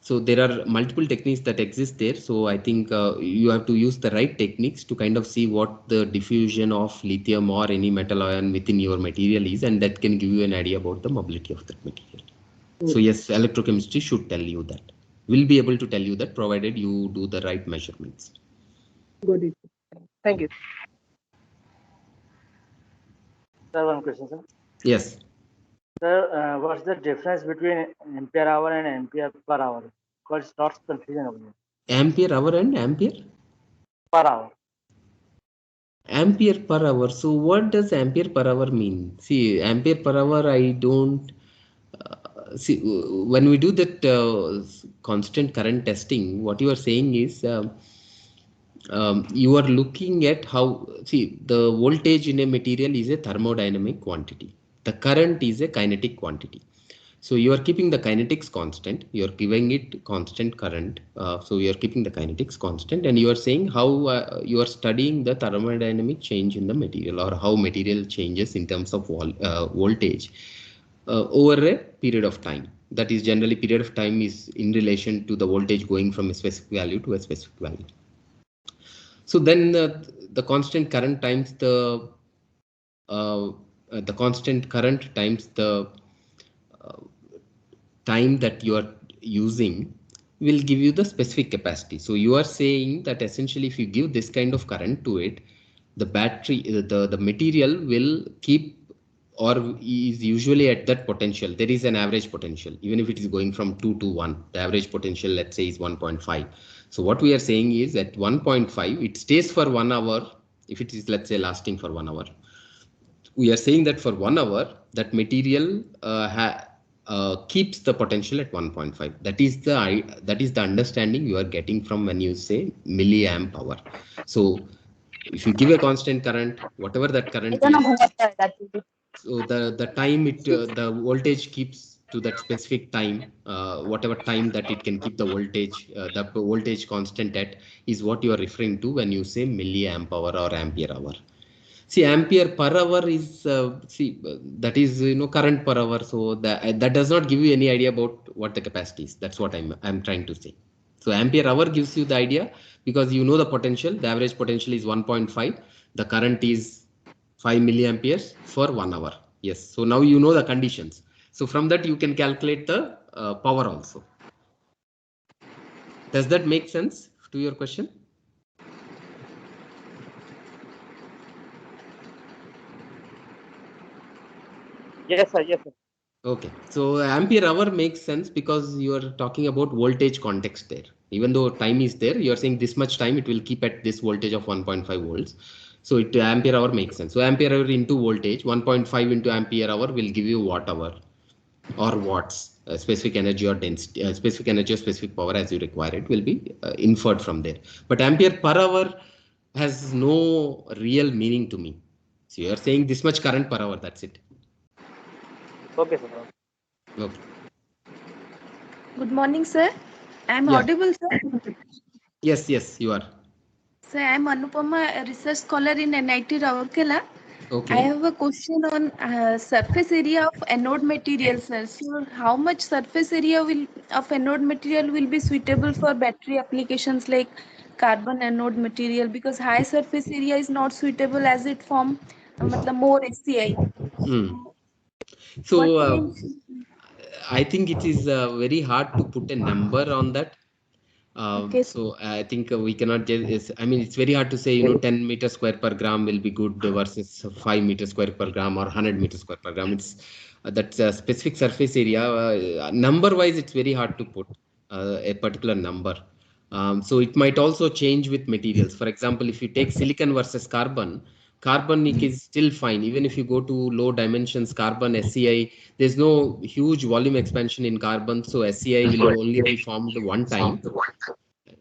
So there are multiple techniques that exist there. So I think you have to use the right techniques to kind of see what the diffusion of lithium or any metal ion within your material is, and that can give you an idea about the mobility of that material. So yes, electrochemistry should tell you that. Will be able to tell you that, provided you do the right measurements. Got it. Thank you. Sir, one question, sir. Yes. Sir, what's the difference between ampere hour and ampere per hour? Because it's not confusion over here. Ampere hour and ampere? Per hour. Ampere per hour. So what does ampere per hour mean? See, ampere per hour, I don't see. When we do that constant current testing, what you are saying is you are looking at how, see, the voltage in a material is a thermodynamic quantity. The current is a kinetic quantity. So you are keeping the kinetics constant, you are giving it constant current. So you are keeping the kinetics constant, and you are saying how you are studying the thermodynamic change in the material, or how material changes in terms of voltage over a period of time. That is, generally period of time is in relation to the voltage going from a specific value to a specific value. So then the constant current times the constant current times the time that you are using will give you the specific capacity. So you are saying that essentially if you give this kind of current to it, the battery, the material will keep, or is usually at that potential. There is an average potential, even if it is going from 2 to 1, the average potential, let's say, is 1.5. So what we are saying is at 1.5, it stays for 1 hour. If it is, let's say, lasting for 1 hour, we are saying that for 1 hour, that material keeps the potential at 1.5. That is the understanding you are getting from when you say milliamp hour. So if you give a constant current, whatever that current is, so the time the voltage keeps to that specific time, whatever time that it can keep the voltage constant at, is what you are referring to when you say milliamp hour or ampere hour. See, ampere per hour is that is current per hour. So that does not give you any idea about what the capacity is. That's what I'm trying to say. So ampere hour gives you the idea because you know the potential. The average potential is 1.5. The current is 5 milliamperes for 1 hour. Yes. So now you know the conditions. So from that you can calculate the power also. Does that make sense to your question? Yes, sir. Yes, sir. Okay, so ampere hour makes sense because you are talking about voltage context there. Even though time is there, you are saying this much time it will keep at this voltage of 1.5 volts. So ampere hour makes sense. So ampere hour into voltage, 1.5 into ampere hour will give you watt hour or watts, specific energy or density, specific energy or specific power as you require it will be inferred from there. But ampere per hour has no real meaning to me. So you are saying this much current per hour, that's it. Okay, sir. Okay. Good morning, sir. I'm Yeah. audible, sir. Yes, yes, you are. Sir, I'm Anupama, a research scholar in NIT Rourkela. I Okay. have a question on surface area of anode material, sir. So, how much surface area of anode material will be suitable for battery applications like carbon anode material? Because high surface area is not suitable as it form more SCI. Hmm. What So range? I think it is very hard to put a number on that. Okay. So I think we cannot just, I mean, it's very hard to say, you know, 10 meters square per gram will be good versus 5 meters square per gram or 100 meters square per gram. It's that's a specific surface area. Number wise, it's very hard to put a particular number. So it might also change with materials. For example, if you take silicon versus carbon is still fine. Even if you go to low dimensions, carbon, SCI, there's no huge volume expansion in carbon. So SCI will only be formed one time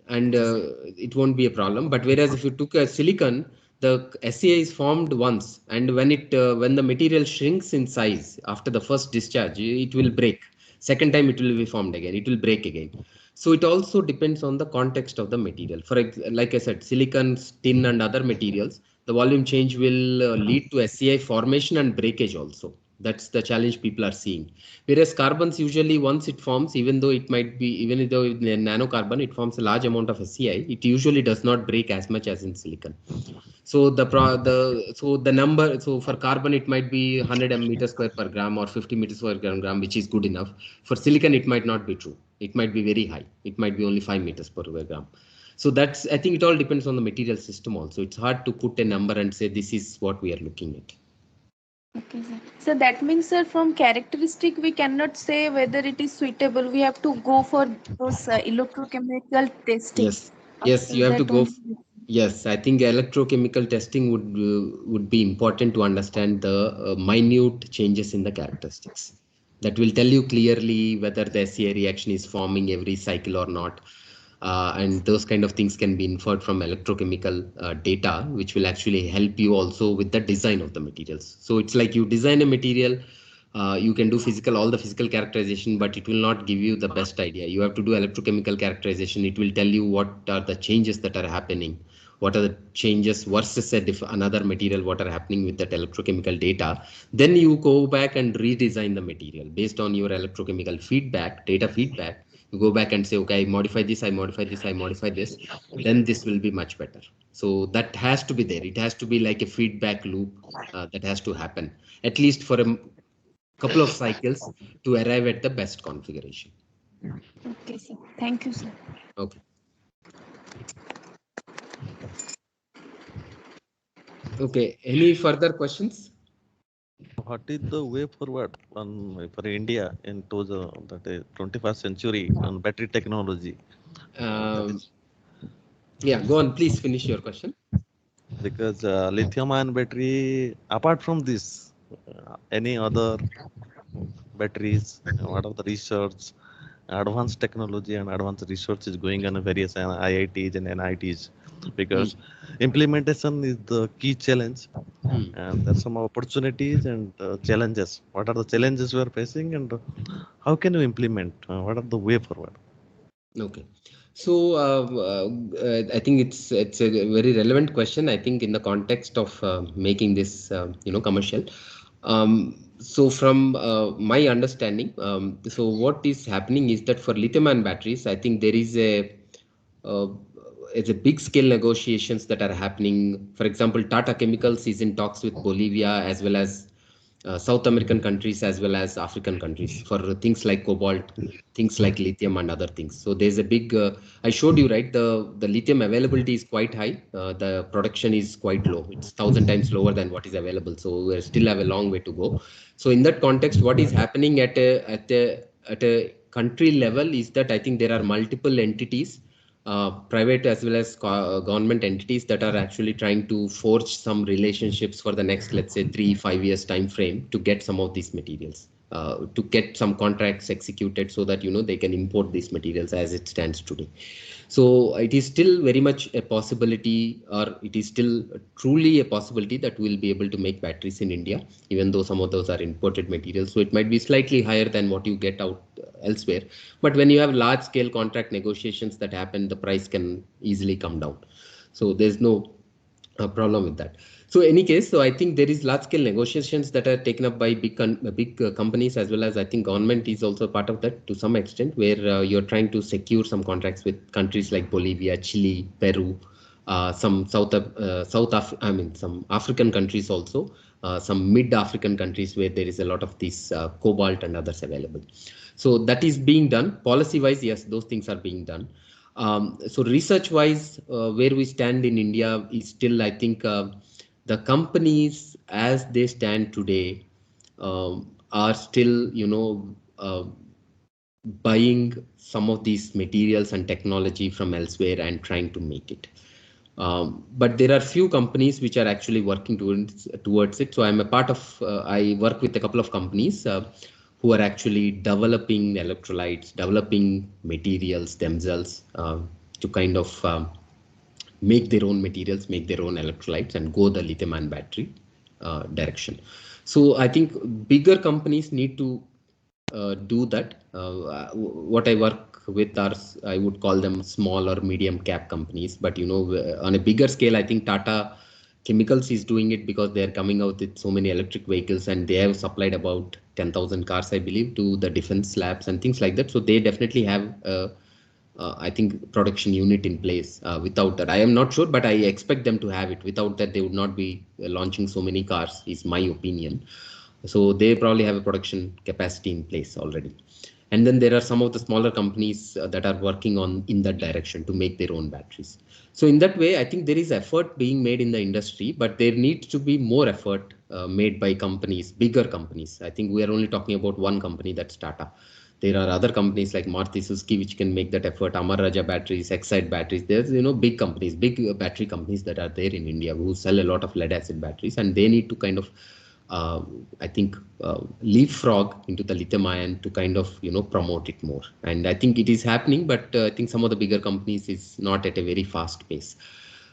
and it won't be a problem. But whereas if you took a silicon, the SCI is formed once, and when the material shrinks in size after the first discharge, it will break. Second time it will be formed again, it will break again. So it also depends on the context of the material. Like I said, silicon, tin, and other materials, the volume change will lead to SCI formation and breakage also. That's the challenge people are seeing. Whereas carbons usually once it forms, even though in nanocarbon it forms a large amount of SCI, it usually does not break as much as in silicon. So the number, so for carbon it might be 100 meters square per gram or 50 meters per gram, which is good enough. For silicon it might not be true. It might be very high. It might be only 5 meters per gram. So that's, I think it all depends on the material system also. It's hard to put a number and say this is what we are looking at. Okay, sir. So that means, sir, from characteristic, we cannot say whether it is suitable. We have to go for those electrochemical testing. Yes, yes, After you have to that go. only. Yes, I think electrochemical testing would be important to understand the minute changes in the characteristics. That will tell you clearly whether the SCI reaction is forming every cycle or not. And those kind of things can be inferred from electrochemical data, which will actually help you also with the design of the materials. So it's like you design a material, you can do all the physical characterization, but it will not give you the best idea. You have to do electrochemical characterization. It will tell you what are the changes that are happening, what are the changes versus another material, what are happening with that electrochemical data. Then you go back and redesign the material based on your electrochemical feedback, data feedback. You go back and say, okay, I modify this, I modify this, I modify this, then this will be much better. So that has to be there. It has to be like a feedback loop that has to happen, at least for a couple of cycles to arrive at the best configuration. Okay, sir. Thank you, sir. Okay. Okay. Any further questions? What is the way forward for India into the 21st century on battery technology? Yeah, go on. Please finish your question. Because lithium-ion battery, apart from this, any other batteries, what are the research, advanced technology and advanced research is going on in various IITs and NITs, because implementation is the key challenge. And there's some opportunities and challenges. What are the challenges we are facing, and how can you implement? What are the way forward? Okay. So I think it's a very relevant question. I think in the context of making this commercial. So from my understanding, so what is happening is that for lithium-ion batteries, I think there is uh, it's a big scale negotiations that are happening. For example, Tata Chemicals is in talks with Bolivia as well as South American countries as well as African countries for things like cobalt, things like lithium and other things. So there's a big, I showed you, right? The lithium availability is quite high. The production is quite low. It's 1,000 times lower than what is available. So we still have a long way to go. So in that context, what is happening at a country level is that I think there are multiple entities, private as well as government entities, that are actually trying to forge some relationships for the next, let's say, 3-5 years time frame to get some of these materials to get some contracts executed so that they can import these materials as it stands today. So it is still very much a possibility, or it is still truly a possibility, that we'll be able to make batteries in India, even though some of those are imported materials. So it might be slightly higher than what you get out elsewhere. But when you have large scale contract negotiations that happen, the price can easily come down. So there's no problem with that. So any case, so I think there is large scale negotiations that are taken up by big companies, as well as I think government is also part of that to some extent, where you're trying to secure some contracts with countries like Bolivia, Chile, Peru, some some African countries also, some mid-African countries where there is a lot of these cobalt and others available. So that is being done. Policy-wise, yes, those things are being done. So research-wise, where we stand in India is still, I think, the companies as they stand today are still, buying some of these materials and technology from elsewhere and trying to make it. But there are few companies which are actually working towards it. So I'm a part of, I work with a couple of companies who are actually developing electrolytes, developing materials themselves to kind of make their own materials, make their own electrolytes, and go the lithium-ion battery direction. So I think bigger companies need to do that. What I work with are, I would call them small or medium cap companies, but on a bigger scale, I think Tata Chemicals is doing it because they are coming out with so many electric vehicles, and they have supplied about 10,000 cars, I believe, to the defense labs and things like that. So they definitely have I think production unit in place. Without that, I am not sure, but I expect them to have it. Without that, they would not be launching so many cars, is my opinion. So they probably have a production capacity in place already. And then there are some of the smaller companies that are working on in that direction to make their own batteries. So in that way, I think there is effort being made in the industry, but there needs to be more effort made by companies, bigger companies. I think we are only talking about one company, that's Tata. There are other companies like Maruti Suzuki which can make that effort. Amar Raja Batteries, Exide Batteries. There's big companies, big battery companies that are there in India who sell a lot of lead acid batteries, and they need to kind of I think leapfrog into the lithium ion to kind of promote it more. And I think it is happening, but I think some of the bigger companies is not at a very fast pace.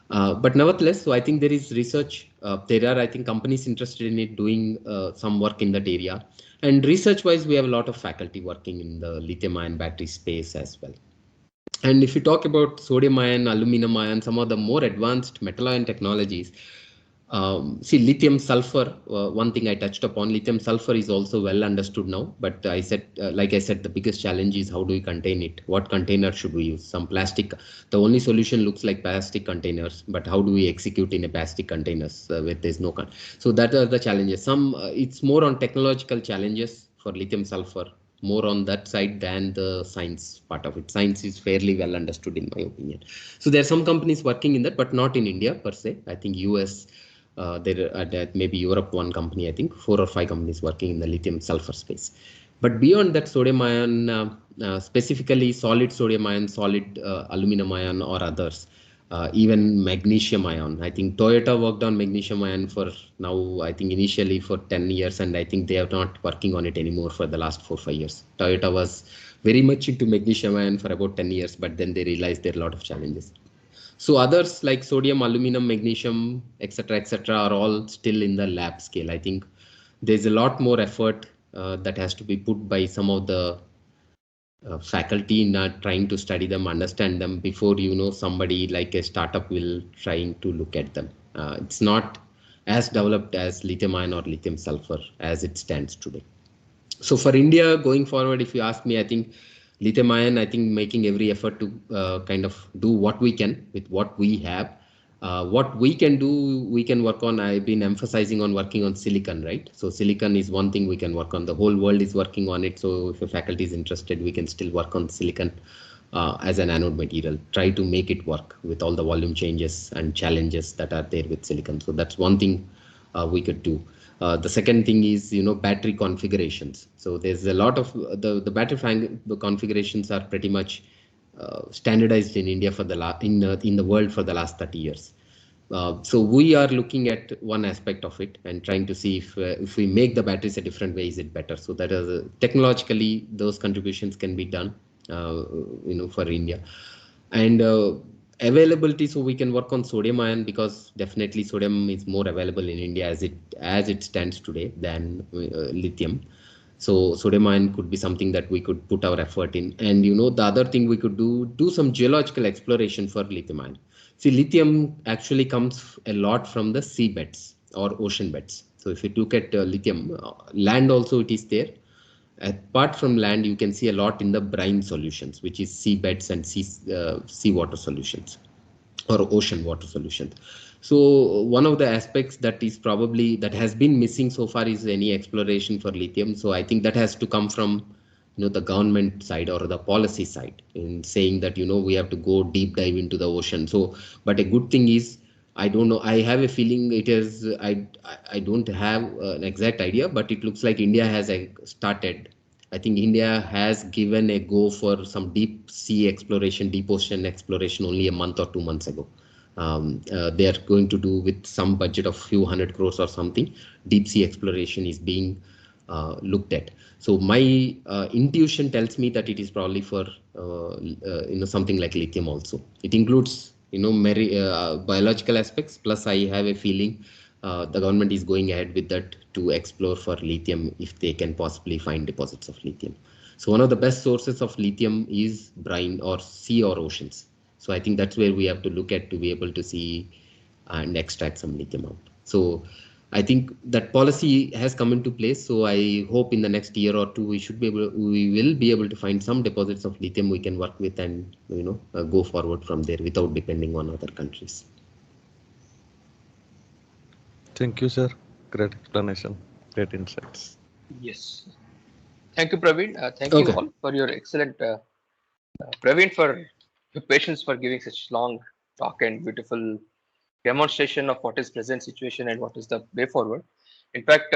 But nevertheless, so I think there is research. There are, I think, companies interested in it, doing some work in that area. And research-wise, we have a lot of faculty working in the lithium-ion battery space as well. And if you talk about sodium-ion, aluminum-ion, some of the more advanced metal-ion technologies, see, lithium sulfur, one thing I touched upon, lithium sulfur is also well understood now. But I said, like I said, the biggest challenge is how do we contain it? What container should we use? Some plastic. The only solution looks like plastic containers, but how do we execute in a plastic containers where there's no so that are the challenges. Some it's more on technological challenges for lithium sulfur, more on that side than the science part of it. Science is fairly well understood in my opinion. So there are some companies working in that, but not in India per se. I think US. There are maybe Europe, one company, I think 4 or 5 companies working in the lithium sulfur space. But beyond that, sodium ion, specifically solid sodium ion, solid aluminum ion, or others, even magnesium ion. I think Toyota worked on magnesium ion for now, I think initially for 10 years, and I think they are not working on it anymore for the last 4 or 5 years. Toyota was very much into magnesium ion for about 10 years, but then they realized there are a lot of challenges. So others like sodium, aluminum, magnesium, etc., are all still in the lab scale. I think there's a lot more effort that has to be put by some of the faculty in trying to study them, understand them before somebody like a startup will trying to look at them. It's not as developed as lithium ion or lithium sulfur as it stands today. So for India going forward, if you ask me, I think lithium ion, I think making every effort to kind of do what we can with what we have. What we can do, we can work on. I've been emphasizing on working on silicon, right? So silicon is one thing we can work on. The whole world is working on it. So if a faculty is interested, we can still work on silicon as an anode material. Try to make it work with all the volume changes and challenges that are there with silicon. So that's one thing we could do. The second thing is, battery configurations. So there's a lot of the battery configurations are pretty much standardized in India for the in the world for the last 30 years. So we are looking at one aspect of it and trying to see if we make the batteries a different way, is it better? So that is technologically those contributions can be done, for India. And availability, so we can work on sodium ion, because definitely sodium is more available in India as it stands today than lithium. So sodium ion could be something that we could put our effort in. And the other thing we could do some geological exploration for lithium ion. See, lithium actually comes a lot from the sea beds or ocean beds. So if you look at lithium, land also it is there. Apart from land, you can see a lot in the brine solutions, which is sea beds and sea water solutions or ocean water solutions. So one of the aspects that has been missing so far is any exploration for lithium. So I think that has to come from the government side or the policy side, in saying that we have to go deep dive into the ocean. So, but a good thing is, I don't know, I have a feeling it is, I don't have an exact idea, but it looks like India has started. I think India has given a go for some deep sea exploration, deep ocean exploration only a month or 2 months ago. They are going to do with some budget of few hundred crores or something. Deep sea exploration is being looked at. So my intuition tells me that it is probably for something like lithium also. It includes biological aspects. Plus, I have a feeling the government is going ahead with that to explore for lithium if they can possibly find deposits of lithium. So one of the best sources of lithium is brine or sea or oceans. So I think that's where we have to look at to be able to see and extract some lithium out. So I think that policy has come into place. So I hope in the next year or two we will be able to find some deposits of lithium we can work with and go forward from there without depending on other countries. Thank you, sir. Great explanation. Great insights. Yes. Thank you, Praveen. Thank you all for your excellent, Praveen, for your patience for giving such long talk and beautiful demonstration of what is present situation and what is the way forward. In fact,